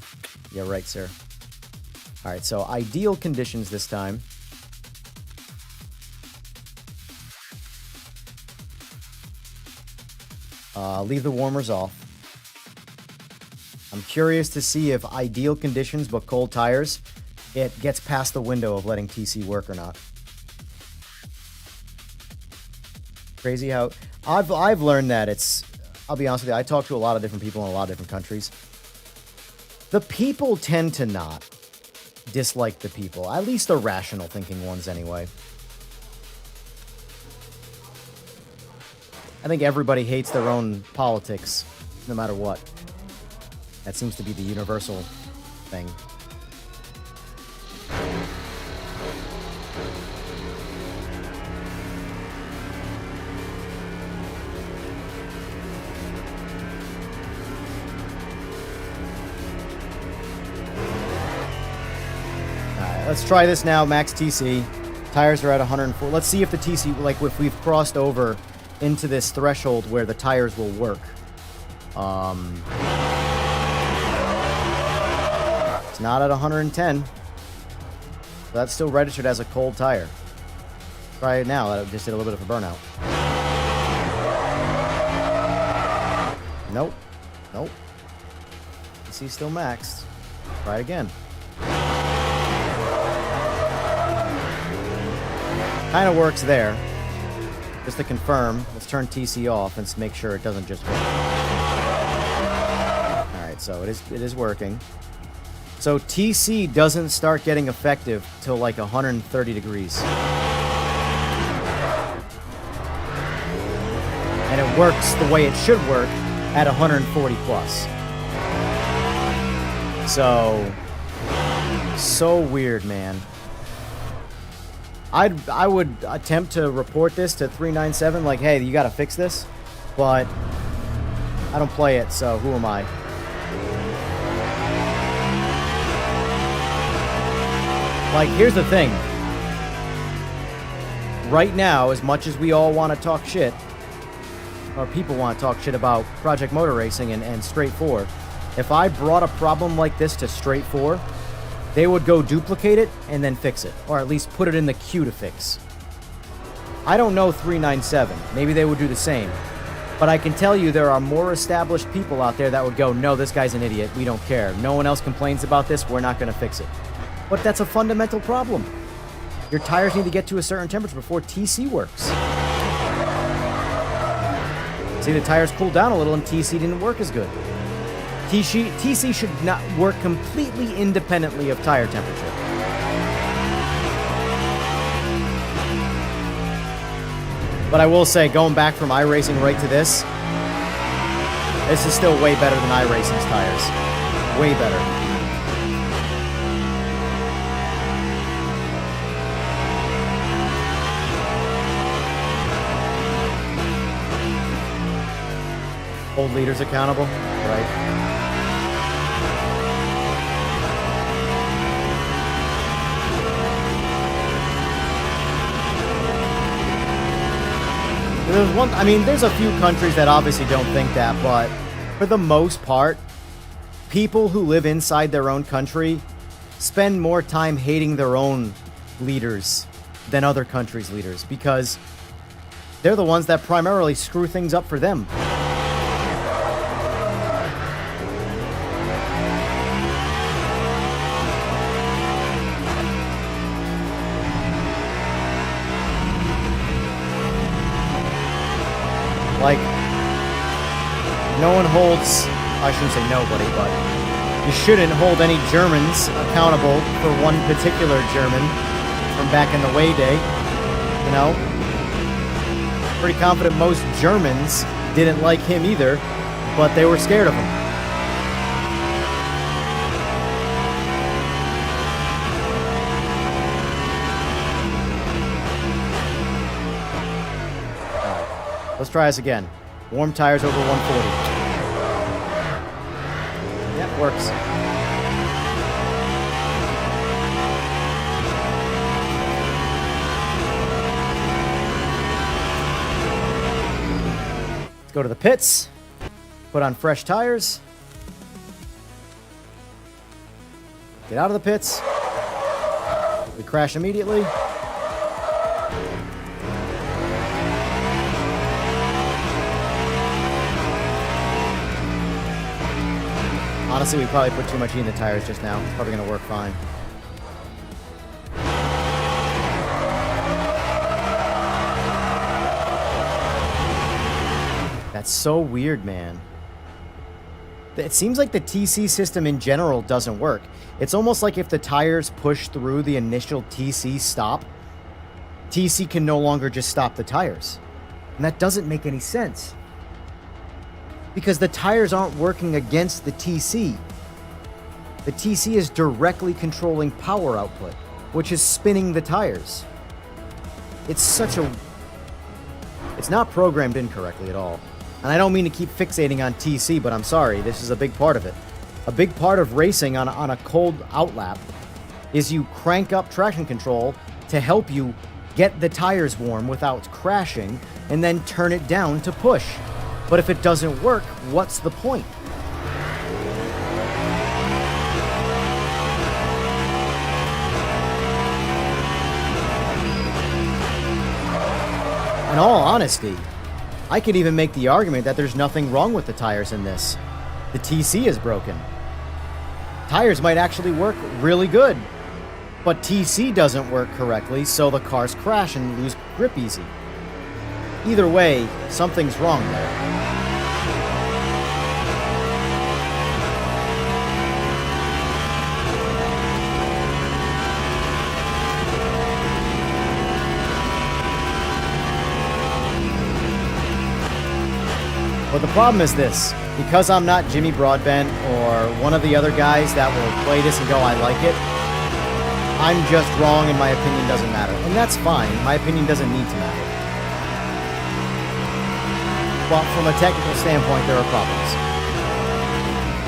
Yeah, right, sir. All right, so ideal conditions this time. Leave the warmers off. I'm curious to see if ideal conditions but cold tires, it gets past the window of letting TC work or not. Crazy how I've learned that it's, I'll be honest with you, I talk to a lot of different people in a lot of different countries. The people tend to not dislike the people, at least the rational thinking ones anyway. I think everybody hates their own politics, no matter what. That seems to be the universal thing. Let's try this now, max TC. Tires are at 104. Let's see if the TC, like if we've crossed over into this threshold where the tires will work. It's not at 110. So that's still registered as a cold tire. Try it now. That just did a little bit of a burnout. Nope. Nope. TC still maxed. Try it again. Kind of works there. Just to confirm, let's turn TC off and make sure it doesn't just work. Alright, so it is working. So TC doesn't start getting effective till like 130 degrees. And it works the way it should work at 140 plus. So weird, man. I would attempt to report this to 397, like, hey, you gotta fix this, but I don't play it, so who am I? Like, here's the thing. right now, as much as we all want to talk shit, or people want to talk shit about Project Motor Racing and Straight 4, if I brought a problem like this to Straight 4, they would go duplicate it and then fix it, or at least put it in the queue to fix. I don't know 397. Maybe they would do the same. But I can tell you there are more established people out there that would go, no, this guy's an idiot. We don't care. No one else complains about this. We're not going to fix it. But that's a fundamental problem. Your tires need to get to a certain temperature before TC works. See, the tires cooled down a little and TC didn't work as good. TC should not work completely independently of tire temperature. But I will say, going back from iRacing right to this is still way better than iRacing's tires. Way better. Hold leaders accountable, right? There's a few countries that obviously don't think that, but for the most part, people who live inside their own country spend more time hating their own leaders than other countries' leaders, because they're the ones that primarily screw things up for them. Like, no one holds, I shouldn't say nobody, but you shouldn't hold any Germans accountable for one particular German from back in the way day, you know? Pretty confident most Germans didn't like him either, but they were scared of him. Let's try this again. Warm tires over 140. Yep, works. Let's go to the pits. Put on fresh tires. Get out of the pits. We crash immediately. Honestly, we probably put too much heat in the tires just now. It's probably going to work fine. That's so weird, man. It seems like the TC system in general doesn't work. It's almost like if the tires push through the initial TC stop, TC can no longer just stop the tires. And that doesn't make any sense. Because the tires aren't working against the TC. The TC is directly controlling power output, which is spinning the tires. It's not programmed incorrectly at all. And I don't mean to keep fixating on TC, but I'm sorry, this is a big part of it. A big part of racing on a cold outlap is you crank up traction control to help you get the tires warm without crashing, and then turn it down to push. But if it doesn't work, what's the point? In all honesty, I could even make the argument that there's nothing wrong with the tires in this. The TC is broken. Tires might actually work really good, but TC doesn't work correctly, so the cars crash and lose grip easy. Either way, something's wrong there. But the problem is this: because I'm not Jimmy Broadbent or one of the other guys that will play this and go, I like it, I'm just wrong and my opinion doesn't matter. And that's fine. My opinion doesn't need to matter. But from a technical standpoint, there are problems.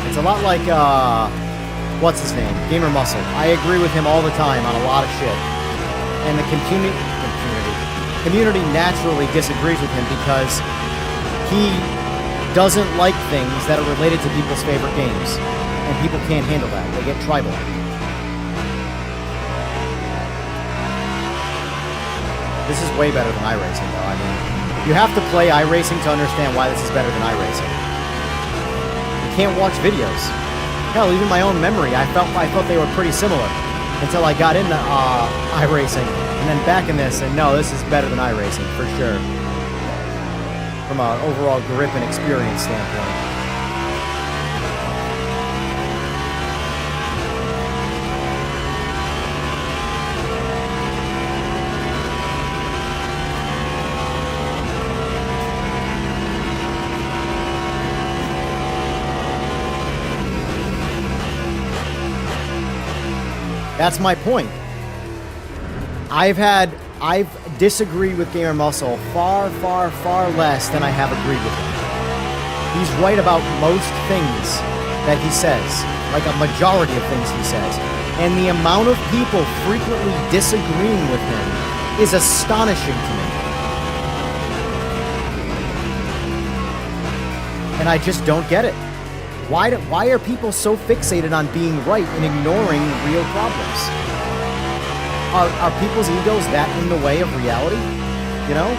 It's a lot like, what's his name? Gamer Muscle. I agree with him all the time on a lot of shit. And the community, community naturally disagrees with him because he doesn't like things that are related to people's favorite games. And people can't handle that. They get tribal. This is way better than iRacing, though. I mean, you have to play iRacing to understand why this is better than iRacing. You can't watch videos. Hell, even my own memory, I felt they were pretty similar until I got into iRacing and then back in this, and no, this is better than iRacing for sure. From an overall grip and experience standpoint. That's my point. I've disagreed with Gamer Muscle far, far, far less than I have agreed with him. He's right about most things that he says, like a majority of things he says. And the amount of people frequently disagreeing with him is astonishing to me. And I just don't get it. Why are people so fixated on being right and ignoring real problems? Are people's egos that in the way of reality? You know?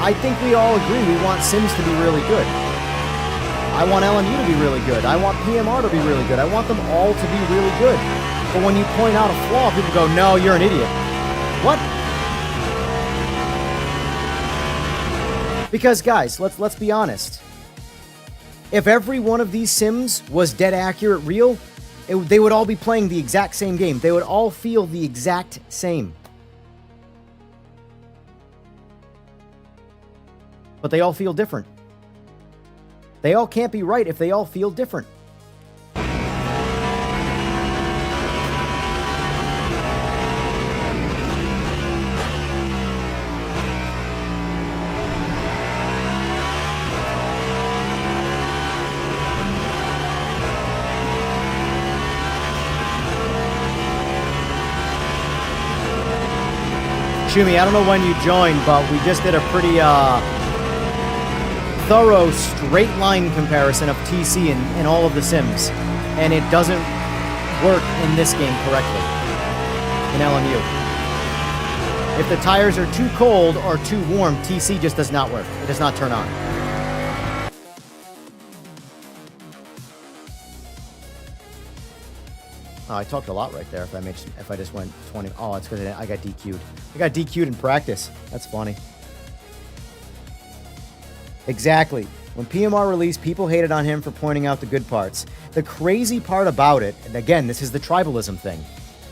I think we all agree we want Sims to be really good. I want LMU to be really good. I want PMR to be really good. I want them all to be really good. But when you point out a flaw, people go, no, you're an idiot. What? Because guys, let's be honest. If every one of these Sims was dead accurate real, they would all be playing the exact same game. They would all feel the exact same. But they all feel different. They all can't be right if they all feel different. Shumi, I don't know when you joined, but we just did a pretty thorough straight line comparison of TC in all of the Sims, and it doesn't work in this game correctly in LMU. If the tires are too cold or too warm, TC just does not work. It does not turn on. Oh, I talked a lot right there. If I just went 20. Oh, it's because I got DQ'd. I got DQ'd in practice. That's funny. Exactly. When PMR released, people hated on him for pointing out the good parts. The crazy part about it, and again, this is the tribalism thing.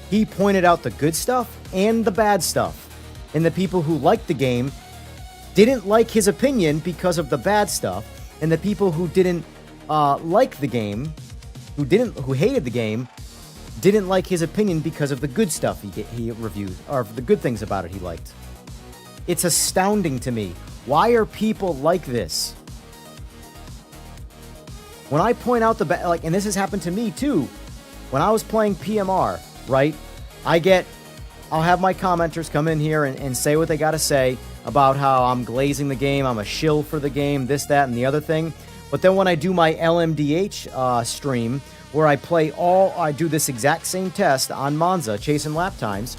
He pointed out the good stuff and the bad stuff. And the people who liked the game didn't like his opinion because of the bad stuff. And the people who didn't like the game, who hated the game, didn't like his opinion because of the good stuff he reviewed, or the good things about it he liked. It's astounding to me. Why are people like this? When I point out and this has happened to me too. When I was playing PMR, right? I'll have my commenters come in here and say what they gotta say about how I'm glazing the game, I'm a shill for the game, this, that, and the other thing. But then when I do my LMDH stream, where I do this exact same test on Monza, chasing lap times,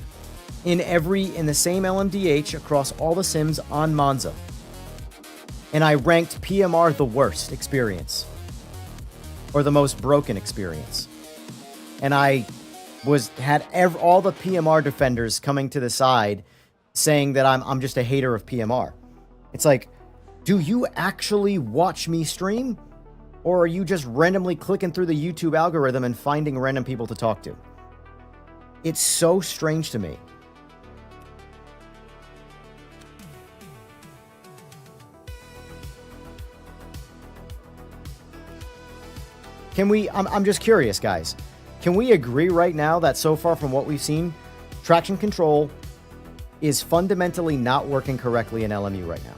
in the same LMDH across all the Sims on Monza. And I ranked PMR the worst experience. Or the most broken experience. And I had all the PMR defenders coming to the side saying that I'm just a hater of PMR. It's like, do you actually watch me stream? Or are you just randomly clicking through the YouTube algorithm and finding random people to talk to? It's so strange to me. I'm just curious, guys. Can we agree right now that so far from what we've seen, traction control is fundamentally not working correctly in LMU right now?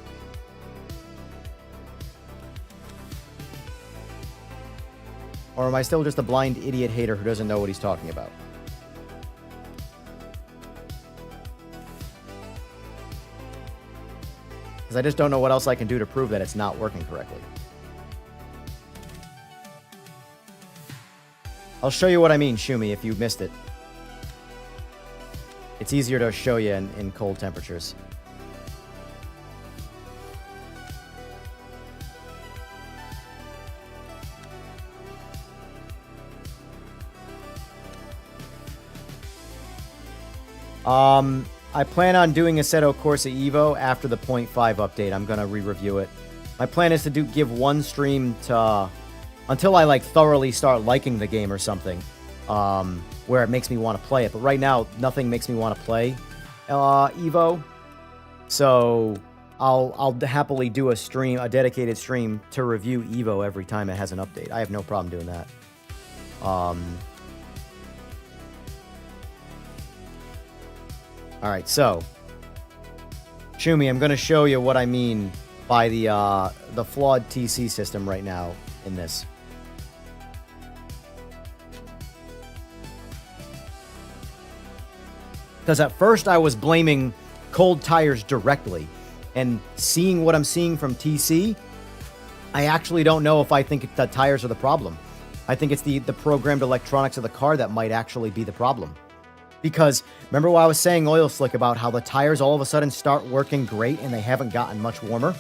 Or am I still just a blind idiot hater who doesn't know what he's talking about? Because I just don't know what else I can do to prove that it's not working correctly. I'll show you what I mean, Shumi, if you missed it. It's easier to show you in cold temperatures. I plan on doing Assetto Corsa Evo after the 0.5 update. I'm going to re-review it. My plan is to give one stream to... until I, like, thoroughly start liking the game or something. Where it makes me want to play it. But right now, nothing makes me want to play Evo. So, I'll happily do a stream, a dedicated stream, to review Evo every time it has an update. I have no problem doing that. Alright, so... Shumi, I'm going to show you what I mean by the flawed TC system right now in this. Because at first I was blaming cold tires directly. And seeing what I'm seeing from TC, I actually don't know if I think the tires are the problem. I think it's the programmed electronics of the car that might actually be the problem. Because remember what I was saying, Oil Slick, about how the tires all of a sudden start working great and they haven't gotten much warmer?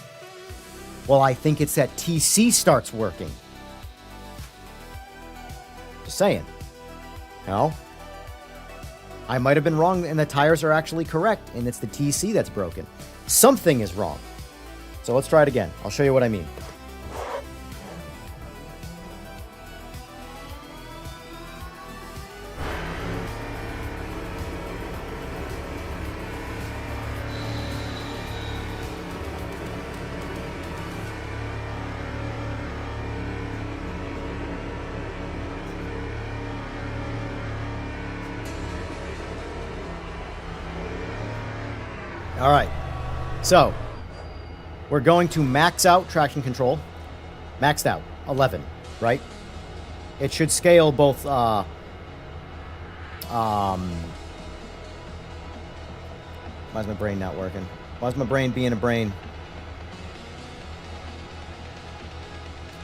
Well, I think it's that TC starts working. Just saying. You know? I might have been wrong and the tires are actually correct and it's the TC that's broken. Something is wrong. So let's try it again. I'll show you what I mean. All right, so we're going to max out traction control. Maxed out, 11, right? It should scale both, why is my brain not working? Why is my brain being a brain?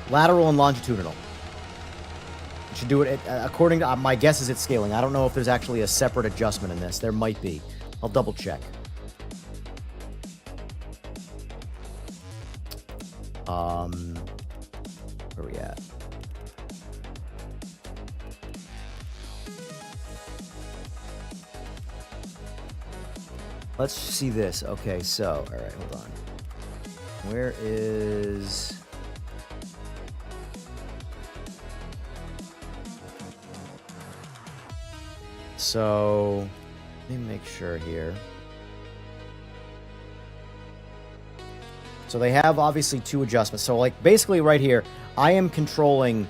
Lateral and longitudinal. It should do it, according to, my guess is it's scaling. I don't know if there's actually a separate adjustment in this. There might be. I'll double check. Where are we at? Let's see this. Okay, so, all right, hold on. Where is... So, let me make sure here. So they have obviously two adjustments. So like basically right here, I am controlling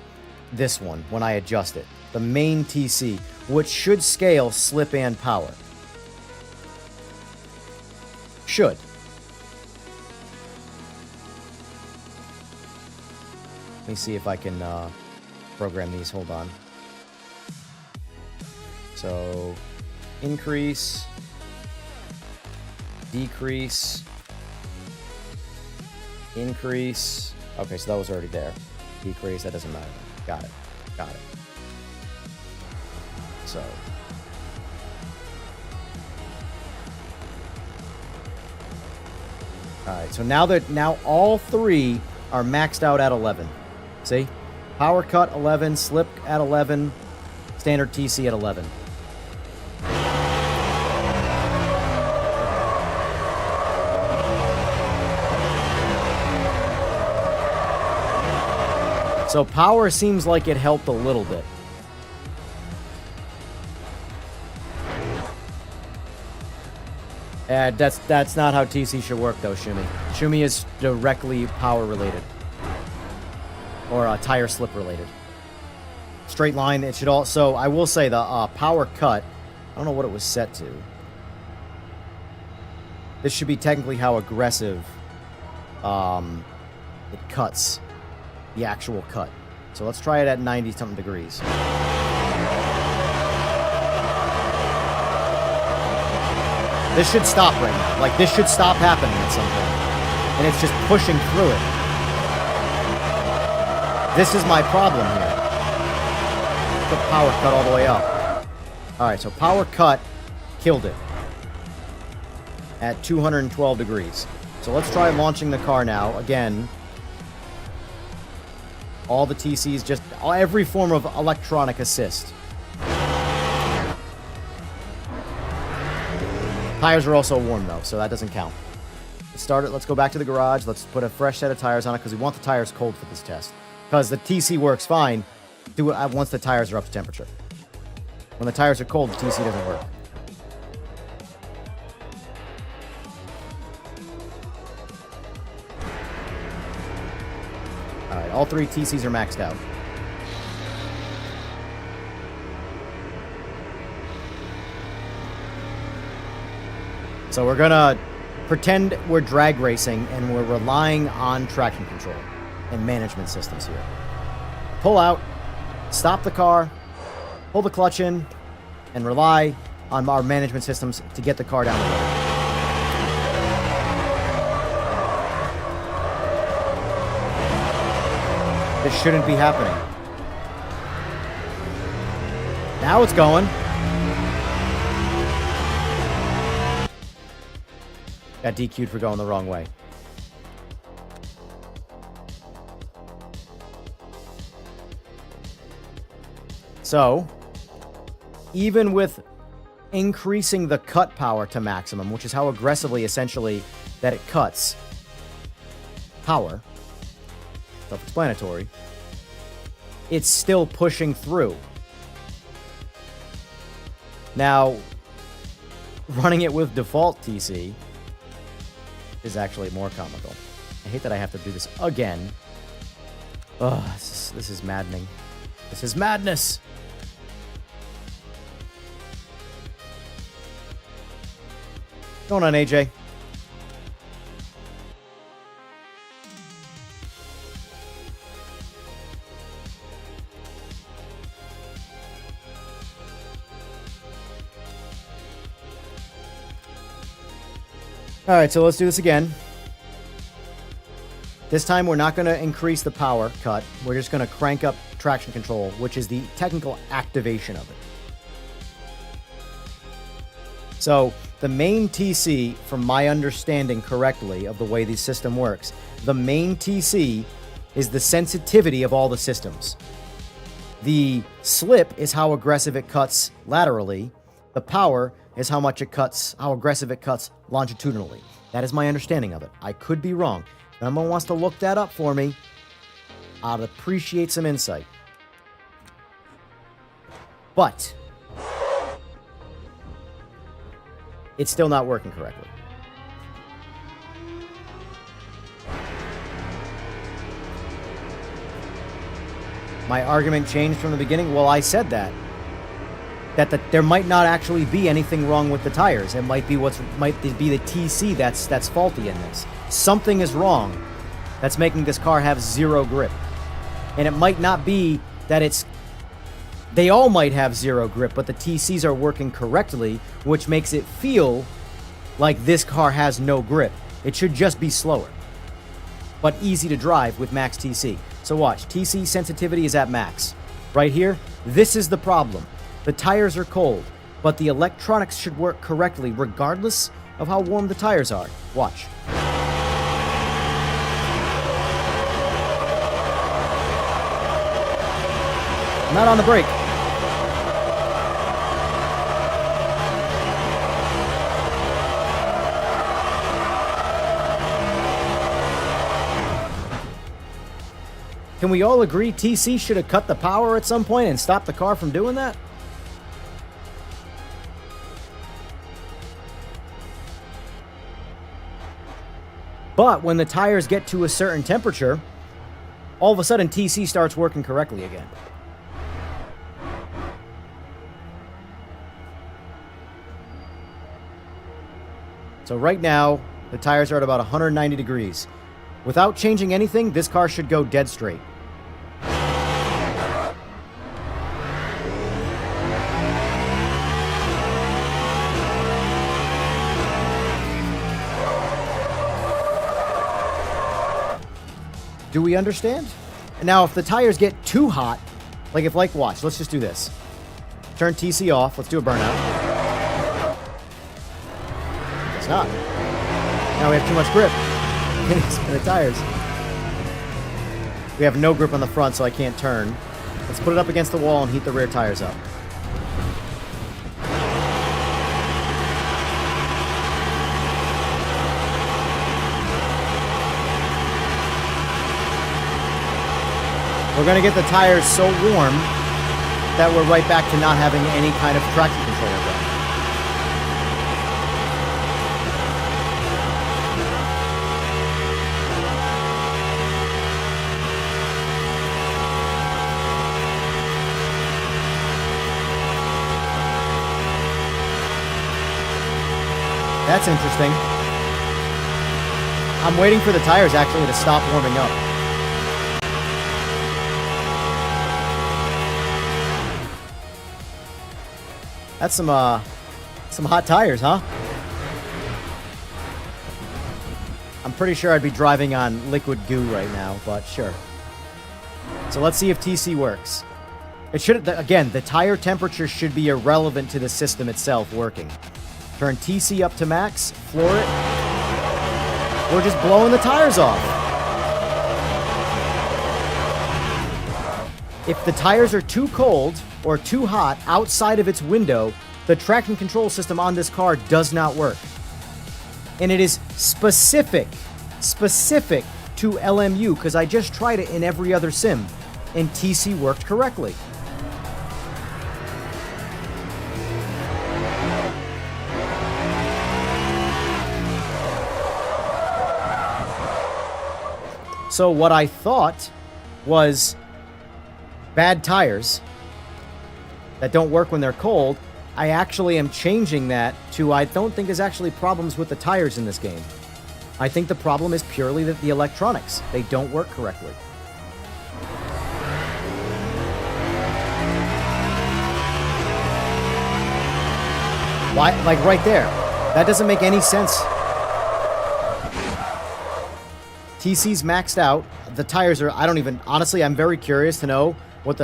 this one when I adjust it. The main TC, which should scale slip and power. Should. Let me see if I can program these. Hold on. So increase, decrease, increase. Okay, so that was already there. Decrease, that doesn't matter. Got it. Got it. So. Alright, so now all three are maxed out at 11. See? Power cut 11, slip at 11, standard TC at 11. So power seems like it helped a little bit. That's not how TC should work though, Shumi. Shumi is directly power related. Or tire slip related. Straight line, it should also, I will say the power cut, I don't know what it was set to. This should be technically how aggressive it cuts. The actual cut. So let's try it at 90 something degrees. This should stop right now. Like, this should stop happening at some point. and it's just pushing through it. This is my problem here. Put power cut all the way up. Alright, so power cut killed it at 212 degrees. So let's try launching the car now. Again, all the TCs, just every form of electronic assist. Tires are also warm though, so that doesn't count. Let's start it. Let's go back to the garage. Let's put a fresh set of tires on it because we want the tires cold for this test. Because the TC works fine once the tires are up to temperature. When the tires are cold, the TC doesn't work. Alright, all three TCs are maxed out. So we're gonna pretend we're drag racing and we're relying on traction control and management systems here. Pull out, stop the car, pull the clutch in, and rely on our management systems to get the car down the road. This shouldn't be happening. Now it's going. Got DQ'd for going the wrong way. So, even with increasing the cut power to maximum, which is how aggressively, essentially, that it cuts power, self-explanatory, it's still pushing through. Now, running it with default TC is actually more comical. I hate that I have to do this again. Ugh, this is maddening. This is madness! What's going on, AJ? Alright, so let's do this again. This time we're not going to increase the power cut. We're just going to crank up traction control, which is the technical activation of it. So, the main TC, from my understanding correctly of the way the system works, the main TC is the sensitivity of all the systems. The slip is how aggressive it cuts laterally. The power is how much it cuts, how aggressive it cuts longitudinally. That is my understanding of it. I could be wrong. If anyone wants to look that up for me, I'd appreciate some insight. But it's still not working correctly. My argument changed from the beginning. Well, I said that there might not actually be anything wrong with the tires. It might be the TC that's faulty in this. Something is wrong that's making this car have zero grip. And it might not be that they all might have zero grip, but the TCs are working correctly, which makes it feel like this car has no grip. It should just be slower, but easy to drive with max TC. So watch, TC sensitivity is at max. Right here, this is the problem. The tires are cold, but the electronics should work correctly regardless of how warm the tires are. Watch. Not on the brake. Can we all agree TC should have cut the power at some point and stopped the car from doing that? But when the tires get to a certain temperature, all of a sudden TC starts working correctly again. So right now, the tires are at about 190 degrees. Without changing anything, this car should go dead straight. Do we understand? Now, if the tires get too hot, like watch, let's just do this. Turn TC off. Let's do a burnout. It's not. Now we have too much grip. Spin the tires. We have no grip on the front, so I can't turn. Let's put it up against the wall and heat the rear tires up. We're going to get the tires so warm that we're right back to not having any kind of traction control again. That's interesting. I'm waiting for the tires actually to stop warming up. That's some hot tires, huh? I'm pretty sure I'd be driving on liquid goo right now, but sure. So let's see if TC works. It should, again, the tire temperature should be irrelevant to the system itself working. Turn TC up to max, floor it. We're just blowing the tires off. If the tires are too cold or too hot outside of its window, the traction control system on this car does not work. And it is specific to LMU, because I just tried it in every other sim, and TC worked correctly. So what I thought was bad tires that don't work when they're cold, I actually am changing that to I don't think there's actually problems with the tires in this game. I think the problem is purely the electronics. They don't work correctly. Why? Like right there. That doesn't make any sense. TC's maxed out. The tires are, I don't even, honestly, I'm very curious to know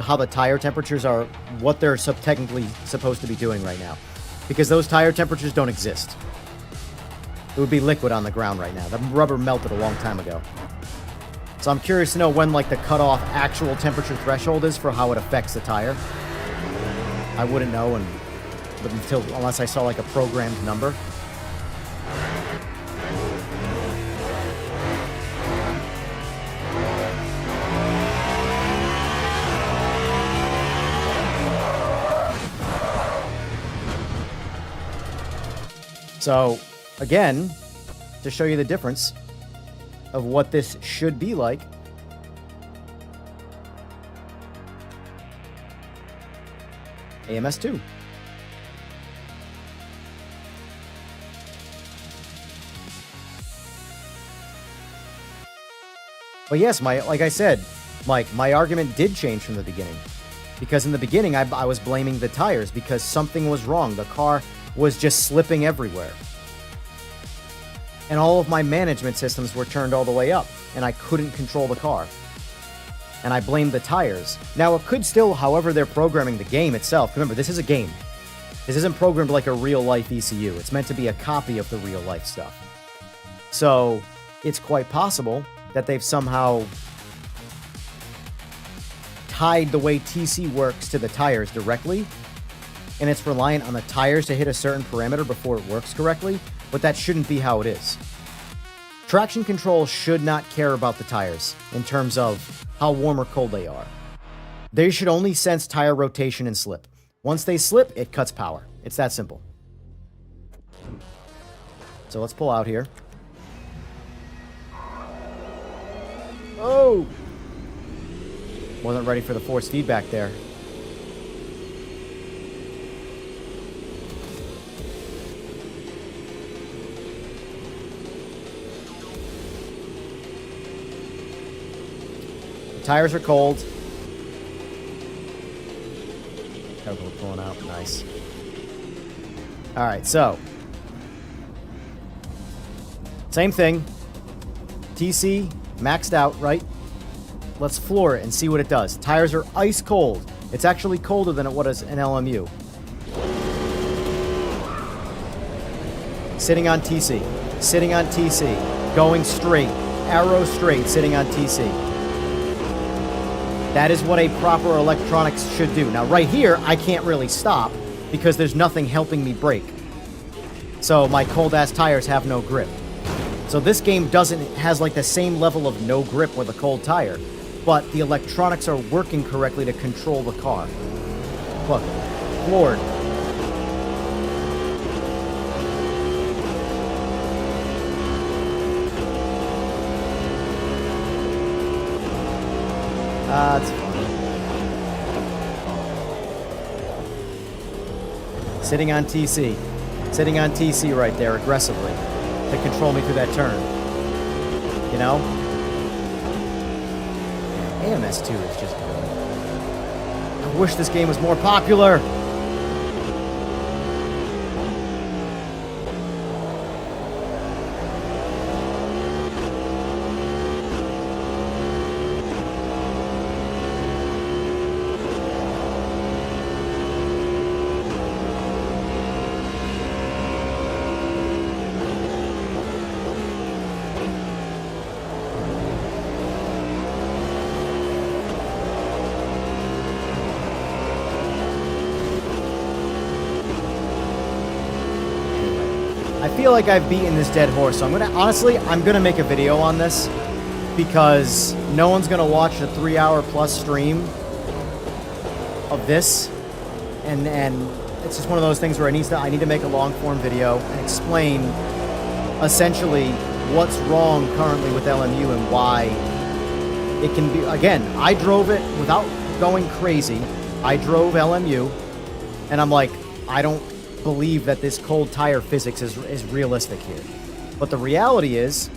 how the tire temperatures are, what they're technically supposed to be doing right now. Because those tire temperatures don't exist. It would be liquid on the ground right now. The rubber melted a long time ago. So I'm curious to know when, like, the cutoff actual temperature threshold is for how it affects the tire. I wouldn't know unless I saw, like, a programmed number. So, again, to show you the difference of what this should be like, AMS2. But yes, like I said, Mike, my argument did change from the beginning. Because in the beginning, I was blaming the tires because something was wrong. The car was just slipping everywhere. And all of my management systems were turned all the way up, and I couldn't control the car. And I blamed the tires. Now, it could still, however they're programming the game itself, remember, this is a game. This isn't programmed like a real-life ECU. It's meant to be a copy of the real-life stuff. So, it's quite possible that they've somehow tied the way TC works to the tires directly, and it's reliant on the tires to hit a certain parameter before it works correctly, but that shouldn't be how it is. Traction control should not care about the tires in terms of how warm or cold they are. They should only sense tire rotation and slip. Once they slip, it cuts power. It's that simple. So let's pull out here. Oh! Wasn't ready for the force feedback there. Tires are cold. Chemical pulling out. Nice. Alright, so. Same thing. TC maxed out, right? Let's floor it and see what it does. Tires are ice cold. It's actually colder than what is an LMU. Sitting on TC. Sitting on TC. Going straight. Arrow straight. Sitting on TC. That is what a proper electronics should do. Now, right here, I can't really stop because there's nothing helping me brake. So my cold-ass tires have no grip. So this game has like the same level of no grip with a cold tire, but the electronics are working correctly to control the car. Look, floored. That's fine. Sitting on TC. Sitting on TC right there aggressively to control me through that turn. You know? AMS2 is just good. I wish this game was more popular. I feel like I've beaten this dead horse, so I'm gonna make a video on this because no one's gonna watch a 3-hour plus stream of this, and it's just one of those things where I need to make a long form video and explain essentially what's wrong currently with LMU and why it can be. Again, I drove it without going crazy. I drove LMU, and I'm like, I don't believe that this cold tire physics is realistic here. But the reality is,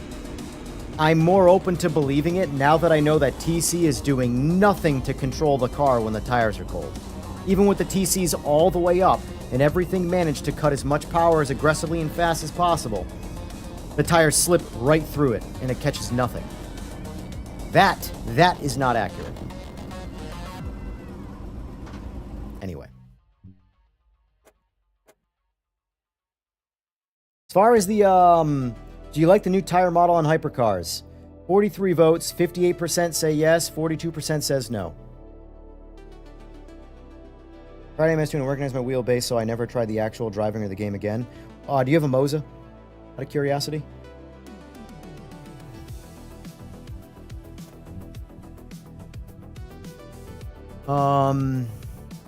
I'm more open to believing it now that I know that TC is doing nothing to control the car when the tires are cold. Even with the TCs all the way up and everything managed to cut as much power as aggressively and fast as possible, the tires slip right through it and it catches nothing. That is not accurate. Anyway. As far as the, do you like the new tire model on hypercars? 43 votes, 58% say yes, 42% says no. Friday I'm doing to organize my wheelbase, so I never tried the actual driving of the game again. Do you have a Moza? Out of curiosity?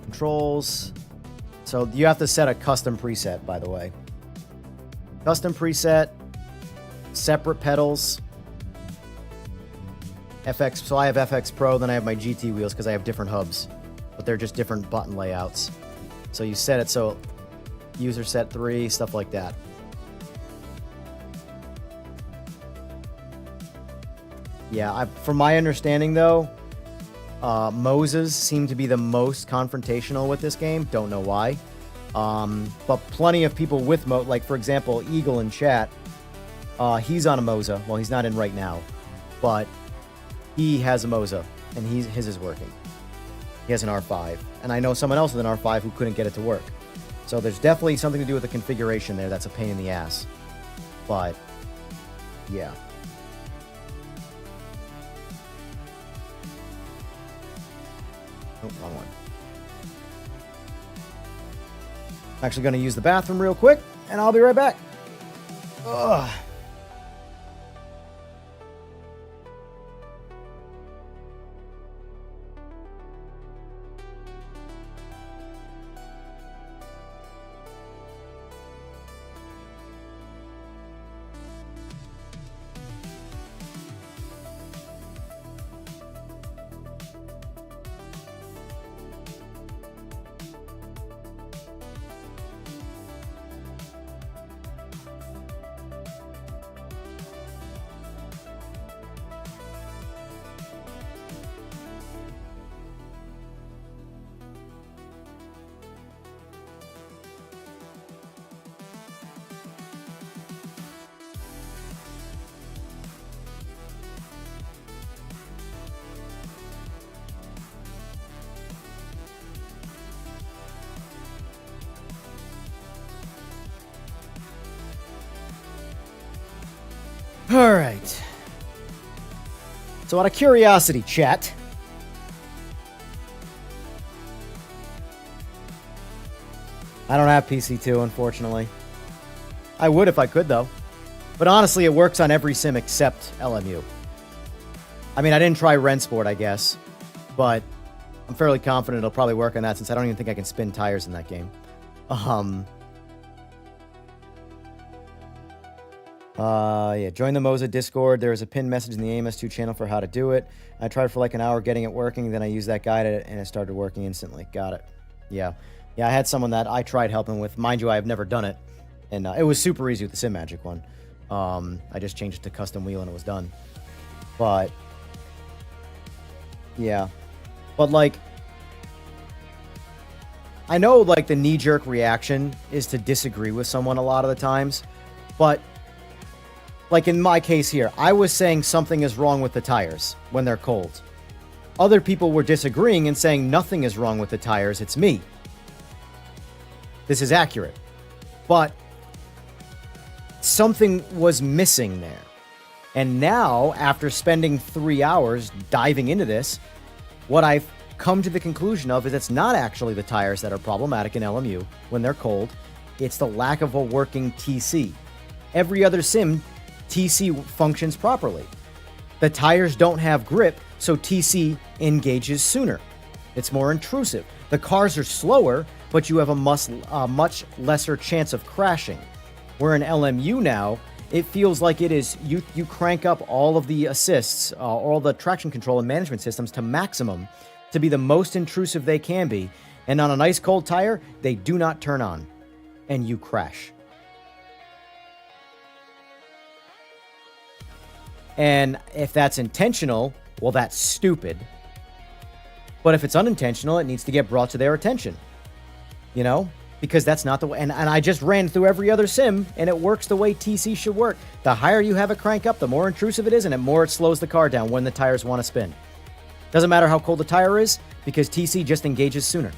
Controls. So you have to set a custom preset, by the way. Custom preset, separate pedals, FX, so I have FX Pro, then I have my GT wheels because I have different hubs, but they're just different button layouts. So you set it so user set 3, stuff like that. Yeah, from my understanding though, Moses seem to be the most confrontational with this game, don't know why. But plenty of people with like for example, Eagle in chat, he's on a Moza. Well, he's not in right now, but he has a Moza, and his is working. He has an R5, and I know someone else with an R5 who couldn't get it to work. So there's definitely something to do with the configuration there that's a pain in the ass. But, yeah. Oh, wrong one. I'm actually going to use the bathroom real quick, and I'll be right back. Ugh. All right. So out of curiosity, chat, I don't have PC2, unfortunately. I would if I could, though. But honestly, it works on every sim except LMU. I mean, I didn't try Rensport, I guess. But I'm fairly confident it'll probably work on that since I don't even think I can spin tires in that game. Yeah, join the Moza Discord. There is a pinned message in the AMS2 channel for how to do it. I tried for like an hour getting it working, then I used that guide and it started working instantly. Got it. Yeah. Yeah, I had someone that I tried helping with. Mind you, I have never done it. And it was super easy with the Simagic one. I just changed it to custom wheel and it was done. But, yeah. But, like, I know, like, the knee-jerk reaction is to disagree with someone a lot of the times. But, like in my case here, I was saying something is wrong with the tires when they're cold. Other people were disagreeing and saying nothing is wrong with the tires, it's me. This is accurate. But something was missing there. And now, after spending 3 hours diving into this, what I've come to the conclusion of is it's not actually the tires that are problematic in LMU when they're cold. It's the lack of a working TC. Every other sim, TC functions properly. The tires don't have grip, so TC engages sooner. It's more intrusive. The cars are slower, but you have a much lesser chance of crashing. Where in LMU now, it feels like it is, you crank up all of the assists, all the traction control and management systems to maximum to be the most intrusive they can be. And on an ice cold tire, they do not turn on. And you crash. And if that's intentional, well, that's stupid. But if it's unintentional, it needs to get brought to their attention. You know? Because that's not the way. And I just ran through every other sim, and it works the way TC should work. The higher you have it crank up, the more intrusive it is, and the more it slows the car down when the tires want to spin. Doesn't matter how cold the tire is, because TC just engages sooner.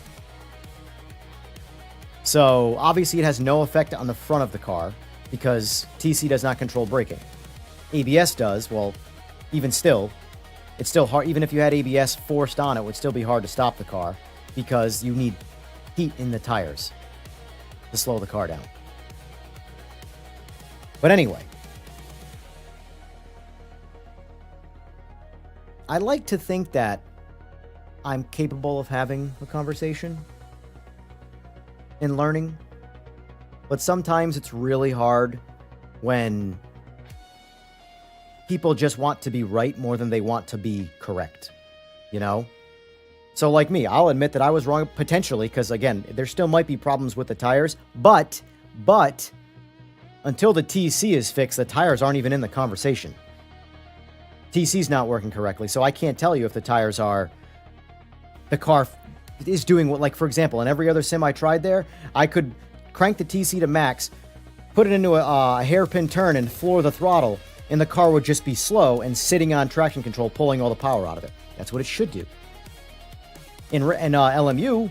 So, obviously, it has no effect on the front of the car, because TC does not control braking. ABS does. Well, even still, it's still hard. Even if you had ABS forced on, it would still be hard to stop the car because you need heat in the tires to slow the car down. But anyway, I like to think that I'm capable of having a conversation and learning, but sometimes it's really hard when people just want to be right more than they want to be correct, you know? So like me, I'll admit that I was wrong potentially because, again, there still might be problems with the tires, but until the TC is fixed, the tires aren't even in the conversation. TC's not working correctly, so I can't tell you if the tires are... The car is doing what, like, for example, in every other sim I tried there, I could crank the TC to max, put it into a hairpin turn and floor the throttle, and the car would just be slow and sitting on traction control, pulling all the power out of it. That's what it should do. In LMU,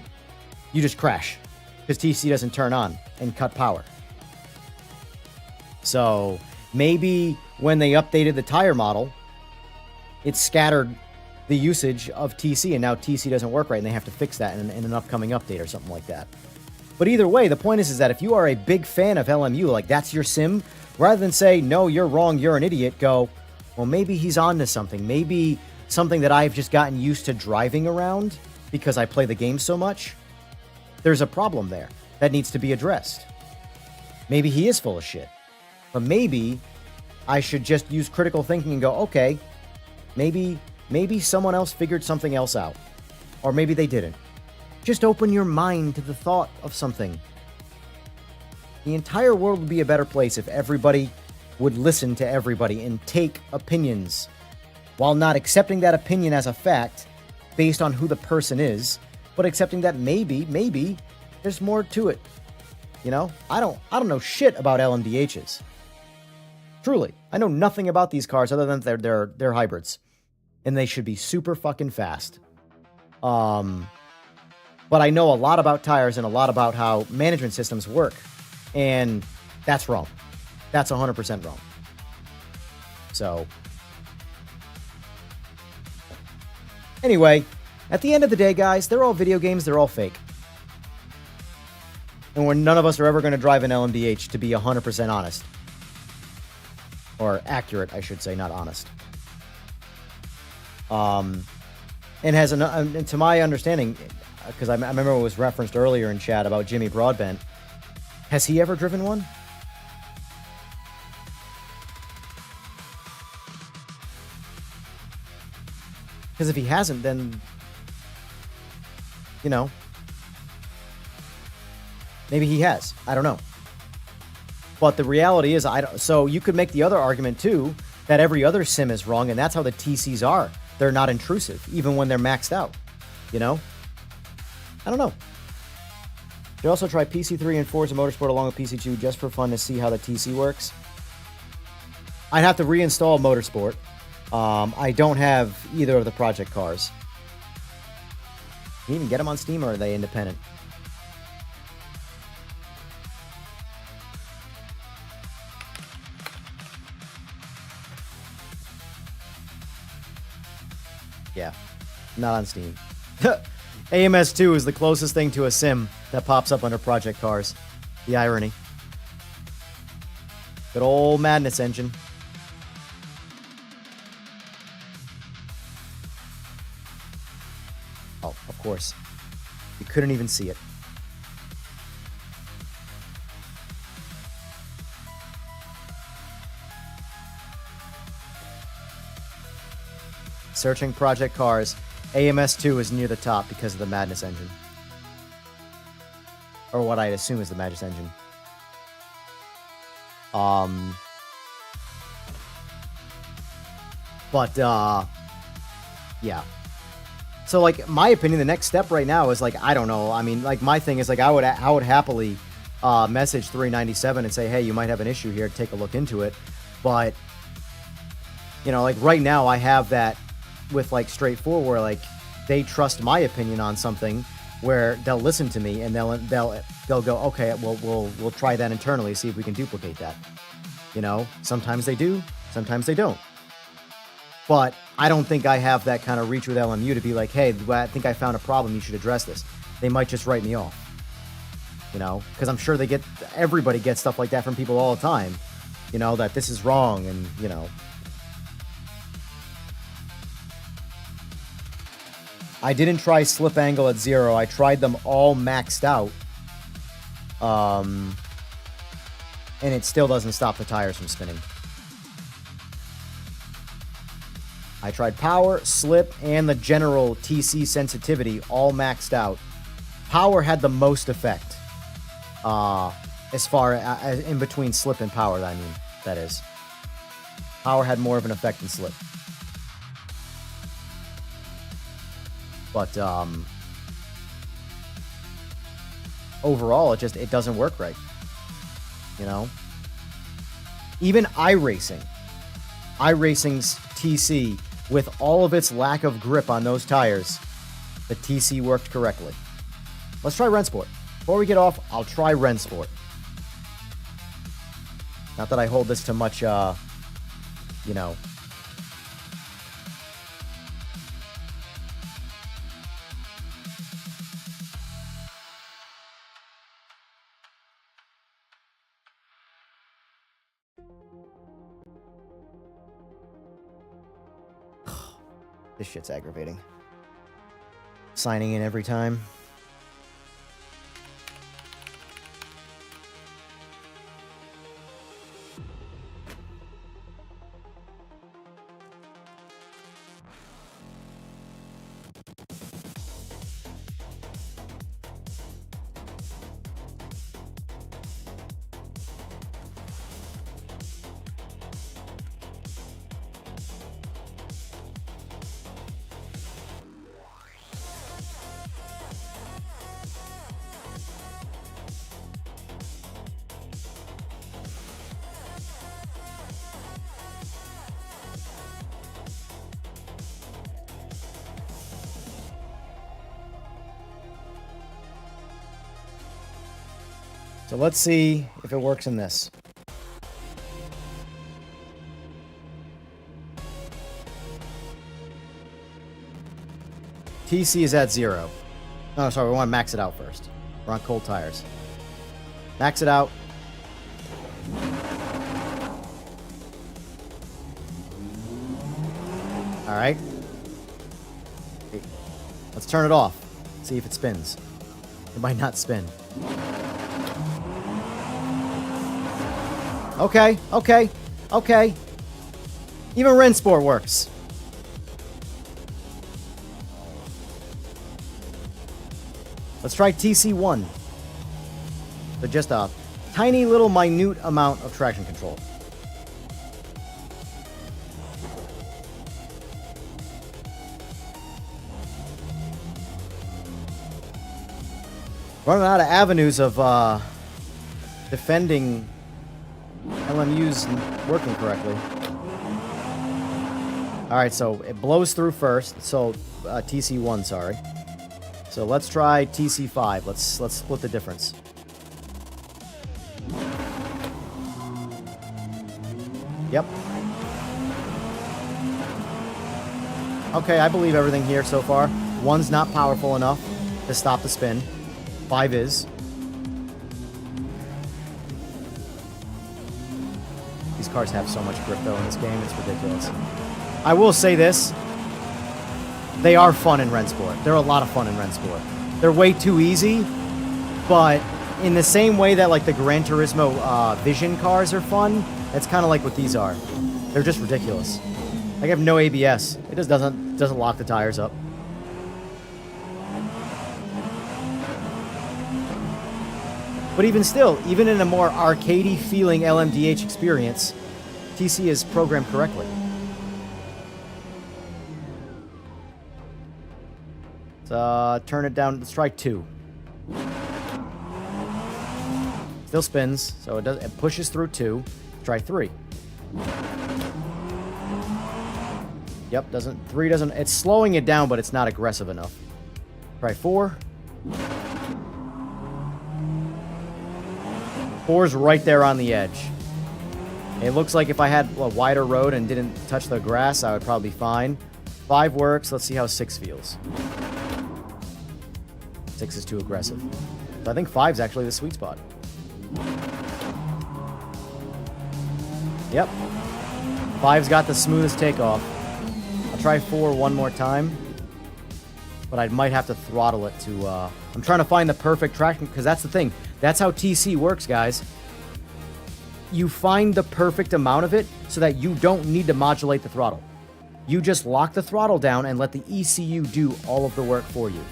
you just crash because TC doesn't turn on and cut power. So maybe when they updated the tire model, it scattered the usage of TC, and now TC doesn't work right, and they have to fix that in an upcoming update or something like that. But either way, the point is that if you are a big fan of LMU, like that's your sim, rather than say, no, you're wrong, you're an idiot, go, well, maybe he's on to something. Maybe something that I've just gotten used to driving around because I play the game so much. There's a problem there that needs to be addressed. Maybe he is full of shit. But maybe I should just use critical thinking and go, okay, maybe someone else figured something else out. Or maybe they didn't. Just open your mind to the thought of something. The entire world would be a better place if everybody would listen to everybody and take opinions while not accepting that opinion as a fact based on who the person is, but accepting that maybe there's more to it. You know, I don't know shit about LMDHs. Truly, I know nothing about these cars other than they're hybrids, and they should be super fucking fast. But I know a lot about tires and a lot about how management systems work, and that's wrong. That's 100% wrong. So, anyway, at the end of the day, guys, they're all video games. They're all fake. And none of us are ever going to drive an LMDH, to be 100% honest. Or accurate, I should say, not honest. And and to my understanding, because I remember it was referenced earlier in chat about Jimmy Broadbent, has he ever driven one? Because if he hasn't, then, you know, maybe he has. I don't know. But the reality is, so you could make the other argument, too, that every other sim is wrong, and that's how the TCs are. They're not intrusive, even when they're maxed out. You know? I don't know. You also try PC3 and Forza Motorsport along with PC2 just for fun to see how the TC works. I'd have to reinstall Motorsport. I don't have either of the project cars. Can you even get them on Steam, or are they independent? Yeah, not on Steam. AMS2 is the closest thing to a sim that pops up under Project Cars. The irony. Good old Madness engine. Oh, of course. You couldn't even see it. Searching Project Cars. AMS2 is near the top because of the Madness engine. Or what I assume is the Madness engine. Yeah. So, like, my opinion, the next step right now is, like, I don't know. I mean, like, my thing is, like, I would happily message 397 and say, hey, you might have an issue here. Take a look into it. But, you know, like, right now I have that with, like, straightforward, where, like, they trust my opinion on something, where they'll listen to me and they'll go, okay, we'll try that internally, see if we can duplicate that. You know, sometimes they do, sometimes they don't. But I don't think I have that kind of reach with LMU to be like, hey, I think I found a problem, you should address this. They might just write me off. You know, because I'm sure everybody gets stuff like that from people all the time. You know, that this is wrong, and, you know. I didn't try slip angle at 0. I tried them all maxed out. And it still doesn't stop the tires from spinning. I tried power, slip, and the general TC sensitivity all maxed out. Power had the most effect. As far as in between slip and power, I mean, that is. Power had more of an effect than slip. But overall, it doesn't work right. You know? Even iRacing's TC, with all of its lack of grip on those tires, the TC worked correctly. Let's try Rensport. Before we get off, I'll try Rensport. Not that I hold this to much, you know. This shit's aggravating. Signing in every time. So let's see if it works in this. TC is at 0. Oh, sorry, we want to max it out first. We're on cold tires. Max it out. All right. Okay. Let's turn it off. See if it spins. It might not spin. Okay, okay, okay. Even Rensport works. Let's try TC1. So just a tiny little minute amount of traction control. Running out of avenues of defending LMU's working correctly. All right, so it blows through first. So TC1, sorry. So let's try TC5. Let's split the difference. Yep. Okay, I believe everything here so far. 1's not powerful enough to stop the spin. 5 is. These cars have so much grip though in this game, it's ridiculous. I will say this. They are fun in Rensport. They're a lot of fun in Rensport. They're way too easy, but in the same way that like the Gran Turismo Vision cars are fun, it's kind of like what these are. They're just ridiculous. Like I have no ABS. It just doesn't lock the tires up. But even still, even in a more arcadey feeling LMDH experience, TC is programmed correctly. Turn it down. Let's try 2. Still spins, so it pushes through 2. Try 3. Yep, 3 doesn't. It's slowing it down, but it's not aggressive enough. Try 4. 4's right there on the edge. It looks like if I had a wider road and didn't touch the grass, I would probably be fine. 5 works. Let's see how 6 feels. 6 is too aggressive. So I think 5's actually the sweet spot. Yep. 5's got the smoothest takeoff. I'll try 4 one more time. But I might have to throttle it to... I'm trying to find the perfect traction, because that's the thing. That's how TC works, guys. You find the perfect amount of it so that you don't need to modulate the throttle. You just lock the throttle down and let the ECU do all of the work for you.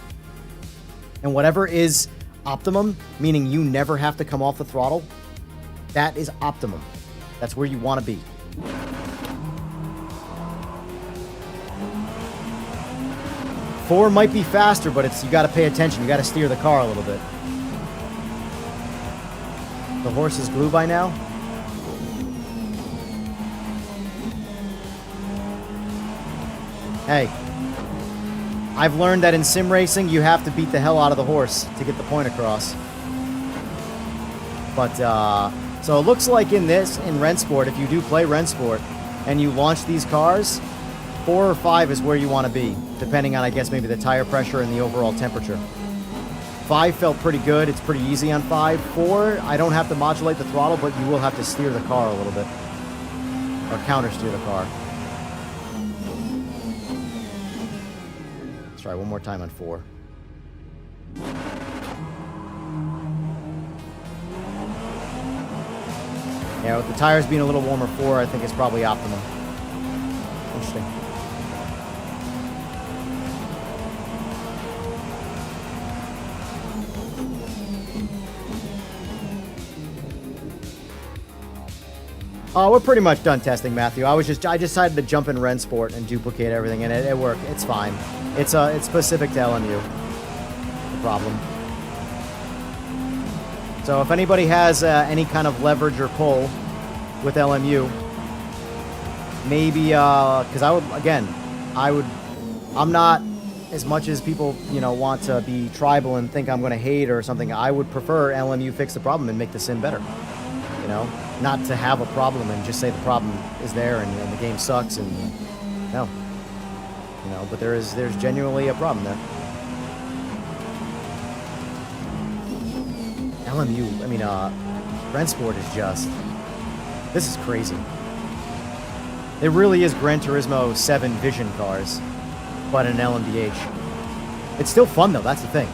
And whatever is optimum, meaning you never have to come off the throttle, that is optimum. That's where you want to be. Four might be faster, but you got to pay attention. You got to steer the car a little bit. The horse is glue by now. Hey, I've learned that in sim racing, you have to beat the hell out of the horse to get the point across. But, so it looks like in Rensport, if you do play Rensport, and you launch these cars, 4 or 5 is where you want to be, depending on, I guess, maybe the tire pressure and the overall temperature. 5 felt pretty good. It's pretty easy on 5. 4, I don't have to modulate the throttle, but you will have to steer the car a little bit. Or counter-steer the car. Let's try one more time on 4. Yeah, with the tires being a little warmer, 4 I think is probably optimum. Interesting. We're pretty much done testing, Matthew. I decided to jump in Rensport and duplicate everything, and it worked. It's fine. It's specific to LMU. The problem. So if anybody has any kind of leverage or pull with LMU, maybe because I'm not as much as people want to be tribal and think I'm going to hate or something. I would prefer LMU fix the problem and make the sim better. Not to have a problem and just say the problem is there and the game sucks and no. you know, but there's genuinely a problem there. LMU, I mean, Rensport is just, this is crazy. It really is Gran Turismo 7 Vision cars, but an LMDH. It's still fun though, that's the thing.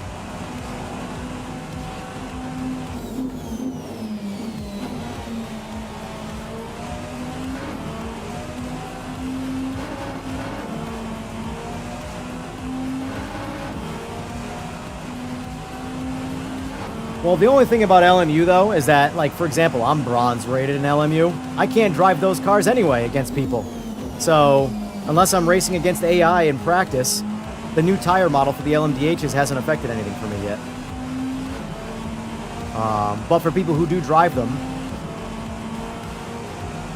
Well, the only thing about LMU, though, is that, like, for example, I'm bronze rated in LMU. I can't drive those cars anyway against people. So, unless I'm racing against AI in practice, the new tire model for the LMDHs hasn't affected anything for me yet. But for people who do drive them,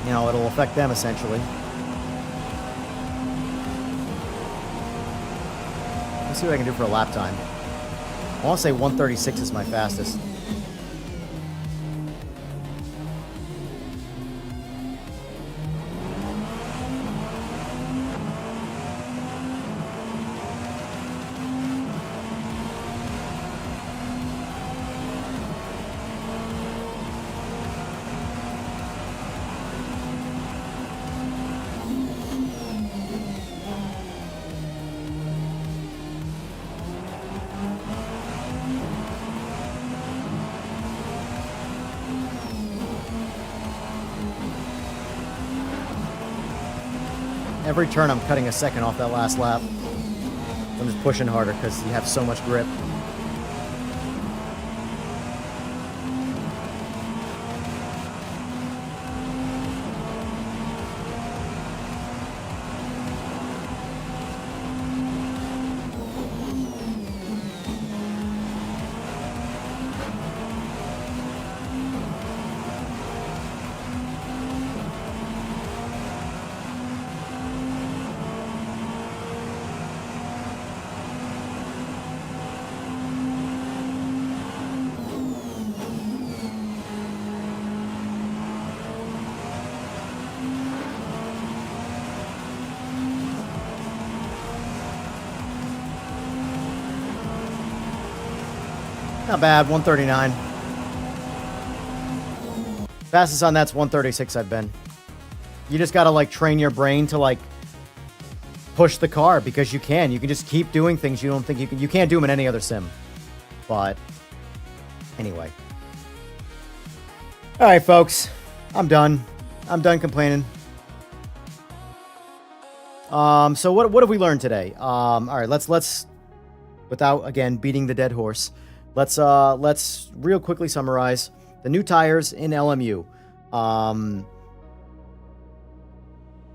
you know, it'll affect them, essentially. Let's see what I can do for a lap time. I want to say 136 is my fastest. Every turn I'm cutting a second off that last lap. I'm just pushing harder because you have so much grip. Not bad, 139. Fastest on that's 136 I've been. You just gotta, like, train your brain to, like, push the car, because you can. You can just keep doing things you don't think you can. You can't do them in any other sim. But, anyway. Alright, folks. I'm done. I'm done complaining. So what have we learned today? Alright, let's, without, again, beating the dead horse, let's real quickly summarize the new tires in LMU.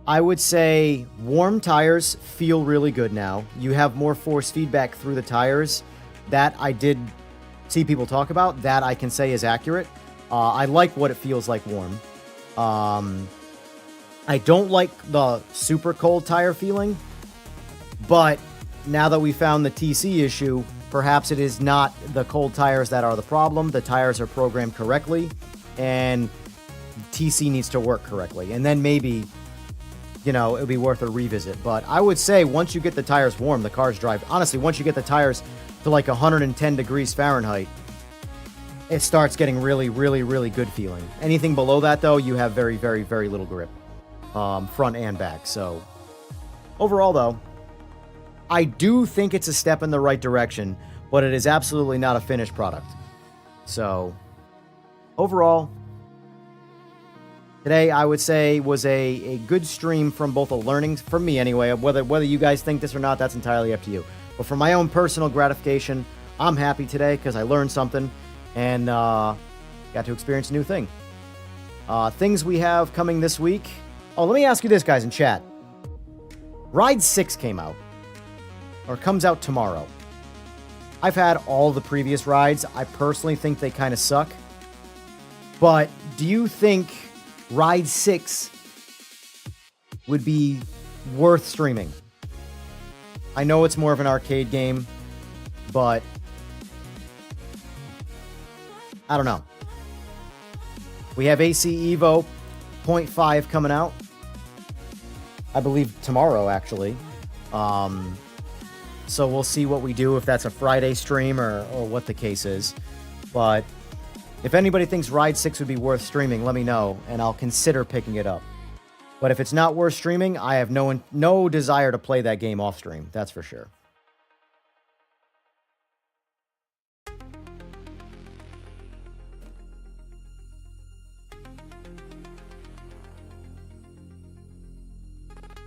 I would say warm tires feel really good now. You have more force feedback through the tires. That I did see people talk about. That I can say is accurate. I like what it feels like warm. I don't like the super cold tire feeling, but now that we found the TC issue, perhaps it is not the cold tires that are the problem. The tires are programmed correctly, and TC needs to work correctly. And then maybe, you know, it would be worth a revisit. But I would say once you get the tires warm, the cars drive. Honestly, once you get the tires to like 110 degrees Fahrenheit, it starts getting really, really, really good feeling. Anything below that, though, you have very, very, very little grip, front and back. So overall, though, I do think it's a step in the right direction, but it is absolutely not a finished product. So, overall, today I would say was a good stream from both a learning, from me anyway, whether you guys think this or not, that's entirely up to you. But for my own personal gratification, I'm happy today because I learned something and got to experience a new thing. Things we have coming this week. Oh, let me ask you this, guys, in chat. Ride 6 came out. Or comes out tomorrow. I've had all the previous rides. I personally think they kind of suck. But do you think Ride 6 would be worth streaming? I know it's more of an arcade game, but I don't know. We have AC EVO 0.5 coming out. I believe tomorrow, actually. So we'll see what we do, if that's a Friday stream or what the case is. But if anybody thinks Ride 6 would be worth streaming, let me know, and I'll consider picking it up. But if it's not worth streaming, I have no desire to play that game off stream. That's for sure.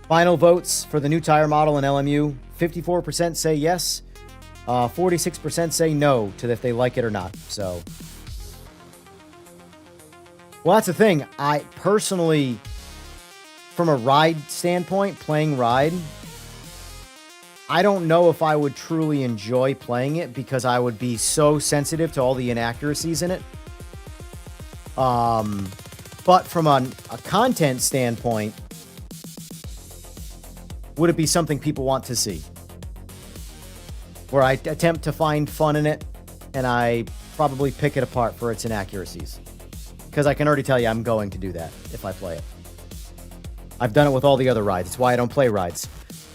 Final votes for the new tire model in LMU. 54% say yes. 46% say no to if they like it or not. So, well, that's the thing. I personally, from a ride standpoint, playing Ride, I don't know if I would truly enjoy playing it because I would be so sensitive to all the inaccuracies in it. But from a content standpoint, would it be something people want to see? Where I attempt to find fun in it, and I probably pick it apart for its inaccuracies. Because I can already tell you I'm going to do that if I play it. I've done it with all the other rides. It's why I don't play rides.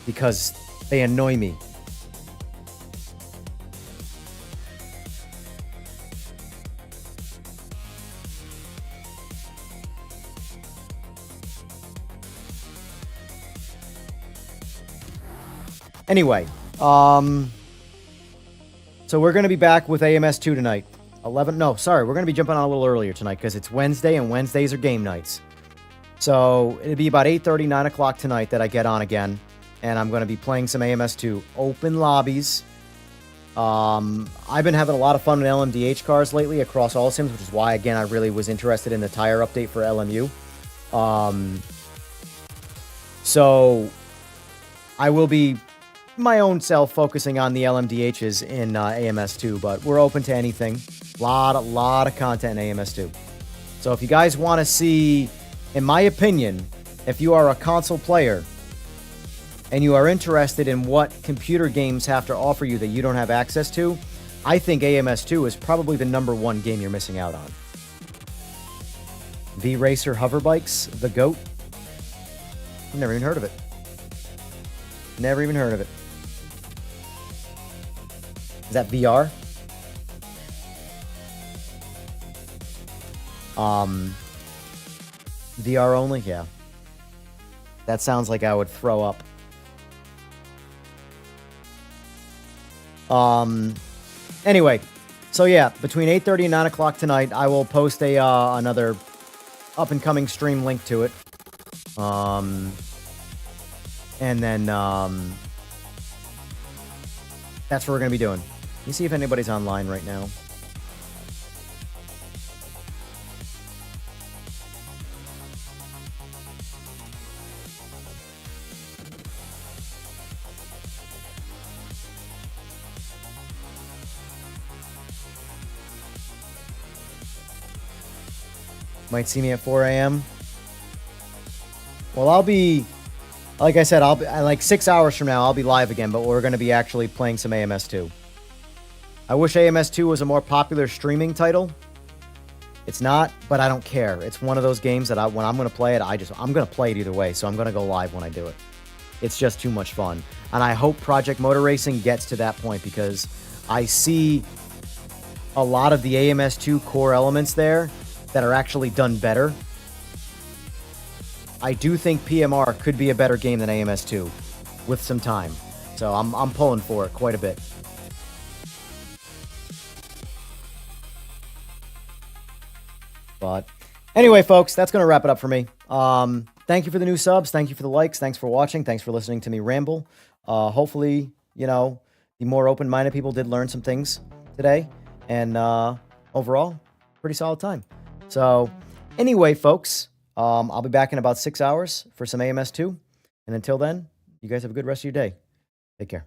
Because they annoy me. Anyway, so we're going to be back with AMS2 tonight. We're going to be jumping on a little earlier tonight because it's Wednesday and Wednesdays are game nights. So it'll be about 8:30, 9 o'clock tonight that I get on again. And I'm going to be playing some AMS2 open lobbies. I've been having a lot of fun with LMDH cars lately across all sims, which is why, again, I really was interested in the tire update for LMU. So I will be my own self focusing on the LMDHs in AMS2, but we're open to anything. Lot of content in AMS2. So if you guys want to see, in my opinion, if you are a console player and you are interested in what computer games have to offer you that you don't have access to, I think AMS2 is probably the #1 game you're missing out on. V-Racer hover bikes, the GOAT. I've never even heard of it. Never even heard of it. Is that VR? VR only? Yeah. That sounds like I would throw up. Anyway, so yeah, between 8:30 and 9 o'clock tonight, I will post another up-and-coming stream link to it. And then, that's what we're going to be doing. Let me see if anybody's online right now. Might see me at 4 a.m. Well, I'll be, like I said, I'll be like 6 hours from now, I'll be live again, but we're going to be actually playing some AMS2. I wish AMS2 was a more popular streaming title. It's not, but I don't care. It's one of those games that when I'm going to play it, I'm going to play it either way, so I'm going to go live when I do it. It's just too much fun. And I hope Project Motor Racing gets to that point because I see a lot of the AMS2 core elements there that are actually done better. I do think PMR could be a better game than AMS2 with some time. So I'm pulling for it quite a bit. But anyway, folks, that's going to wrap it up for me. Thank you for the new subs. Thank you for the likes. Thanks for watching. Thanks for listening to me ramble. Hopefully, the more open-minded people did learn some things today. And overall, pretty solid time. So anyway, folks, I'll be back in about 6 hours for some AMS2. And until then, you guys have a good rest of your day. Take care.